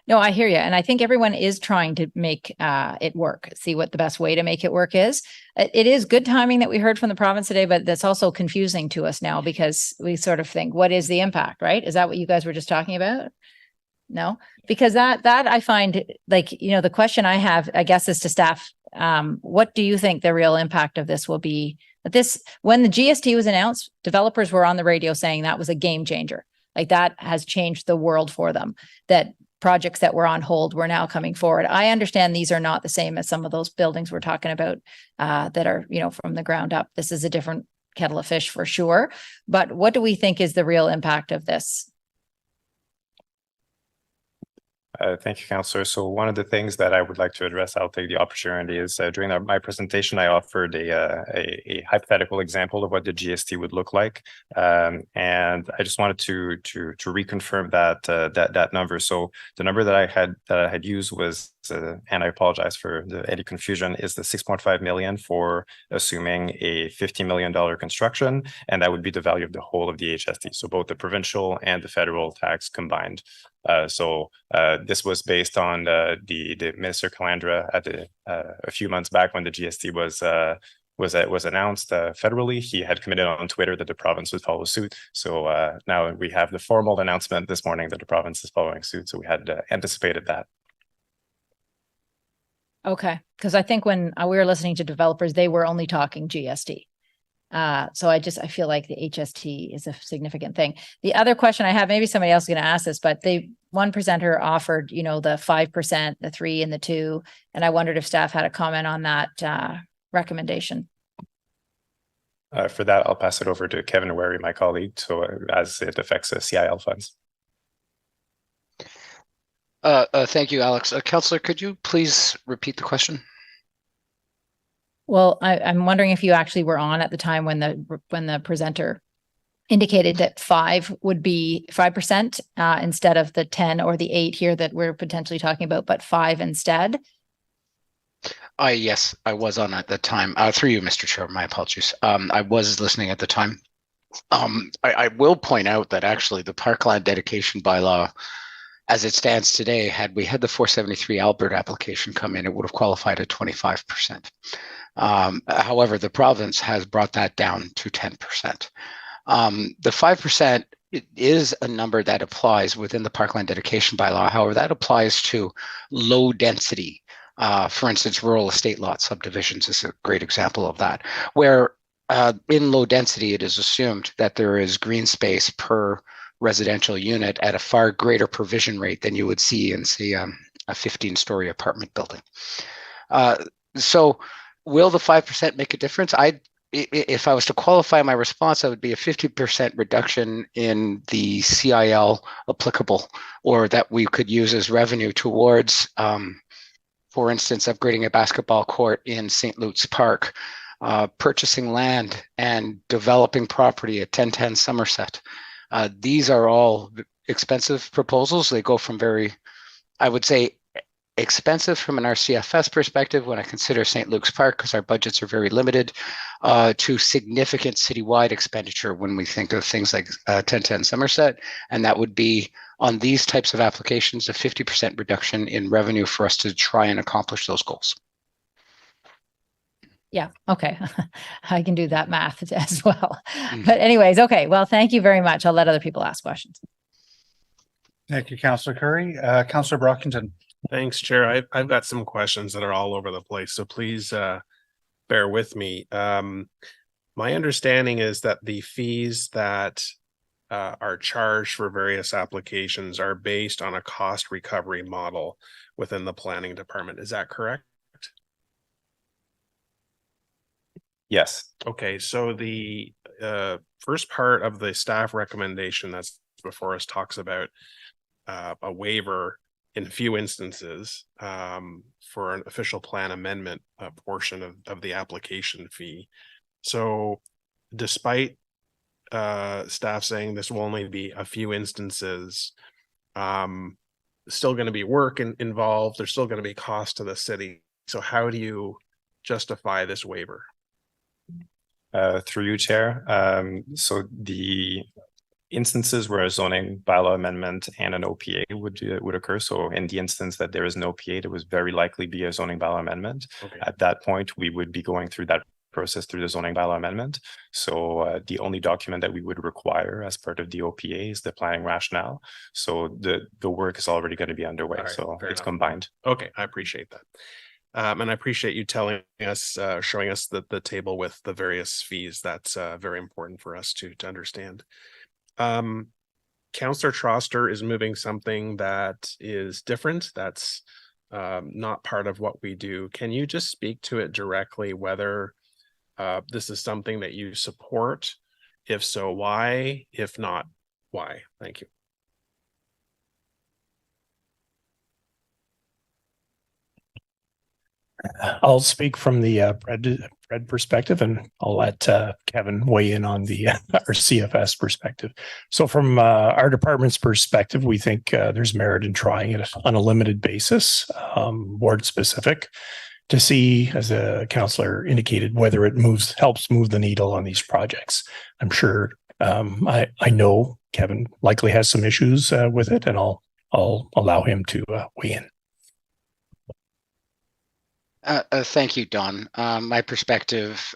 No, I hear you. And I think everyone is trying to make it work, see what the best way to make it work is. It is good timing that we heard from the province today, but that's also confusing to us now because we sort of think, what is the impact, right? Is that what you guys were just talking about? No, because that I find like, you know, the question I have, I guess, is to staff. What do you think the real impact of this will be? When the GST was announced, developers were on the radio saying that was a game changer. Like that has changed the world for them, that projects that were on hold were now coming forward. I understand these are not the same as some of those buildings we're talking about that are, you know, from the ground up. This is a different kettle of fish for sure. But what do we think is the real impact of this? Thank you, Councillor. So one of the things that I would like to address, I'll take the opportunity, is during my presentation, I offered a hypothetical example of what the GST would look like, and I just wanted to reconfirm that number. So the number that I had used was, and I apologize for any confusion, is the 6.5 million for assuming a $50 million construction, and that would be the value of the whole of the HST. So both the provincial and the federal tax combined. This was based on the Minister Calandra at a few months back when the GST was announced federally. He had committed on Twitter that the province would follow suit. So now we have the formal announcement this morning that the province is following suit. So we had anticipated that. Okay, because I think when we were listening to developers, they were only talking GST. So I feel like the HST is a significant thing. The other question I have, maybe somebody else is going to ask this, but one presenter offered, you know, the 5%, the 3 and the 2. And I wondered if staff had a comment on that recommendation. For that, I'll pass it over to Kevin Wary, my colleague, so as it affects CIL funds. Thank you, Alex. Councillor, could you please repeat the question? Well, I'm wondering if you actually were on at the time when the presenter indicated that 5 would be 5% instead of the 10 or the 8 here that we're potentially talking about, but 5 instead. Yes, I was on at the time. Through you, Mr. Chair, my apologies. I was listening at the time. I will point out that actually the parkland dedication bylaw as it stands today, had we had the 473 Albert application come in, it would have qualified at 25%. However, the province has brought that down to 10%. The 5% is a number that applies within the parkland dedication bylaw. However, that applies to low density. For instance, rural estate lot subdivisions is a great example of that, where in low density, it is assumed that there is green space per residential unit at a far greater provision rate than you would see in, say, a 15-story apartment building. So will the 5% make a difference? If I was to qualify my response, that would be a 50% reduction in the CIL applicable, or that we could use as revenue towards, for instance, upgrading a basketball court in St. Luke's Park, purchasing land and developing property at 1010 Somerset. These are all expensive proposals. They go from very, I would say, expensive from an RCFS perspective when I consider St. Luke's Park, because our budgets are very limited, to significant citywide expenditure when we think of things like 1010 Somerset. And that would be, on these types of applications, a 50% reduction in revenue for us to try and accomplish those goals. Yeah, okay. I can do that math as well. But anyways, okay. Well, thank you very much. I'll let other people ask questions. Thank you, Councillor Curry. Councillor Brockington. Thanks, Chair. I've got some questions that are all over the place, so please bear with me. My understanding is that the fees that are charged for various applications are based on a cost recovery model within the planning department. Is that correct? Yes. Okay, so the first part of the staff recommendation that's before us talks about a waiver in a few instances for an official plan amendment portion of the application fee. So despite staff saying this will only be a few instances, still going to be work involved. There's still going to be cost to the city. So how do you justify this waiver? Through you, Chair. So the instances where a zoning bylaw amendment and an OPA would occur. So in the instance that there is an OPA, there would very likely be a zoning bylaw amendment. Okay. At that point, we would be going through that process through the zoning bylaw amendment. So the only document that we would require as part of the OPA is the planning rationale. So the work is already going to be underway. Right, so it's combined. Okay, I appreciate that. And I appreciate you telling us, showing us the table with the various fees. That's very important for us to understand. Councillor Troster is moving something that is different. That's not part of what we do. Can you just speak to it directly, whether this is something that you support? If so, why? If not, why? Thank you. I'll speak from the Fred perspective, and I'll let Kevin weigh in on the our CFS perspective. So from our department's perspective, we think there's merit in trying it on a limited basis, ward specific, to see, as a councillor indicated, whether it helps move the needle on these projects. I'm sure I know Kevin likely has some issues with it, and I'll allow him to weigh in. Thank you, Don. My perspective,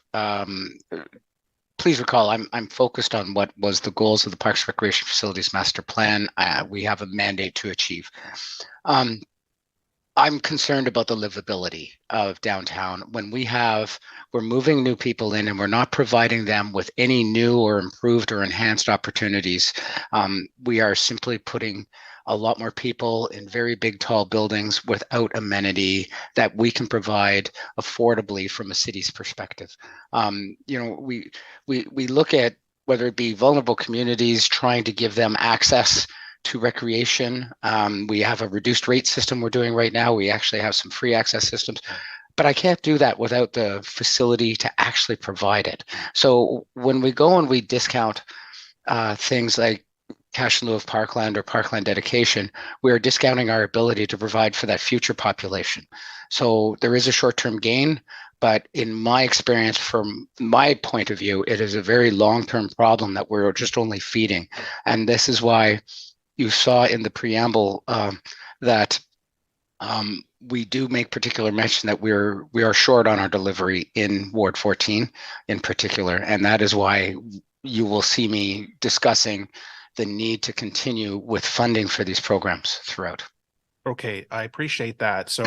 please recall, I'm focused on what was the goals of the Parks Recreation Facilities Master Plan. We have a mandate to achieve. I'm concerned about the livability of downtown. When we're moving new people in and we're not providing them with any new or improved or enhanced opportunities, we are simply putting a lot more people in very big, tall buildings without amenity that we can provide affordably from a city's perspective. We look at whether it be vulnerable communities, trying to give them access to recreation. We have a reduced rate system we're doing right now. We actually have some free access systems, but I can't do that without the facility to actually provide it. So when we go and we discount things like cash in lieu of parkland or parkland dedication, we're discounting our ability to provide for that future population. So there is a short-term gain, but in my experience, from my point of view, it is a very long-term problem that we're just only feeding. And this is why you saw in the preamble that we do make particular mention that we are short on our delivery in Ward 14 in particular, and that is why you will see me discussing the need to continue with funding for these programs throughout. Okay, I appreciate that. So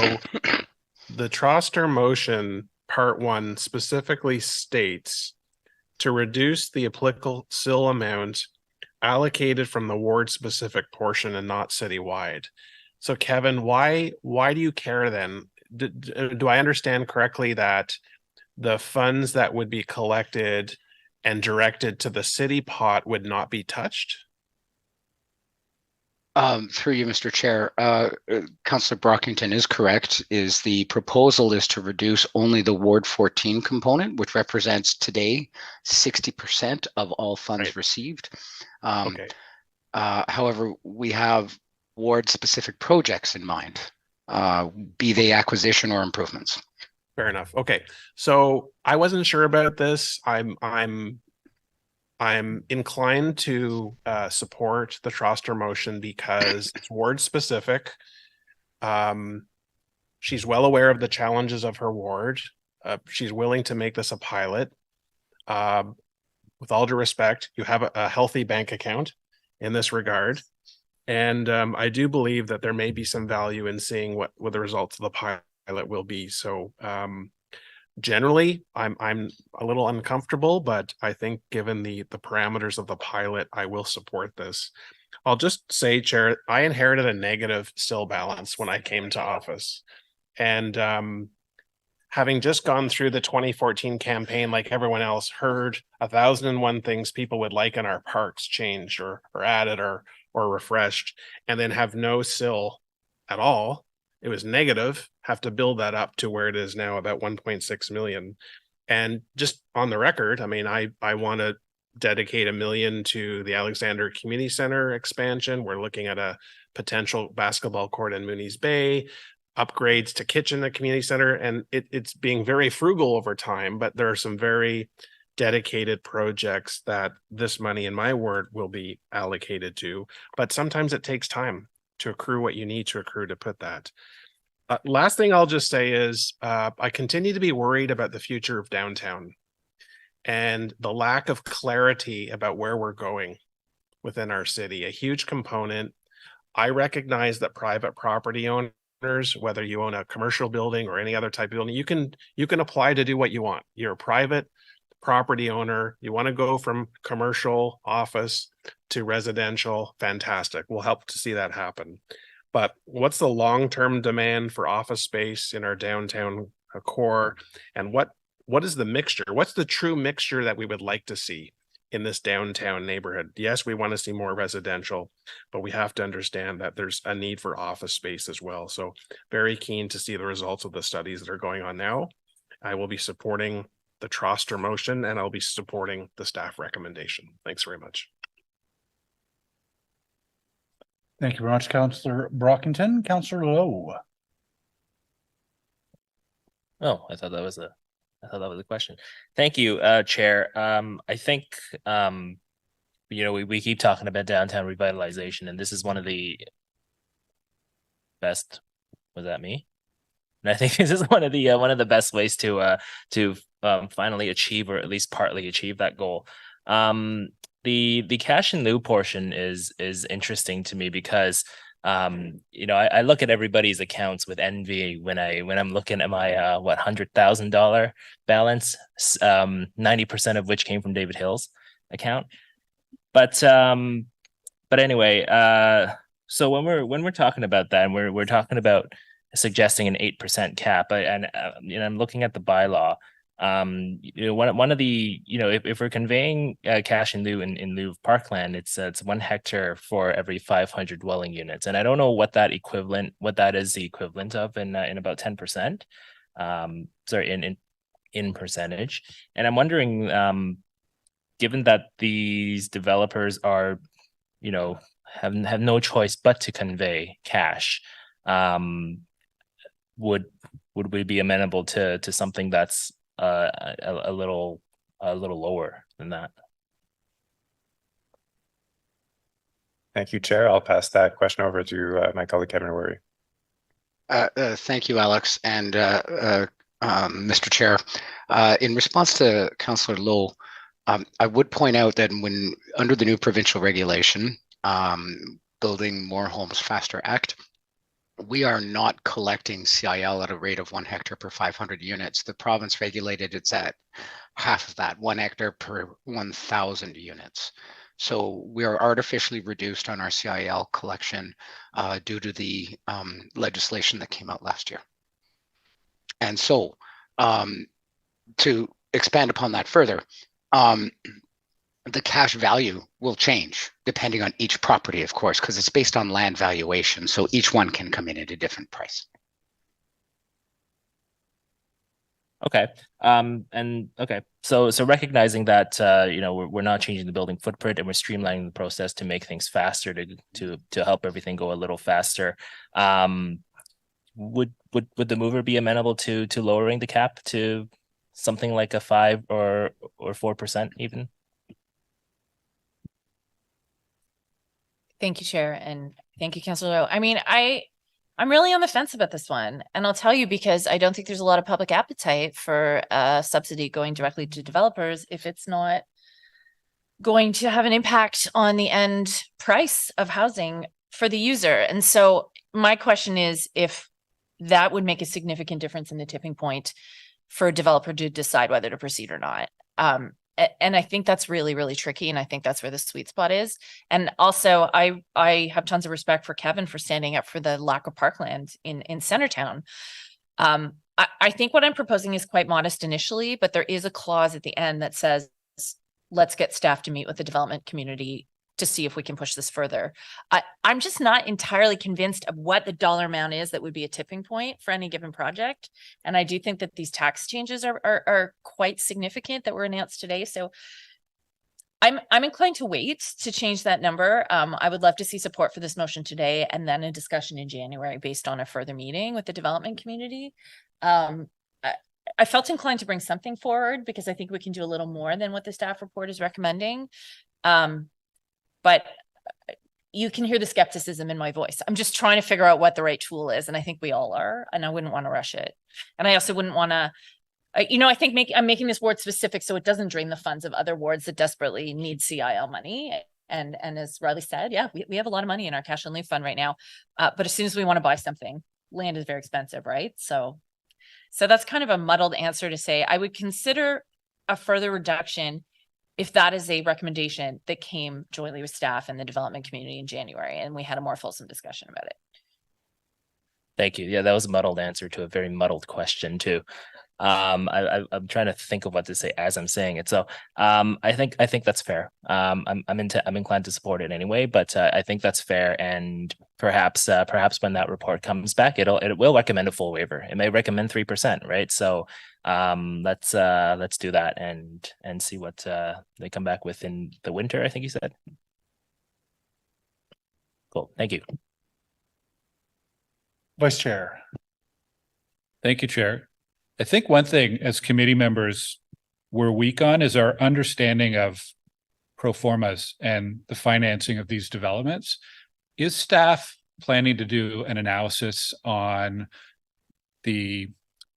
the Troster motion part 1 specifically states to reduce the applicable SIL amount allocated from the ward specific portion and not citywide. So Kevin, why do you care then? Do I understand correctly that the funds that would be collected and directed to the city pot would not be touched? Through you, Mr. Chair, Councillor Brockington is correct. The proposal is to reduce only the Ward 14 component, which represents today 60% of all funds received. Okay. However, we have ward-specific projects in mind, be they acquisition or improvements. Fair enough. Okay, so I wasn't sure about this. I'm inclined to support the Troster motion because it's ward specific. She's well aware of the challenges of her ward. She's willing to make this a pilot. With all due respect, you have a healthy bank account in this regard. And I do believe that there may be some value in seeing what the results of the pilot will be. So generally, I'm a little uncomfortable, but I think given the parameters of the pilot, I will support this. I'll just say, Chair, I inherited a negative SIL balance when I came to office. And having just gone through the 2014 campaign, like everyone else, heard 1,001 things people would like in our parks changed or added or refreshed, and then have no SIL at all. It was negative, have to build that up to where it is now, about 1.6 million. And just on the record, I mean, I want to dedicate $1 million to the Alexander Community Center expansion. We're looking at a potential basketball court in Mooney's Bay, upgrades to kitchen at community center, and it's being very frugal over time, but there are some very dedicated projects that this money in my ward will be allocated to. But sometimes it takes time to accrue what you need to accrue to put that. Last thing I'll just say is I continue to be worried about the future of downtown and the lack of clarity about where we're going within our city. A huge component. I recognize that private property owners, whether you own a commercial building or any other type of building, you can apply to do what you want. You're a private property owner. You want to go from commercial office to residential, fantastic. We'll help to see that happen. But what's the long-term demand for office space in our downtown core? And what is the mixture? What's the true mixture that we would like to see in this downtown neighborhood? Yes, we want to see more residential, but we have to understand that there's a need for office space as well. So very keen to see the results of the studies that are going on now. I will be supporting the Troster motion, and I'll be supporting the staff recommendation. Thanks very much. Thank you very much, Councillor Brockington. Councillor Lowe. Oh, I thought that was a question. Thank you, Chair. I think we keep talking about downtown revitalization, and this is one of the best. Was that me? And I think this is one of the best ways to finally achieve, or at least partly achieve, that goal. The cash in lieu portion is interesting to me because I look at everybody's accounts with envy when I'm looking at my $100,000 balance, 90% of which came from David Hill's account. But anyway, so when we're talking about that, and we're talking about suggesting an 8% cap, and I'm looking at the bylaw. One of the, if we're conveying cash in lieu in lieu of parkland, it's 1 hectare for every 500 dwelling units, and I don't know what that is the equivalent of in about 10%, sorry, in percentage. And I'm wondering, given that these developers are, have no choice but to convey cash, would we be amenable to something that's a little lower than that? Thank you, Chair. I'll pass that question over to my colleague Kevin Worry. Thank you, Alex, and Mr. Chair. In response to Councillor Lowe, I would point out that when under the new provincial regulation, Building More Homes Faster Act, we are not collecting CIL at a rate of 1 hectare per 500 units. The province regulated it's at half of that, 1 hectare per 1,000 units. So we are artificially reduced on our CIL collection due to the legislation that came out last year. And so to expand upon that further, the cash value will change depending on each property, of course, because it's based on land valuation. So each one can come in at a different price. Okay. So recognizing that we're not changing the building footprint and we're streamlining the process to make things faster to help everything go a little faster. Would the mover be amenable to lowering the cap to something like a 5 or 4% even? Thank you, Chair, and thank you, Councillor Lowe. I mean, I'm really on the fence about this one, and I'll tell you because I don't think there's a lot of public appetite for a subsidy going directly to developers if it's not going to have an impact on the end price of housing for the user. And so my question is if that would make a significant difference in the tipping point for a developer to decide whether to proceed or not. And I think that's really, really tricky. And I think that's where the sweet spot is. And also, I have tons of respect for Kevin for standing up for the lack of parkland in Centertown. I think what I'm proposing is quite modest initially, but there is a clause at the end that says, let's get staff to meet with the development community to see if we can push this further. I'm just not entirely convinced of what the dollar amount is that would be a tipping point for any given project. And I do think that these tax changes are quite significant that were announced today. So I'm inclined to wait to change that number. I would love to see support for this motion today and then a discussion in January based on a further meeting with the development community. I felt inclined to bring something forward because I think we can do a little more than what the staff report is recommending. But you can hear the skepticism in my voice. I'm just trying to figure out what the right tool is. And I think we all are, and I wouldn't want to rush it. And I also wouldn't want to, I think I'm making this ward specific so it doesn't drain the funds of other wards that desperately need CIL money. And as Riley said, yeah, we have a lot of money in our cash and lieu fund right now. But as soon as we want to buy something, land is very expensive, right? So that's kind of a muddled answer to say I would consider a further reduction if that is a recommendation that came jointly with staff and the development community in January, and we had a more fulsome discussion about it. Thank you. Yeah, that was a muddled answer to a very muddled question too. I'm trying to think of what to say as I'm saying it. So I think that's fair. I'm inclined to support it anyway, but I think that's fair. And perhaps when that report comes back, it will recommend a full waiver. It may recommend 3%, right? So let's do that and see what they come back with in the winter, I think you said. Cool. Thank you. Vice Chair. Thank you, Chair. I think one thing as committee members we're weak on is our understanding of pro formas and the financing of these developments. Is staff planning to do an analysis on the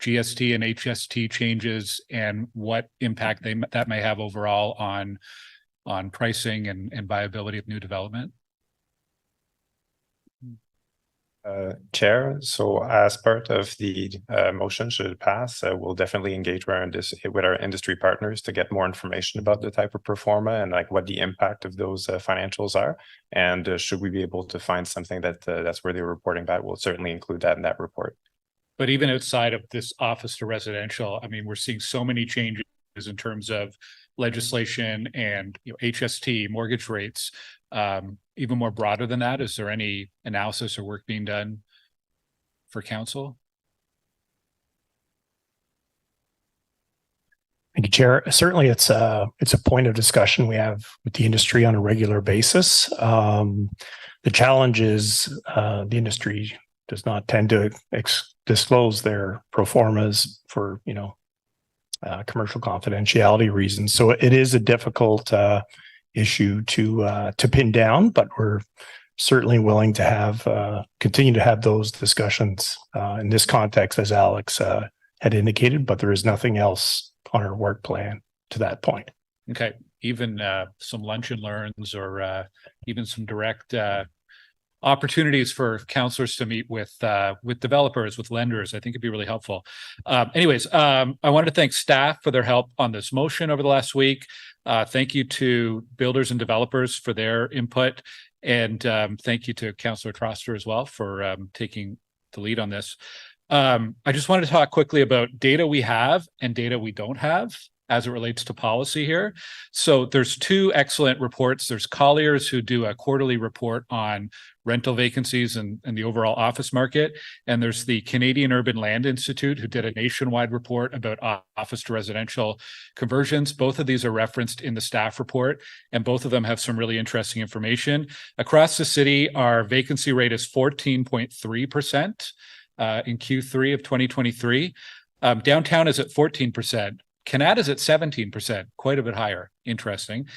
GST and HST changes and what impact that may have overall on pricing and viability of new development? Chair, so as part of the motion, should it pass, we'll definitely engage with our industry partners to get more information about the type of pro forma and like what the impact of those financials are. And should we be able to find something that's where they're reporting back, we'll certainly include that in that report. But even outside of this office to residential, I mean, we're seeing so many changes in terms of legislation and HST, mortgage rates. Even more broader than that, is there any analysis or work being done for council? Thank you, Chair. Certainly, it's a point of discussion we have with the industry on a regular basis. The challenge is the industry does not tend to disclose their pro formas for commercial confidentiality reasons. So it is a difficult issue to pin down, but we're certainly willing to have continue to have those discussions in this context, as Alex had indicated, but there is nothing else on our work plan to that point. Okay, even some lunch and learns, or even some direct opportunities for counselors to meet with developers, with lenders, I think it'd be really helpful. Anyways, I wanted to thank staff for their help on this motion over the last week. Thank you to builders and developers for their input, and thank you to Councillor Troster as well for taking the lead on this. I just wanted to talk quickly about data we have and data we don't have as it relates to policy here. So there's two excellent reports. There's Colliers, who do a quarterly report on rental vacancies and the overall office market. And there's the Canadian Urban Land Institute, who did a nationwide report about office to residential conversions. Both of these are referenced in the staff report, and both of them have some really interesting information. Across the city, our vacancy rate is 14.3% in Q3 of 2023. Downtown is at 14%. Canada is at 17%, quite a bit higher. Interesting.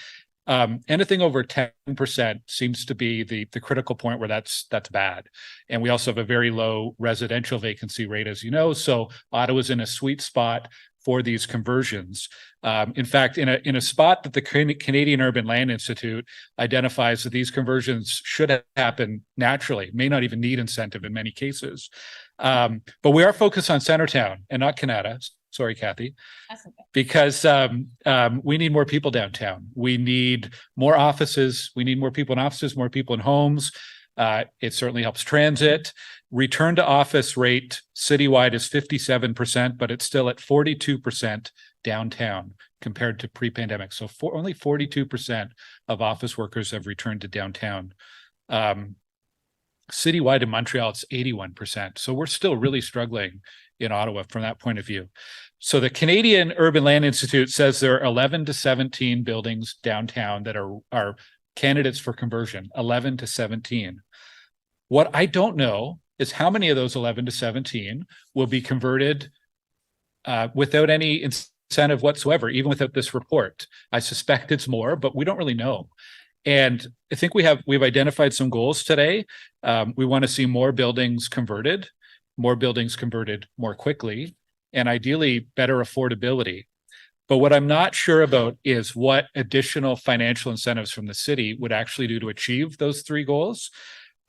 Anything over 10% seems to be the critical point where that's bad. And we also have a very low residential vacancy rate, as you know. So Ottawa's in a sweet spot for these conversions. In fact, in a spot that the Canadian Urban Land Institute identifies that these conversions should happen naturally, may not even need incentive in many cases. But we are focused on Centertown and not Canada. Sorry, Kathy, because we need more people downtown. We need more offices. We need more people in offices, more people in homes. It certainly helps transit. Return to office rate citywide is 57%, but it's still at 42% downtown compared to pre-pandemic. So only 42% of office workers have returned to downtown. Citywide in Montreal, it's 81%. So we're still really struggling in Ottawa from that point of view. So the Canadian Urban Land Institute says there are 11 to 17 buildings downtown that are candidates for conversion, 11 to 17. What I don't know is how many of those 11 to 17 will be converted without any incentive whatsoever, even without this report. I suspect it's more, but we don't really know. And I think we've identified some goals today. We want to see more buildings converted more quickly, and ideally better affordability. But what I'm not sure about is what additional financial incentives from the city would actually do to achieve those three goals.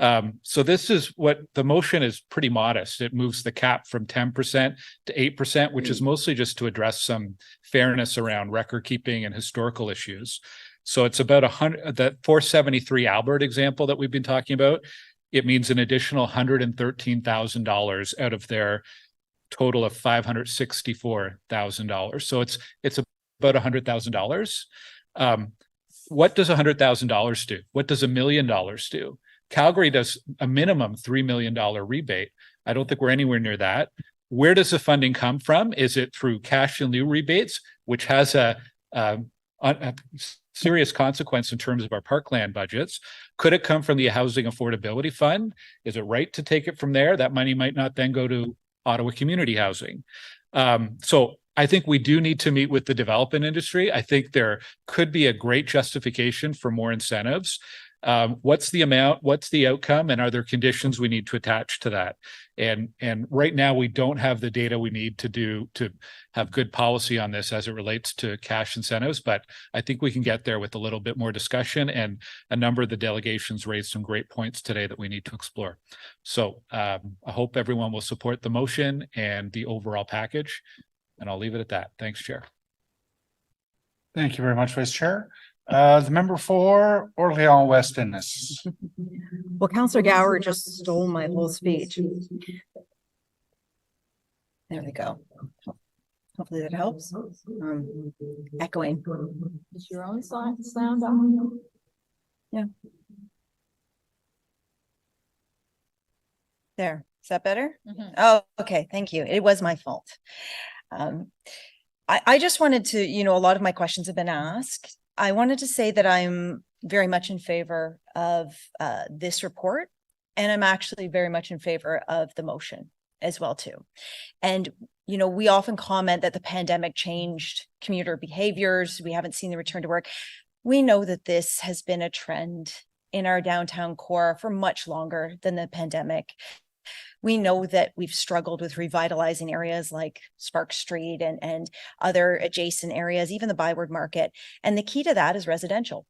So this is what the motion is pretty modest. It moves the cap from 10% to 8%, which is mostly just to address some fairness around record keeping and historical issues. So it's about that 473 Albert example that we've been talking about. It means an additional $113,000 out of their total of $564,000. So it's about $100,000. What does $100,000 do? What does $1 million do? Calgary does a minimum $3 million rebate. I don't think we're anywhere near that. Where does the funding come from? Is it through cash in lieu rebates, which has a serious consequence in terms of our parkland budgets? Could it come from the Housing Affordability Fund? Is it right to take it from there? That money might not then go to Ottawa community housing. So I think we do need to meet with the development industry. I think there could be a great justification for more incentives. What's the amount? What's the outcome? And are there conditions we need to attach to that? And right now we don't have the data we need to have good policy on this as it relates to cash incentives, but I think we can get there with a little bit more discussion, and a number of the delegations raised some great points today that we need to explore. So I hope everyone will support the motion and the overall package, and I'll leave it at that. Thanks, Chair. Thank you very much, Vice Chair. The member for Ordre West Innes. Well, Councillor Gower just stole my whole speech. There we go. Hopefully that helps. Echoing. Is your own sound on? Yeah. There. Is that better? Mm-hmm. Oh, okay. Thank you. It was my fault. I just wanted to, a lot of my questions have been asked. I wanted to say that I'm very much in favor of this report, and I'm actually very much in favor of the motion as well too. And we often comment that the pandemic changed commuter behaviors. We haven't seen the return to work. We know that this has been a trend in our downtown core for much longer than the pandemic. We know that we've struggled with revitalizing areas like Spark Street and other adjacent areas, even the Byward Market. And the key to that is residential.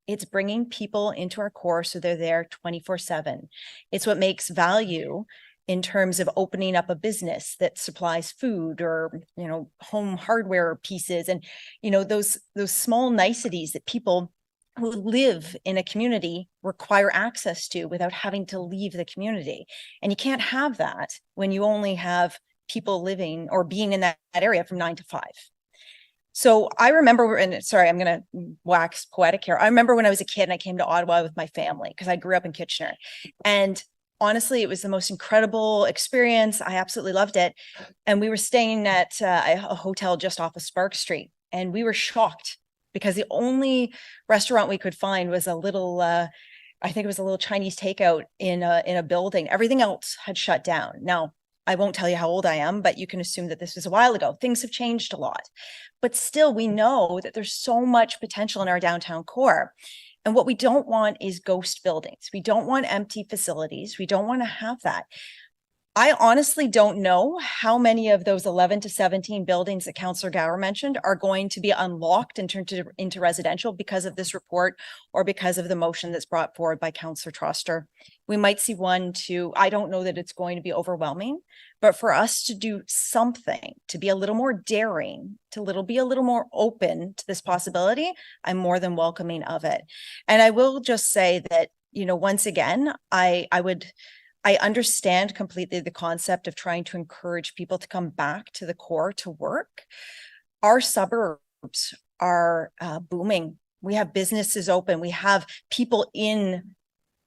It's bringing people into our core so they're there 24/7. It's what makes value in terms of opening up a business that supplies food or, home hardware pieces and, those small niceties that people who live in a community require access to without having to leave the community. And you can't have that when you only have people living or being in that area from 9 to 5. So I remember, and sorry, I'm going to wax poetic here. I remember when I was a kid and I came to Ottawa with my family because I grew up in Kitchener. And honestly, it was the most incredible experience. I absolutely loved it. And we were staying at a hotel just off of Spark Street. And we were shocked because the only restaurant we could find was a little, I think it was a little Chinese takeout in a building. Everything else had shut down. Now, I won't tell you how old I am, but you can assume that this was a while ago. Things have changed a lot. But still, we know that there's so much potential in our downtown core. And what we don't want is ghost buildings. We don't want empty facilities. We don't want to have that. I honestly don't know how many of those 11 to 17 buildings that Councillor Gower mentioned are going to be unlocked and turned into residential because of this report or because of the motion that's brought forward by Councillor Troster. We might see 1, 2. I don't know that it's going to be overwhelming, but for us to do something, to be a little more daring, be a little more open to this possibility, I'm more than welcoming of it. And I will just say that, once again, I understand completely the concept of trying to encourage people to come back to the core to work. Our suburbs are booming. We have businesses open. We have people in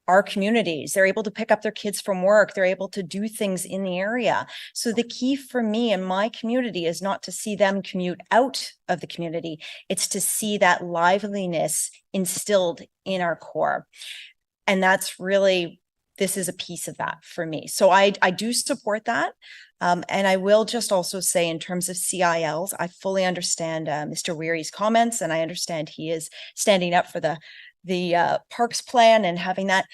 our communities. They're able to pick up their kids from work. They're able to do things in the area. So the key for me and my community is not to see them commute out of the community. It's to see that liveliness instilled in our core. And that's really, this is a piece of that for me. So I do support that. And I will just also say in terms of CILs, I fully understand Mr. Weary's comments, and I understand he is standing up for the parks plan and having that.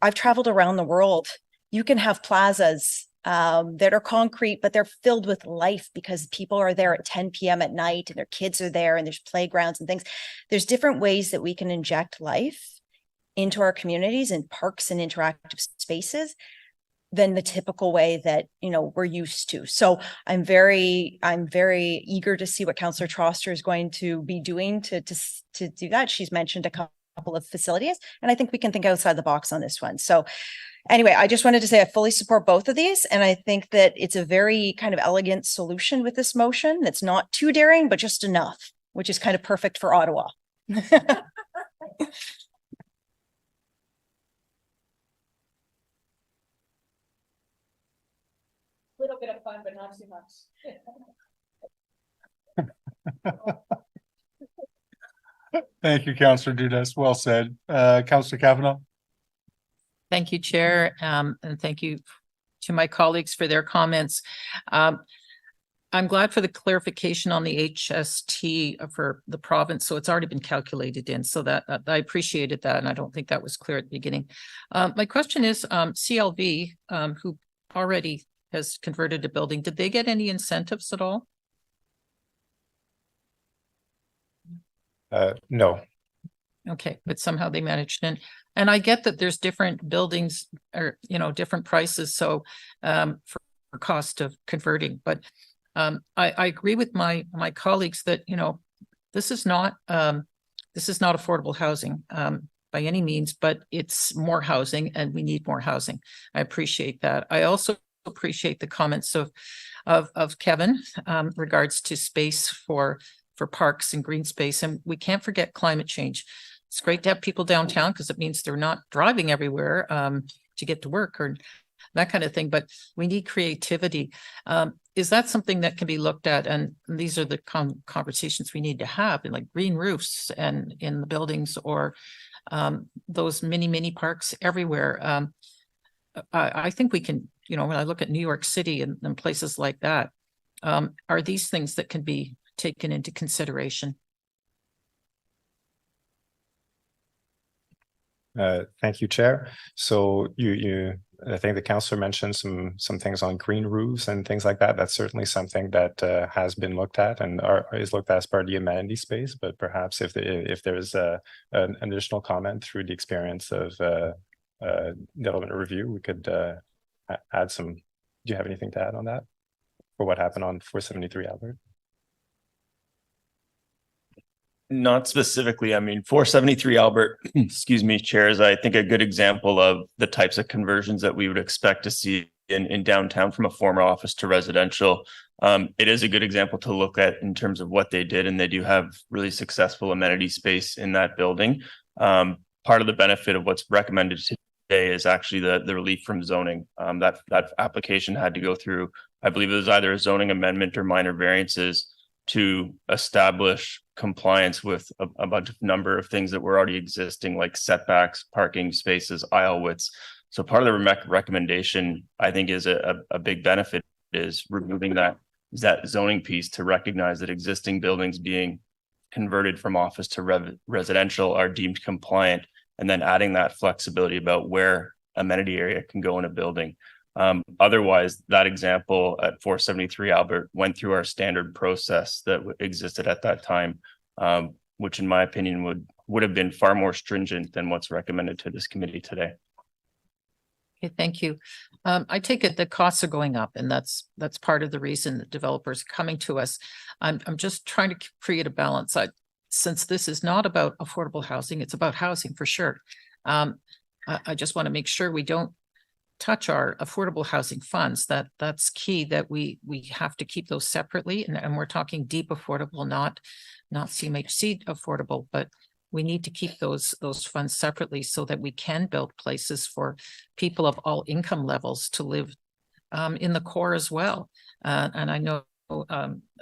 I've traveled around the world. You can have plazas that are concrete, but they're filled with life because people are there at 10 p.m. at night and their kids are there and there's playgrounds and things. There's different ways that we can inject life into our communities and parks and interactive spaces than the typical way that we're used to. So I'm very eager to see what Councillor Troster is going to be doing to do that. She's mentioned a couple of facilities, and I think we can think outside the box on this one. So anyway, I just wanted to say I fully support both of these, and I think that it's a very kind of elegant solution with this motion that's not too daring, but just enough, which is kind of perfect for Ottawa. Little bit of fun, but not too much. Thank you, Councillor Dudas. Well said. Councillor Kavanaugh. Thank you, Chair, and thank you to my colleagues for their comments. I'm glad for the clarification on the HST for the province. So it's already been calculated in, so that I appreciated that, and I don't think that was clear at the beginning. My question is, CLV, who already has converted a building, did they get any incentives at all? No. Okay, but somehow they managed. And I get that there's different buildings or, different prices. So for cost of converting, but I agree with my colleagues that, this is not affordable housing by any means, but it's more housing and we need more housing. I appreciate that. I also appreciate the comments of Kevin regards to space for parks and green space. And we can't forget climate change. It's great to have people downtown because it means they're not driving everywhere to get to work or that kind of thing, but we need creativity. Is that something that can be looked at? And these are the conversations we need to have in like green roofs and in the buildings or those mini parks everywhere. I think we can, when I look at New York City and places like that, are these things that can be taken into consideration? Thank you, Chair. So I think the councillor mentioned some things on green roofs and things like that. That's certainly something that has been looked at and is looked at as part of the amenity space. But perhaps if there's an additional comment through the experience of development review, we could add some. Do you have anything to add on that for what happened on 473 Albert? Not specifically. I mean, 473 Albert, excuse me, Chair, is I think a good example of the types of conversions that we would expect to see in downtown from a former office to residential. It is a good example to look at in terms of what they did, and they do have really successful amenity space in that building. Part of the benefit of what's recommended today is actually the relief from zoning. That application had to go through, I believe it was either a zoning amendment or minor variances to establish compliance with a bunch of number of things that were already existing, like setbacks, parking spaces, aisle widths. So part of the recommendation, I think, is a big benefit is removing that zoning piece to recognize that existing buildings being converted from office to residential are deemed compliant, and then adding that flexibility about where amenity area can go in a building. Otherwise, that example at 473 Albert went through our standard process that existed at that time, which in my opinion would have been far more stringent than what's recommended to this committee today. Okay, thank you. I take it the costs are going up, and that's part of the reason that developers are coming to us. I'm just trying to create a balance. Since this is not about affordable housing, it's about housing for sure. I just want to make sure we don't touch our affordable housing funds. That's key, that we have to keep those separately, and we're talking deep affordable, not CMHC affordable, but we need to keep those funds separately so that we can build places for people of all income levels to live in the core as well. And I know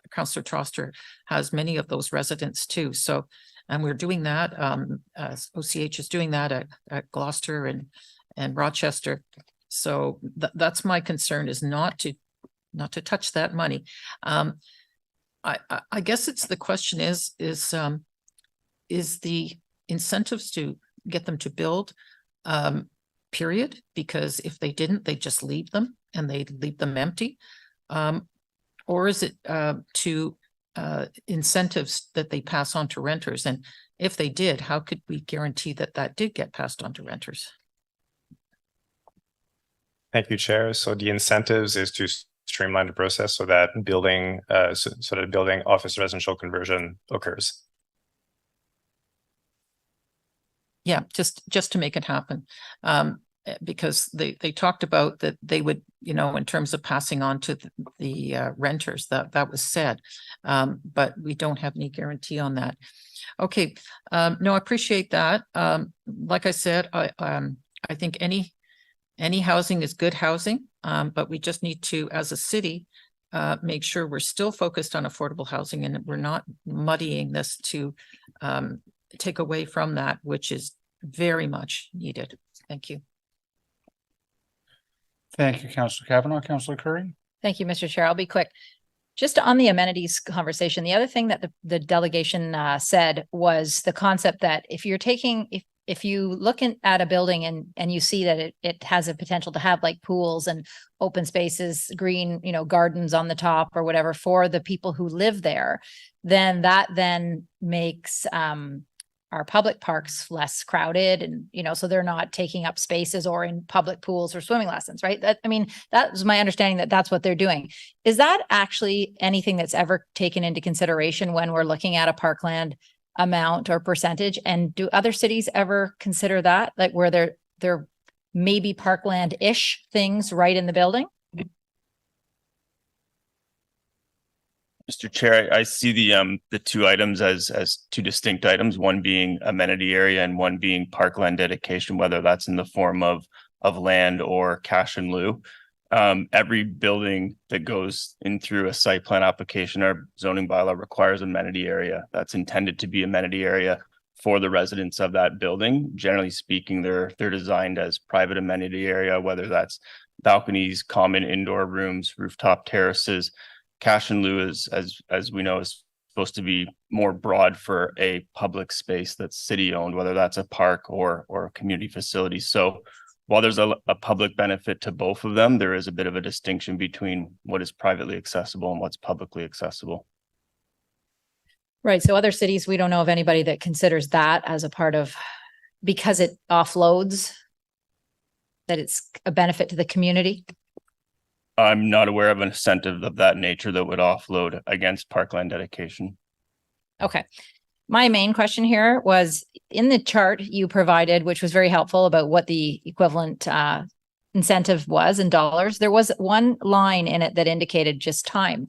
Councillor Troster has many of those residents too. So, and we're doing that. OCH is doing that at Gloucester and Rochester. So that's my concern, is not to touch that money. I guess it's the question is the incentives to get them to build, period? Because if they didn't, they just leave them and they leave them empty. Or is it to incentives that they pass on to renters? And if they did, how could we guarantee that did get passed on to renters? Thank you, Chair. So the incentives is to streamline the process so that building office residential conversion occurs. Yeah, just to make it happen. Because they talked about that they would, in terms of passing on to the renters, that was said, but we don't have any guarantee on that. Okay, no, I appreciate that. Like I said, I think any housing is good housing, but we just need to, as a city, make sure we're still focused on affordable housing and we're not muddying this to take away from that, which is very much needed. Thank you. Thank you, Councillor Kavanaugh. Councillor Curry. Thank you, Mr. Chair. I'll be quick. Just on the amenities conversation, the other thing that the delegation said was the concept that if you look at a building and you see that it has a potential to have like pools and open spaces, green, gardens on the top or whatever for the people who live there, then that makes our public parks less crowded, and so they're not taking up spaces or in public pools or swimming lessons, right? That was my understanding that that's what they're doing. Is that actually anything that's ever taken into consideration when we're looking at a parkland amount or percentage? And do other cities ever consider that, like where there may be parkland-ish things right in the building? Mr. Chair, I see the two items as two distinct items, one being amenity area and one being parkland dedication, whether that's in the form of land or cash in lieu. Every building that goes in through a site plan application or zoning bylaw requires amenity area. That's intended to be amenity area for the residents of that building. Generally speaking, they're designed as private amenity area, whether that's balconies, common indoor rooms, rooftop terraces. Cash in lieu is, as we know, is supposed to be more broad for a public space that's city owned, whether that's a park or a community facility. So while there's a public benefit to both of them, there is a bit of a distinction between what is privately accessible and what's publicly accessible. Right. So other cities, we don't know of anybody that considers that as a part of, because it offloads, that it's a benefit to the community. I'm not aware of an incentive of that nature that would offload against parkland dedication. Okay. My main question here was in the chart you provided, which was very helpful about what the equivalent incentive was in dollars. There was one line in it that indicated just time.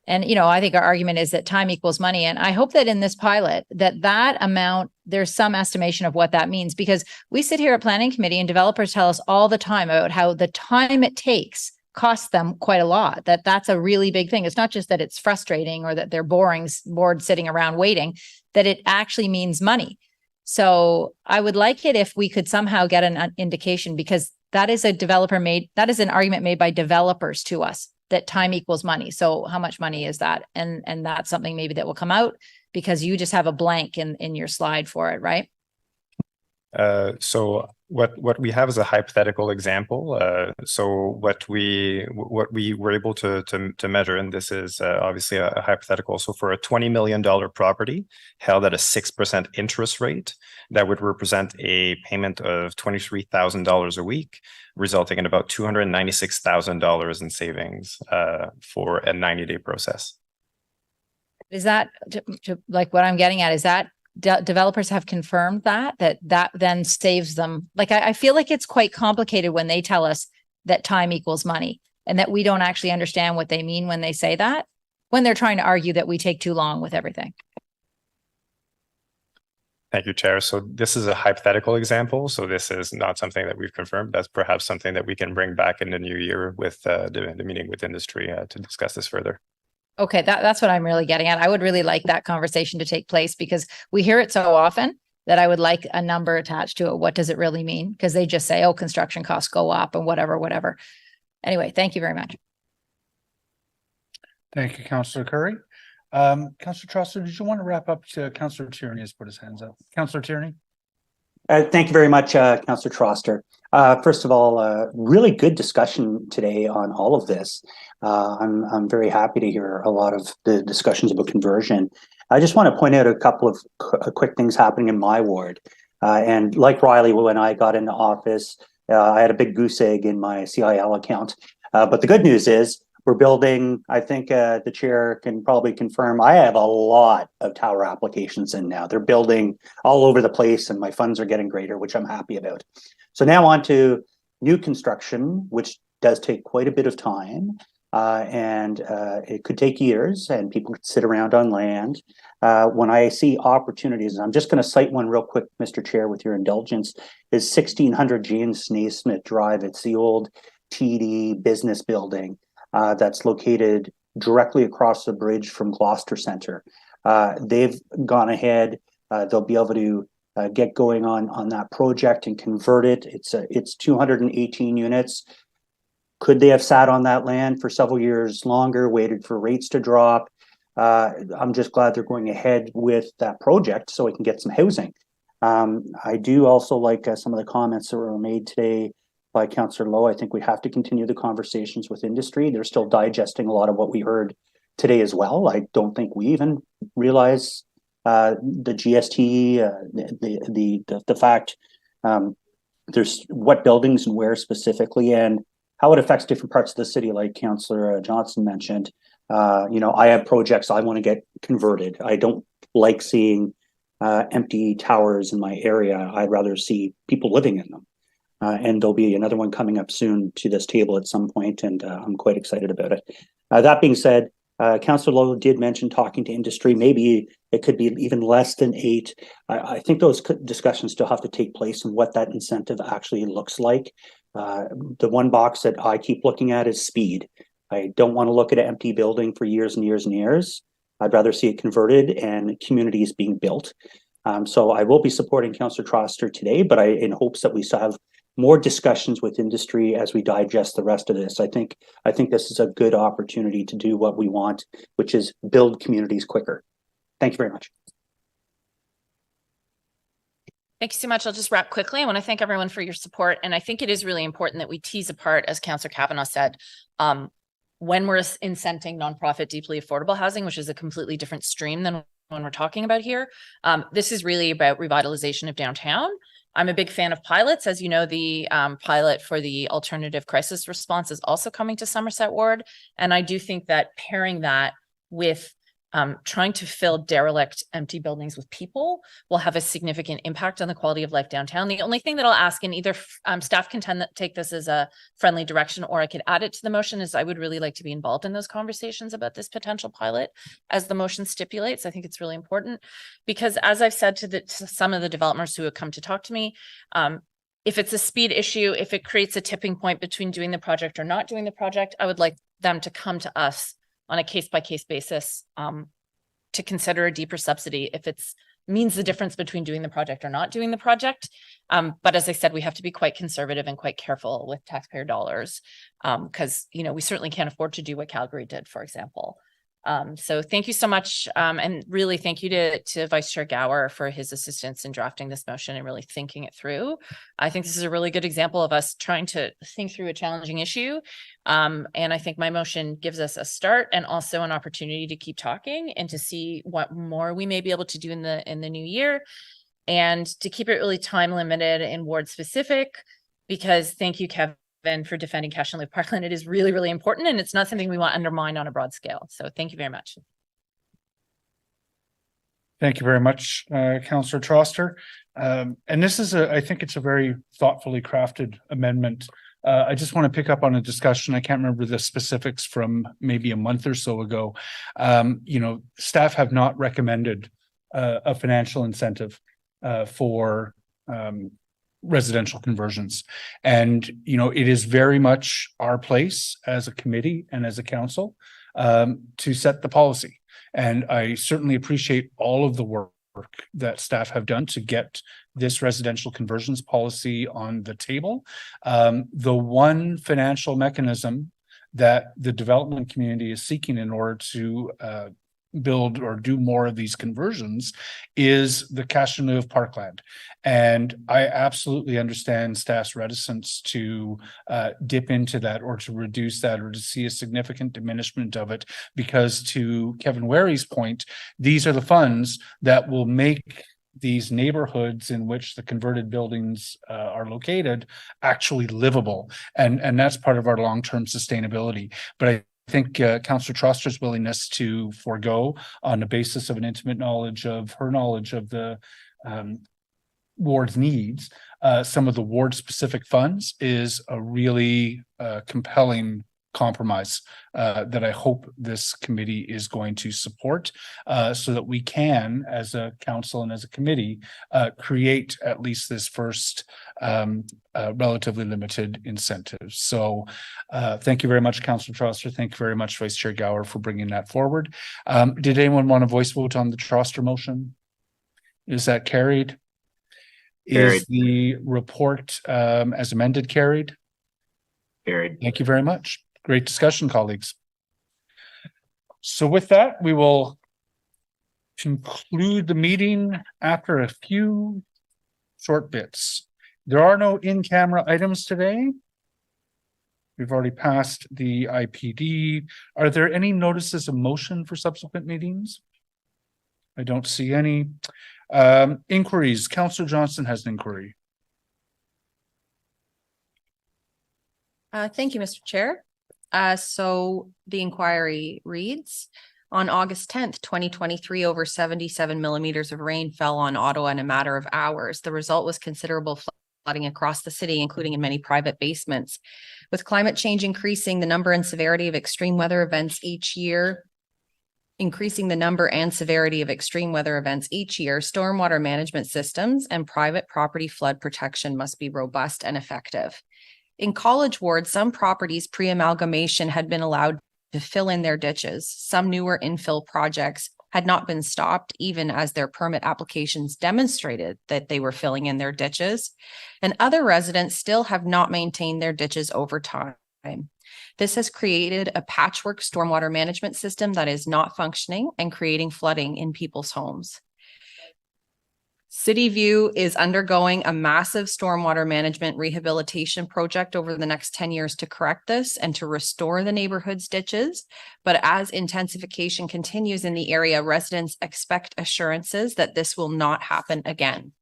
And, you know, I think our argument is that time equals money. And I hope that in this pilot, that amount, there's some estimation of what that means, because we sit here at Planning Committee and developers tell us all the time about how the time it takes costs them quite a lot, that's a really big thing. It's not just that it's frustrating or that they're bored sitting around waiting, that it actually means money. So I would like it if we could somehow get an indication, because that is that is an argument made by developers to us, that time equals money. So how much money is that? And that's something maybe that will come out, because you just have a blank in your slide for it, right? So what we have is a hypothetical example. So what we were able to measure, and this is obviously a hypothetical. So for a $20 million property held at a 6% interest rate, that would represent a payment of $23,000 a week, resulting in about $296,000 in savings for a 90-day process. Is that like what I'm getting at? Is that developers have confirmed that then saves them? Like, I feel like it's quite complicated when they tell us that time equals money, and that we don't actually understand what they mean when they say that, when they're trying to argue that we take too long with everything. Thank you, Chair. So this is a hypothetical example. So this is not something that we've confirmed. That's perhaps something that we can bring back in the new year with the meeting with industry to discuss this further. Okay, that's what I'm really getting at. I would really like that conversation to take place, because we hear it so often that I would like a number attached to it. What does it really mean? Because they just say, oh, construction costs go up and whatever. Anyway, thank you very much. Thank you, Councillor Curry. Councillor Trosser, did you want to wrap up? Councillor Tierney has put his hands up. Councillor Tierney. Thank you very much, Councillor Troster. First of all, really good discussion today on all of this. I'm very happy to hear a lot of the discussions about conversion. I just want to point out a couple of quick things happening in my ward. And like Riley, when I got into office, I had a big goose egg in my CIL account. But the good news is, we're building, I think the chair can probably confirm, I have a lot of tower applications in now. They're building all over the place, and my funds are getting greater, which I'm happy about. So now on to new construction, which does take quite a bit of time. And it could take years, and people could sit around on land. When I see opportunities, and I'm just going to cite one real quick, Mr. Chair, with your indulgence, is 1600 James Naismith Drive. It's the old TD business building. That's located directly across the bridge from Gloucester Centre. They've gone ahead. They'll be able to get going on that project and convert it. It's 218 units. Could they have sat on that land for several years longer, waited for rates to drop? I'm just glad they're going ahead with that project so we can get some housing. I do also like some of the comments that were made today by Councillor Lowe. I think we have to continue the conversations with industry. They're still digesting a lot of what we heard today as well. I don't think we even realize the GST, the fact there's what buildings and where specifically, and how it affects different parts of the city, like Councillor Johnson mentioned. I have projects I want to get converted. I don't like seeing empty towers in my area. I'd rather see people living in them. And there'll be another one coming up soon to this table at some point, and I'm quite excited about it. That being said, Councillor Lowe did mention talking to industry. Maybe it could be even less than 8. I think those discussions still have to take place and what that incentive actually looks like. The one box that I keep looking at is speed. I don't want to look at an empty building for years and years and years. I'd rather see it converted and communities being built. So I will be supporting Councillor Troster today, but in hopes that we still have more discussions with industry as we digest the rest of this. I think this is a good opportunity to do what we want, which is build communities quicker. Thank you very much. Thank you so much. I'll just wrap quickly. I want to thank everyone for your support. And I think it is really important that we tease apart, as Councillor Kavanaugh said, when we're incenting nonprofit deeply affordable housing, which is a completely different stream than when we're talking about here. This is really about revitalization of downtown. I'm a big fan of pilots. As you know, the pilot for the alternative crisis response is also coming to Somerset Ward. And I do think that pairing that with trying to fill derelict empty buildings with people will have a significant impact on the quality of life downtown. The only thing that I'll ask, and either staff can take this as a friendly direction, or I could add it to the motion, is I would really like to be involved in those conversations about this potential pilot as the motion stipulates. I think it's really important because, as I've said to some of the developers who have come to talk to me, if it's a speed issue, if it creates a tipping point between doing the project or not doing the project, I would like them to come to us on a case-by-case basis to consider a deeper subsidy if it's means the difference between doing the project or not doing the project. But as I said, we have to be quite conservative and quite careful with taxpayer dollars because, you know, we certainly can't afford to do what Calgary did, for example. So thank you so much. And really thank you to Vice Chair Gower for his assistance in drafting this motion and really thinking it through. I think this is a really good example of us trying to think through a challenging issue. And I think my motion gives us a start and also an opportunity to keep talking and to see what more we may be able to do in the new year, and to keep it really time limited and ward specific, because thank you, Kevin, for defending Cash and Live Parkland. It is really, really important, and it's not something we want undermined on a broad scale. So thank you very much. Thank you very much, Councillor Troster. And this is I think it's a very thoughtfully crafted amendment. I just want to pick up on a discussion. I can't remember the specifics from maybe a month or so ago. You know, staff have not recommended a financial incentive for residential conversions. And, you know, it is very much our place as a committee and as a council to set the policy. And I certainly appreciate all of the work that staff have done to get this residential conversions policy on the table. The one financial mechanism that the development community is seeking in order to build or do more of these conversions is the Cash and Live Parkland. And I absolutely understand staff's reticence to dip into that or to reduce that or to see a significant diminishment of it, because to Kevin Ware's point, these are the funds that will make these neighborhoods in which the converted buildings are located actually livable. And that's part of our long-term sustainability. But I think Councillor Troster's willingness to forego on the basis of an intimate knowledge of her knowledge of the ward's needs, some of the ward specific funds is a really compelling compromise that I hope this committee is going to support so that we can, as a council and as a committee, create at least this first relatively limited incentives. So thank you very much, Councillor Troster. Thank you very much, Vice Chair Gower, for bringing that forward. Did anyone want to voice vote on the Troster motion? Is that carried? Is the report as amended carried? Carried. Thank you very much. Great discussion, colleagues. So with that, we will conclude the meeting after a few short bits. There are no in-camera items today. We've already passed the IPD. Are there any notices of motion for subsequent meetings? I don't see any. Inquiries. Councillor Johnson has an inquiry. Thank you, Mr. Chair. So the inquiry reads, on August 10th, 2023, over 77 millimeters of rain fell on Ottawa in a matter of hours. The result was considerable flooding across the city, including in many private basements. With climate change increasing the number and severity of extreme weather events each year, stormwater management systems and private property flood protection must be robust and effective. In College Ward, some properties pre-amalgamation had been allowed to fill in their ditches. Some newer infill projects had not been stopped, even as their permit applications demonstrated that they were filling in their ditches. And other residents still have not maintained their ditches over time. This has created a patchwork stormwater management system that is not functioning and creating flooding in people's homes. City View is undergoing a massive stormwater management rehabilitation project over the next 10 years to correct this and to restore the neighborhood's ditches. But as intensification continues in the area, residents expect assurances that this will not happen again.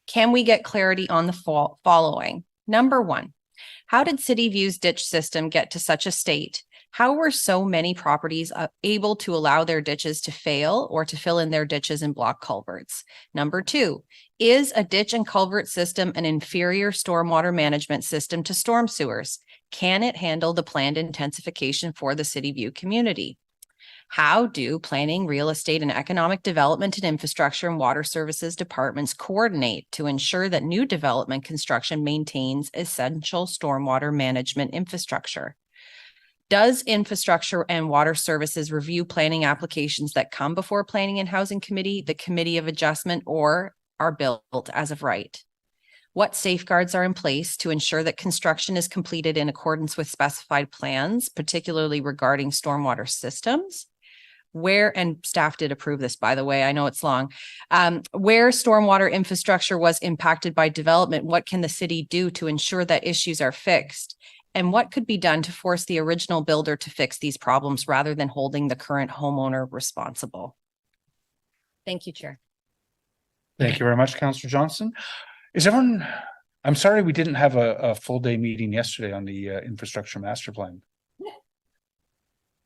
Can we get clarity on the following? Number one, how did City View's ditch system get to such a state? How were so many properties able to allow their ditches to fail or to fill in their ditches and block culverts? Number two, is a ditch and culvert system an inferior stormwater management system to storm sewers? Can it handle the planned intensification for the City View community? How do planning, real estate, and economic development and infrastructure and water services departments coordinate to ensure that new development construction maintains essential stormwater management infrastructure? Does infrastructure and water services review planning applications that come before Planning and Housing Committee, the Committee of Adjustment, or are built as of right? What safeguards are in place to ensure that construction is completed in accordance with specified plans, particularly regarding stormwater systems? Where, and staff did approve this, by the way, I know it's long, where stormwater infrastructure was impacted by development, what can the city do to ensure that issues are fixed? And what could be done to force the original builder to fix these problems rather than holding the current homeowner responsible? Thank you, Chair. Thank you very much, Councillor Johnson. Is everyone, I'm sorry we didn't have a full day meeting yesterday on the infrastructure master plan.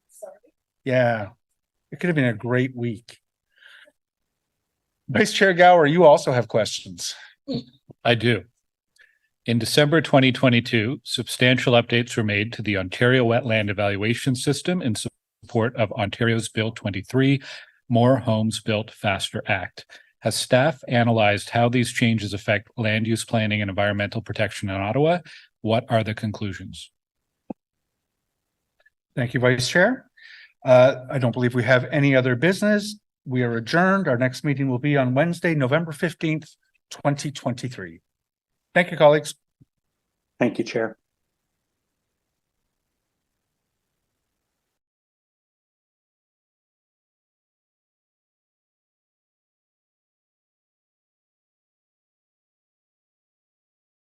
Sorry. Yeah, it could have been a great week. Vice Chair Gower, you also have questions. I do. In December 2022, substantial updates were made to the Ontario Wetland Evaluation System in support of Ontario's Bill 23, More Homes Built Faster Act. Has staff analyzed how these changes affect land use planning and environmental protection in Ottawa? What are the conclusions? Thank you, Vice Chair. I don't believe we have any other business. We are adjourned. Our next meeting will be on Wednesday, November 15th, 2023. Thank you, colleagues. Thank you, Chair.